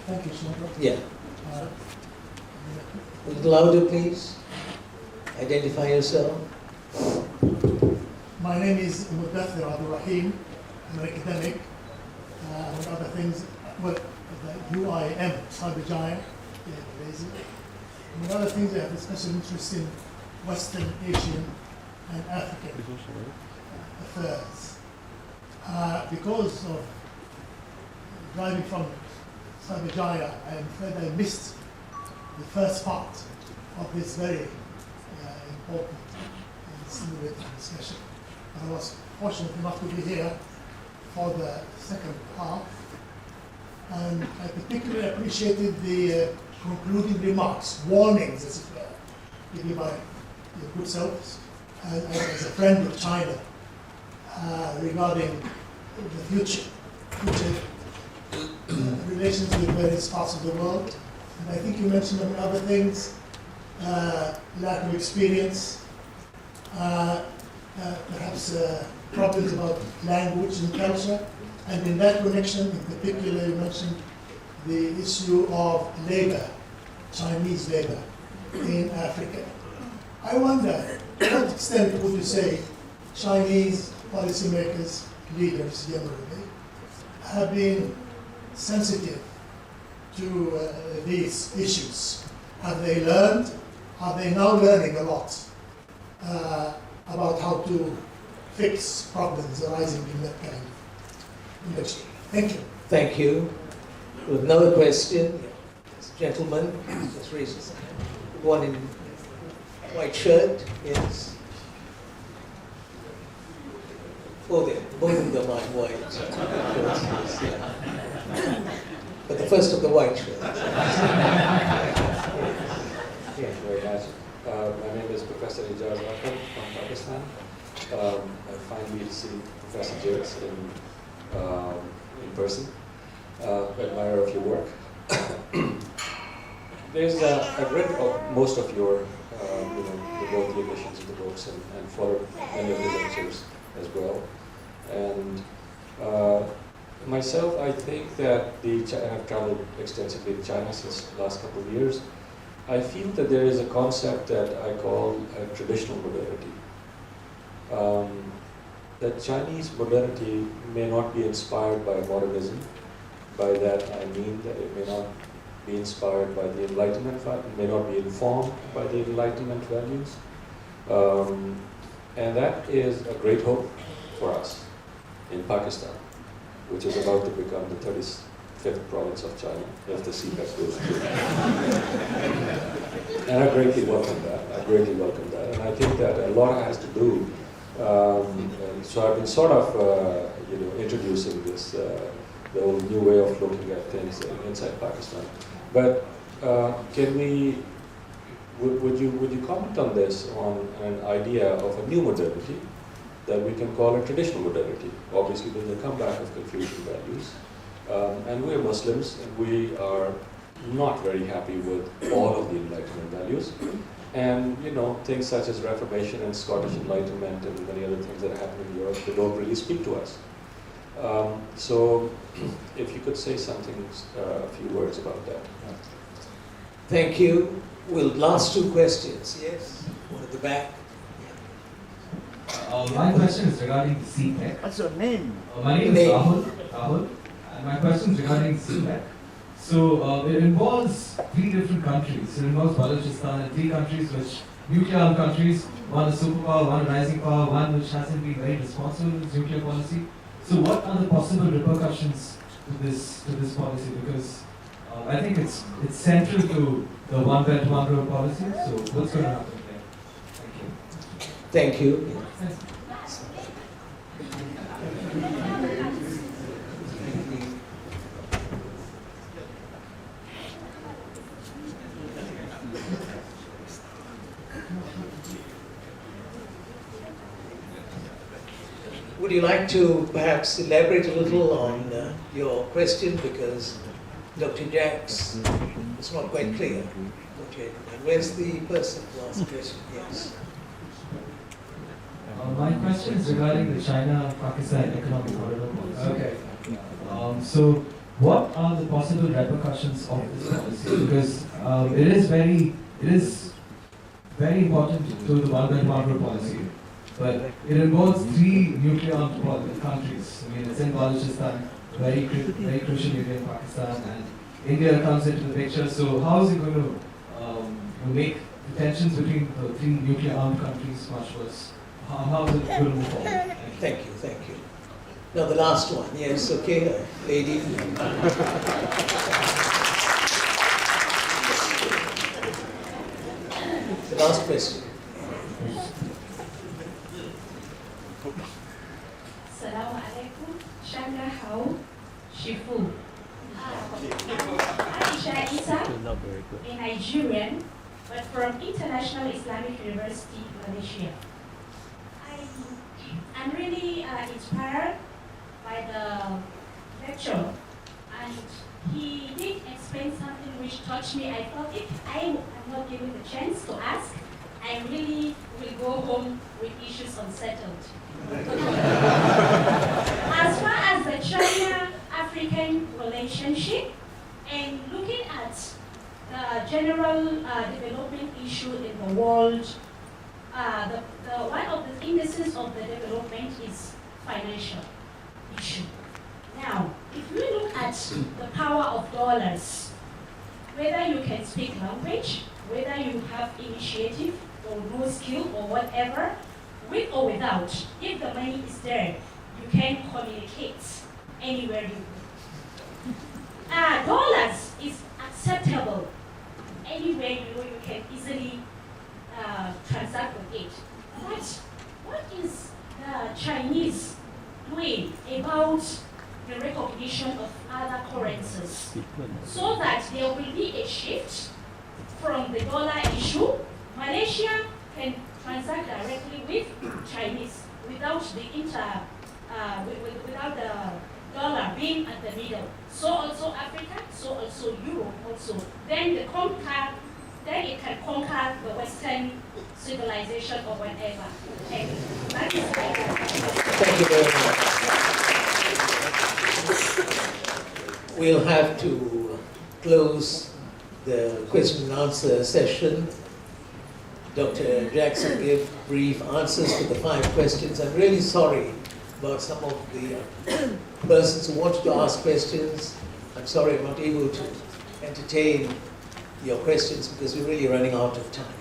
Thank you so much. Yeah. A little louder, please. Identify yourself. My name is Mudathir Abdul Rahim. I'm an academic. Among other things, well, the UIM, Cyber Giant, among other things, I have a special interest in Western Asian and African affairs. Because of driving from Cyberjaya, I'm afraid I missed the first part of this very important and stimulating discussion. I was fortunate enough to be here for the second half, and I particularly appreciated the concluding remarks, warnings, as it were, given by your good selves, as a friend of China, regarding the future relations with various parts of the world. And I think you mentioned, among other things, lack of experience, perhaps problems about language and culture. And in that connection, in particular, you mentioned the issue of labor, Chinese labor in Africa. I wonder, to what extent would you say Chinese policymakers, leaders generally, have been sensitive to these issues? Have they learned? Are they now learning a lot about how to fix problems arising in that kind of industry? Thank you. Thank you. With another question, this gentleman just raised his hand. One in white shirt, yes. Oh, there, both of them are in white. Yes, yeah. But the first of the white shirt. Thank you very much. My name is Professor Jacques from Pakistan. I finally see Professor Jacques in person. Admire of your work. I've read most of your, both the editions of the books and followed many of the lectures as well. And myself, I think that I've traveled extensively in China since the last couple of years. I feel that there is a concept that I call traditional modernity. That Chinese modernity may not be inspired by modernism. By that I mean that it may not be inspired by the Enlightenment, it may not be informed by the Enlightenment values. And that is a great hope for us in Pakistan, which is about to become the 35th province of China, if the CPEC goes through. And I greatly welcome that. And I think that a lot has to do, and so I've been sort of, introducing this, the whole new way of looking at things inside Pakistan. But would you comment on this, on an idea of a new modernity that we can call a traditional modernity? Obviously, there's a comeback of Confucian values, and we're Muslims, and we are not very happy with all of the Enlightenment values. And things such as Reformation and Scottish Enlightenment and many other things that are happening in Europe, they don't really speak to us. So, if you could say something, a few words about that. Thank you. Well, last two questions. Yes, one at the back. My question is regarding the CPEC. What's your name? My name is Rahul, and my question is regarding CPEC. So it involves 3 different countries. It involves Balochistan and 3 countries which nuclear countries, one a superpower, one a rising power, one which hasn't been very responsible in its nuclear policy. So what are the possible repercussions to this policy? Because I think it's central to the One Belt, One Road policy. So what's going to happen there? Thank you. Would you like to perhaps elaborate a little on your question, because Dr. Jacques is not quite clear. Okay. And where's the person who asked the question? Yes. My question is regarding the China-Pakistan economic corridor policy. Okay. So what are the possible repercussions of this policy? Because it is very important to the One Belt, One Road policy. but it involves 3 nuclear-armed countries. I mean, it's in Balochistan, very crucial area in Pakistan, and India comes into the picture. So how is it going to make the tensions between the 3 nuclear-armed countries much worse? How is it going to move forward? Thank you, thank you. Now the last one, yes, okay, lady. The last question. Assalamu alaikum. Shanga Hao Shifu. Aisha Isa, a Nigerian, but from International Islamic University, Malaysia. I'm really inspired by the lecture, and he did explain something which touched me. I thought if I am not given the chance to ask, I really will go home with issues unsettled. As far as the China-African relationship, and looking at the general development issue in the world, one of the indices of the development is financial issue. Now, if we look at the power of dollars, whether you can speak language, whether you have initiative or no skill or whatever, with or without, if the money is there, you can communicate anywhere you go. Dollars is acceptable anywhere you can easily transact with it. But what is the Chinese doing about the recognition of other currencies, so that there will be a shift from the dollar issue? Malaysia can transact directly with Chinese without without the dollar being at the middle. So also Africa, so also Europe also. Then it can conquer the Western civilization or whatever. And that is Thank you very much. We'll have to close the question and answer session. Dr. Jacques will give brief answers to the 5 questions. I'm really sorry about some of the persons who wanted to ask questions. I'm sorry I'm not able to entertain your questions because we're really running out of time.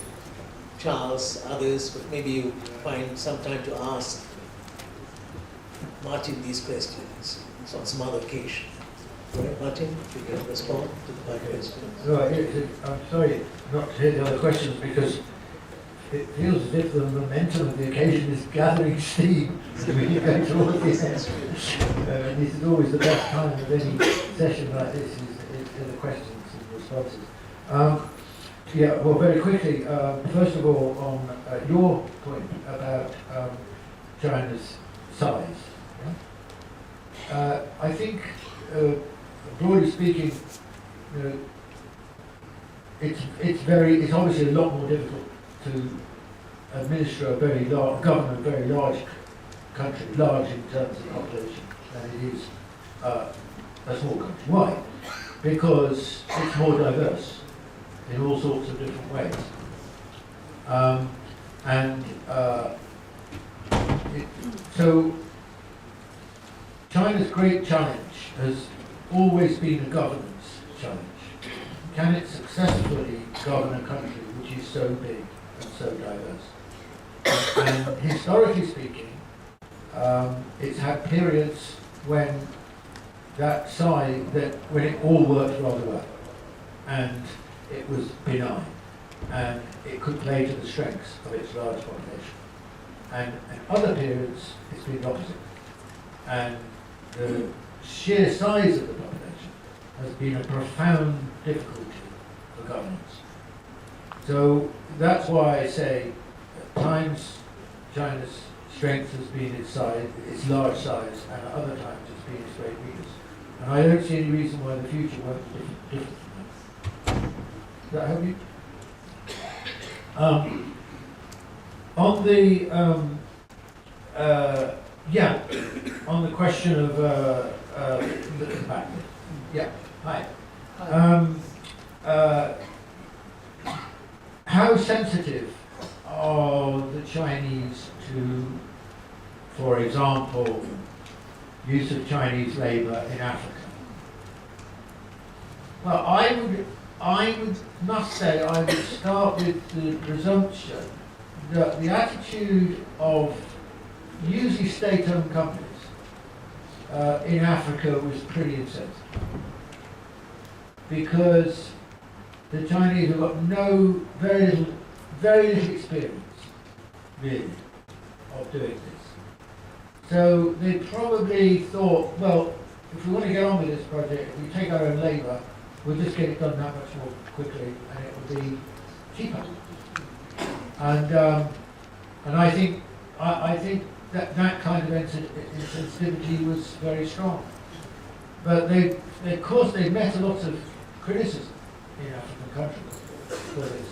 Charles, others, but maybe you find some time to ask Martin these questions on some other occasion. Right, Martin, if you can respond to the 5 questions. No, I'm sorry not to hear the other questions because it feels as if the momentum of the occasion is gathering steam when you go towards the end. This is always the best time of any session like this, is the questions and responses. Yeah, well, very quickly, first of all, on your point about China's size. Yeah? I think, broadly speaking, it's obviously a lot more difficult to administer govern a very large country, large in terms of population, than it is a small country. Why? Because it's more diverse in all sorts of different ways. So China's great challenge has always been a governance challenge. Can it successfully govern a country which is so big and so diverse? And historically speaking, it's had periods when when it all worked rather well, and it was benign, and it could play to the strengths of its large population. And in other periods, it's been the opposite. And the sheer size of the population has been a profound difficulty for governance. So that's why I say at times China's strength has been its size, its large size, and at other times it's been its great weakness. And I don't see any reason why the future won't be different from that. Does that help you? On the on the question of looking back. Yeah. Hi. How sensitive are the Chinese to example, use of Chinese labour in Africa? Well, must say I would start with the presumption that the attitude of usually state-owned companies in Africa was pretty insensitive, because the Chinese have got very little experience, really, of doing this. So they probably thought, well, if we want to get on with this project, if we take our own labour, we'll just get it done that much more quickly, and it will be cheaper. And I think that kind of insensitivity was very strong. But of course, they met lots of criticism in African countries for this.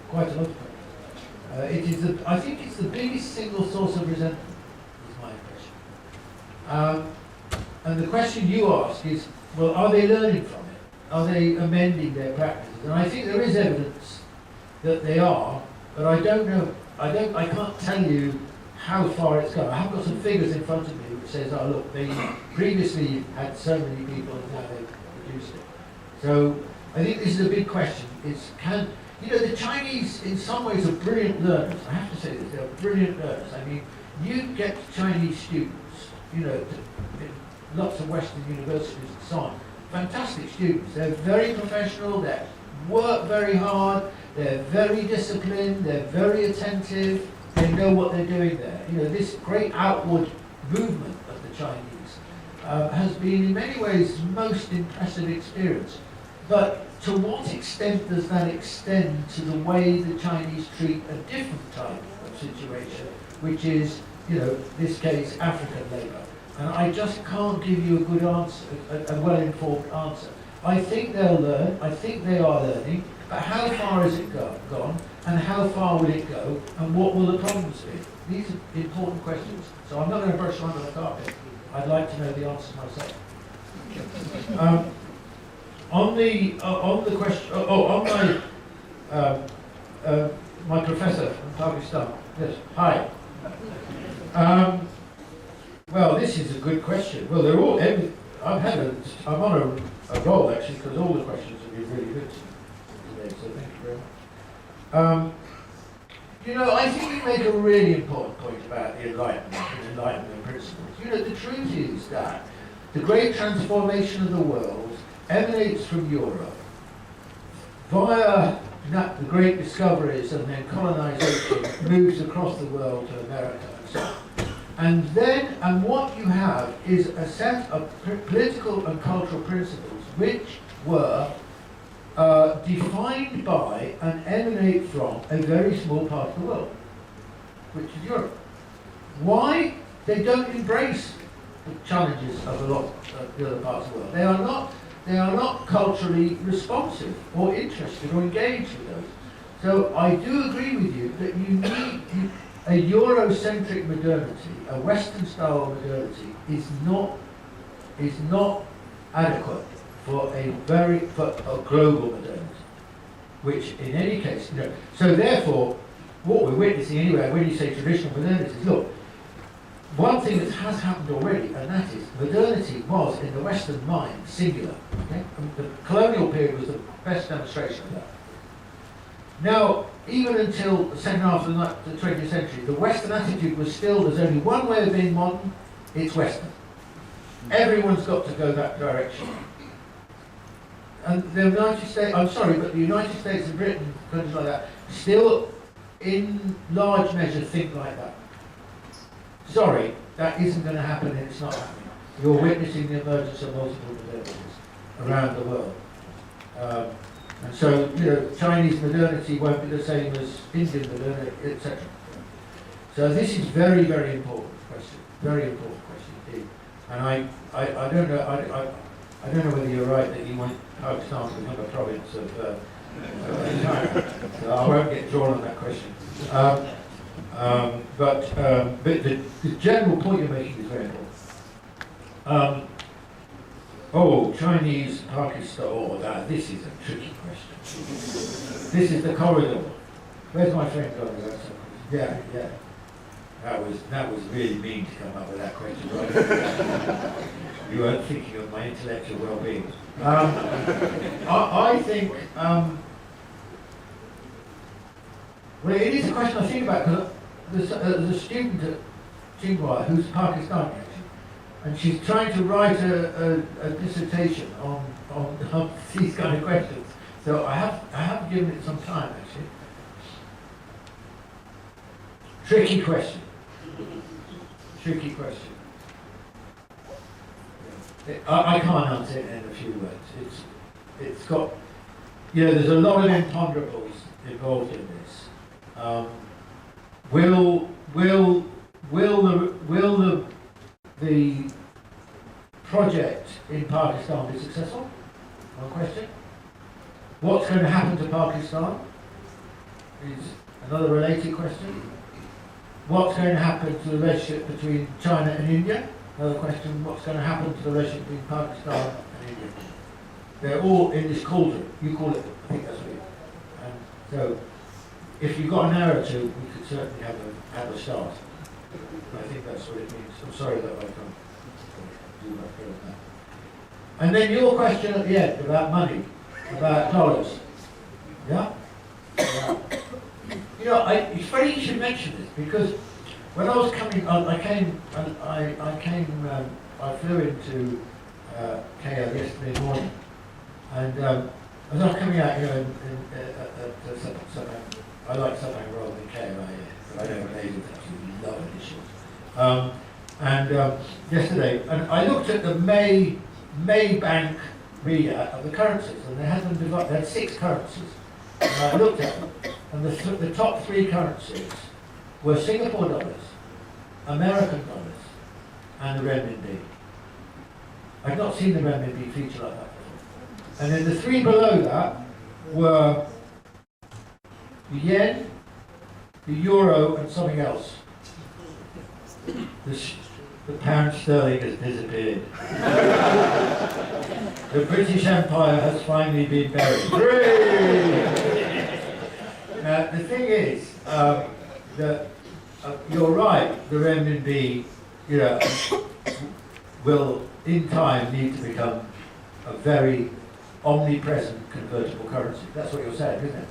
Quite a lot of countries. I think it's the biggest single source of resentment, is my impression. And the question you ask is, well, are they learning from it? Are they amending their practices? And I think there is evidence that they are, but I don't know. I can't tell you how far it's gone. I have got some figures in front of me which says, oh look, they previously had so many people and now they've reduced it. So I think this is a big question. The Chinese in some ways are brilliant learners. I have to say this, they're brilliant learners. I mean, you get Chinese students, in lots of Western universities and so on, fantastic students. They're very professional, they work very hard, they're very disciplined, they're very attentive, they know what they're doing there. This great outward movement of the Chinese has been in many ways the most impressive experience. But to what extent does that extend to the way the Chinese treat a different type of situation, which is, this case, African labour? And I just can't give you a good answer, a well-informed answer. I think they'll learn, I think they are learning, but how far has it gone, and how far will it go, and what will the problems be? These are important questions. So I'm not going to brush them under the carpet. I'd like to know the answer myself. On the question, my professor from Pakistan. Yes, hi. Well, this is a good question. Well, they're all. I'm on a roll actually, because all the questions have been really good today. So thank you very much. I think you make a really important point about the Enlightenment and Enlightenment principles. The truth is that the great transformation of the world emanates from Europe via the great discoveries, and then colonization moves across the world to America and so on. And what you have is a set of political and cultural principles which were defined by and emanate from a very small part of the world, which is Europe. Why? They don't embrace the challenges of a lot of the other parts of the world. They are not culturally responsive or interested or engaged with those. So I do agree with you that you need a Eurocentric modernity, a Western style modernity is not adequate for a global modernity, which in any case, so therefore, what we're witnessing anyway, when you say traditional modernity, is look, one thing that has happened already, and that is modernity was, in the Western mind, singular. Okay? The colonial period was the best demonstration of that. Now, even until the second half of the 20th century, the Western attitude was still, there's only one way of being modern, it's Western. Everyone's got to go that direction. And the United States, but the United States and Britain, countries like that, still in large measure think like that. Sorry, that isn't going to happen and it's not happening. You're witnessing the emergence of multiple modernities around the world. And so, Chinese modernity won't be the same as Indian modernity, etc. So this is very, very important question. Very important question indeed. And I don't know whether you're right that you want Pakistan to become a province of China. So I won't get drawn on that question. But the general point you're making is very important. Chinese, Pakistan, this is a tricky question. This is the corridor. Where's my friend going? Yeah. That was really mean to come up with that question, right? You weren't thinking of my intellectual well-being. I think, well, it is a question I think about, because there's a student at Tsinghua who's Pakistani, actually, and she's trying to write a dissertation on these kind of questions. So I have given it some time, actually. Tricky question. Tricky question. I can't answer it in a few words. It's got, there's a lot of imponderables involved in this. Will the project in Pakistan be successful? One question. What's going to happen to Pakistan is another related question. What's going to happen to the relationship between China and India? Another question. What's going to happen to the relationship between Pakistan and India? They're all in this cauldron. You call it, I think that's what it is. And so, if you've got an hour or two, we could certainly have a start. I think that's what it means. I'm sorry that I can't do much better than that. And then your question at the end about money, about dollars. Yeah? It's funny you should mention this, because when I was coming, I flew into KL yesterday morning, and as I was coming out, I like something rather than KL, but I don't know actually love it issue. Yesterday, and I looked at the May Bank reader of the currencies, and they had them divided. They had 6 currencies, and I looked at them, and the top 3 currencies were Singapore dollars, American dollars, and the renminbi. I've not seen the renminbi feature like that before. And then the 3 below that were the yen, the euro, and something else. The pound sterling has disappeared. The British Empire has finally been buried. Now, the thing is that you're right, the renminbi, will in time need to become a very omnipresent convertible currency. That's what you're saying, isn't it?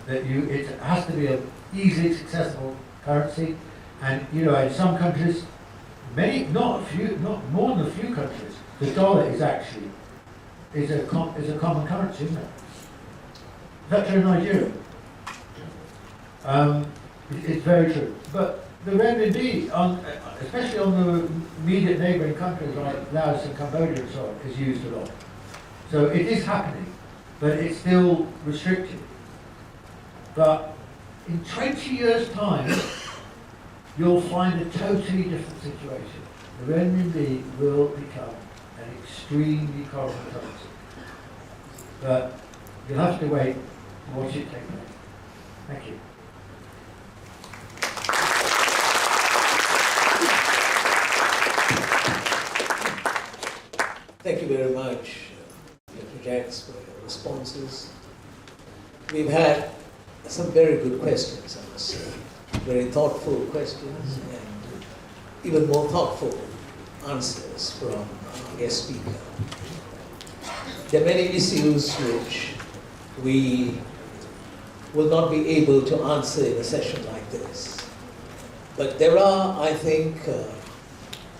That it has to be an easily accessible currency, and in some countries, not more than a few countries, the dollar is actually a common currency, isn't it? Is that true in Nigeria? It's very true. But the renminbi, especially on the immediate neighbouring countries like Laos and Cambodia and so on, is used a lot. So it is happening, but it's still restricted. But in 20 years' time, you'll find a totally different situation. The renminbi will become an extremely common currency. But you'll have to wait and watch it take place. Thank you. Thank you very much, Dr. Jacques, for your responses. We've had some very good questions, I must say. Very thoughtful questions and even more thoughtful answers from our guest speaker. There are many issues which we will not be able to answer in a session like this. But there are, I think,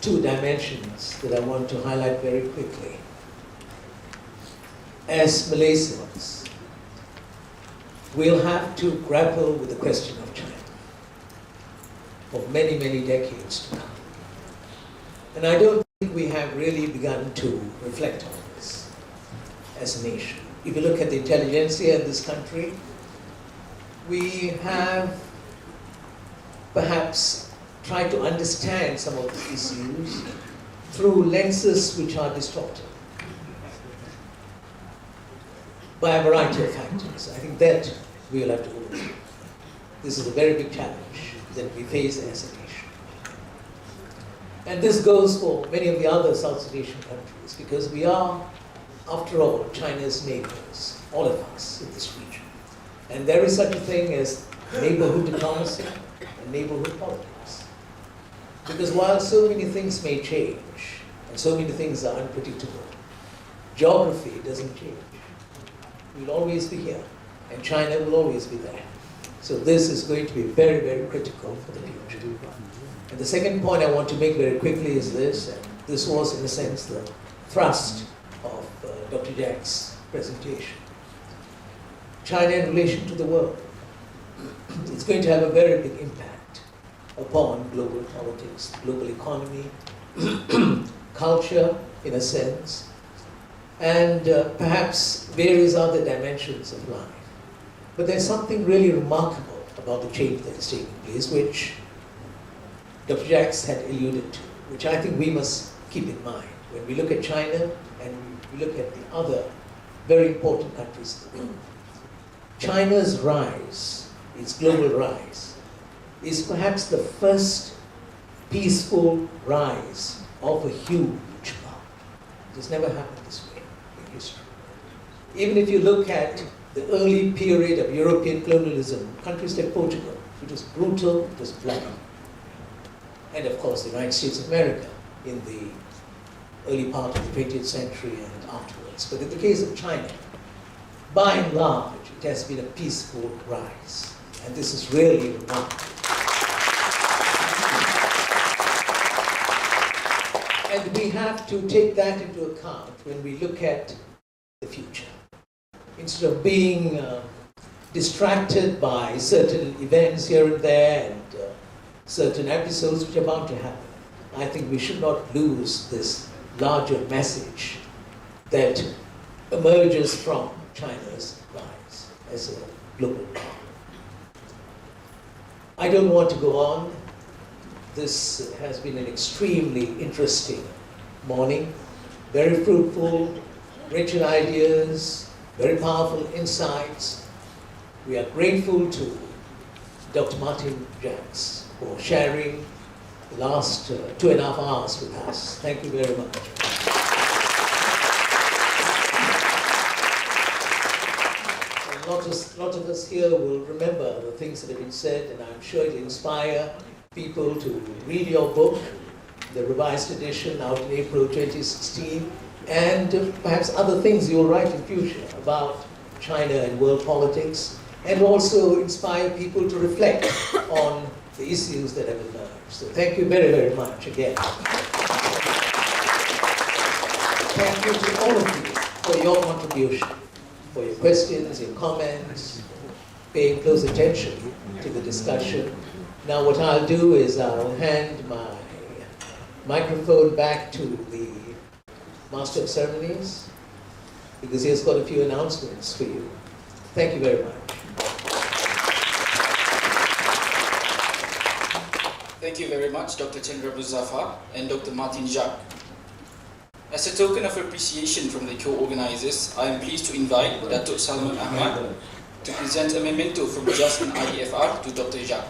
2 dimensions that I want to highlight very quickly. As Malaysians, we'll have to grapple with the question of China for many, many decades to come. And I don't think we have really begun to reflect on this as a nation. If you look at the intelligentsia in this country, we have perhaps tried to understand some of the issues through lenses which are distorted by a variety of factors. I think that we will have to overcome. This is a very big challenge that we face as a nation. And this goes for many of the other South Asian countries, because we are, after all, China's neighbors, all of us in this region. And there is such a thing as neighborhood diplomacy and neighborhood politics. Because while so many things may change, and so many things are unpredictable, geography doesn't change. We'll always be here, and China will always be there. So this is going to be very, very critical for the future. And the second point I want to make very quickly is this, and this was in a sense the thrust of Dr. Jacques' presentation. China in relation to the world. It's going to have a very big impact upon global politics, global economy, culture, in a sense, and perhaps various other dimensions of life. But there's something really remarkable about the change that is taking place, which Dr. Jacques had alluded to, which I think we must keep in mind when we look at China and we look at the other very important countries in the world. China's rise, its global rise, is perhaps the first peaceful rise of a huge power. It has never happened this way in history. Even if you look at the early period of European colonialism, countries like Portugal, it was brutal, it was bloody. And of course the United States of America in the early part of the 20th century and afterwards. But in the case of China, by and large, it has been a peaceful rise. And this is really remarkable. And we have to take that into account when we look at the future. Instead of being distracted by certain events here and there and certain episodes which are bound to happen, I think we should not lose this larger message that emerges from China's rise as a global power. I don't want to go on. This has been an extremely interesting morning, very fruitful, rich in ideas, very powerful insights. We are grateful to Dr. Martin Jacques for sharing the last 2.5 hours with us. Thank you very much. A lot of us here will remember the things that have been said, and I'm sure it will inspire people to read your book, the revised edition out in April 2016, and perhaps other things you'll write in future about China and world politics, and also inspire people to reflect on the issues that have emerged. So thank you very, very much again. Thank you to all of you for your contribution, for your questions, your comments, paying close attention to the discussion. Now what I'll do is I'll hand my microphone back to the Master of Ceremonies, because he has got a few announcements for you. Thank you very much. Thank you very much, Dr. Chandra Muzaffar and Dr. Martin Jacques. As a token of appreciation from the co-organizers, I am pleased to invite Datuk Salman Ahmad to present a memento from Jacques and IDFR to Dr. Jacques.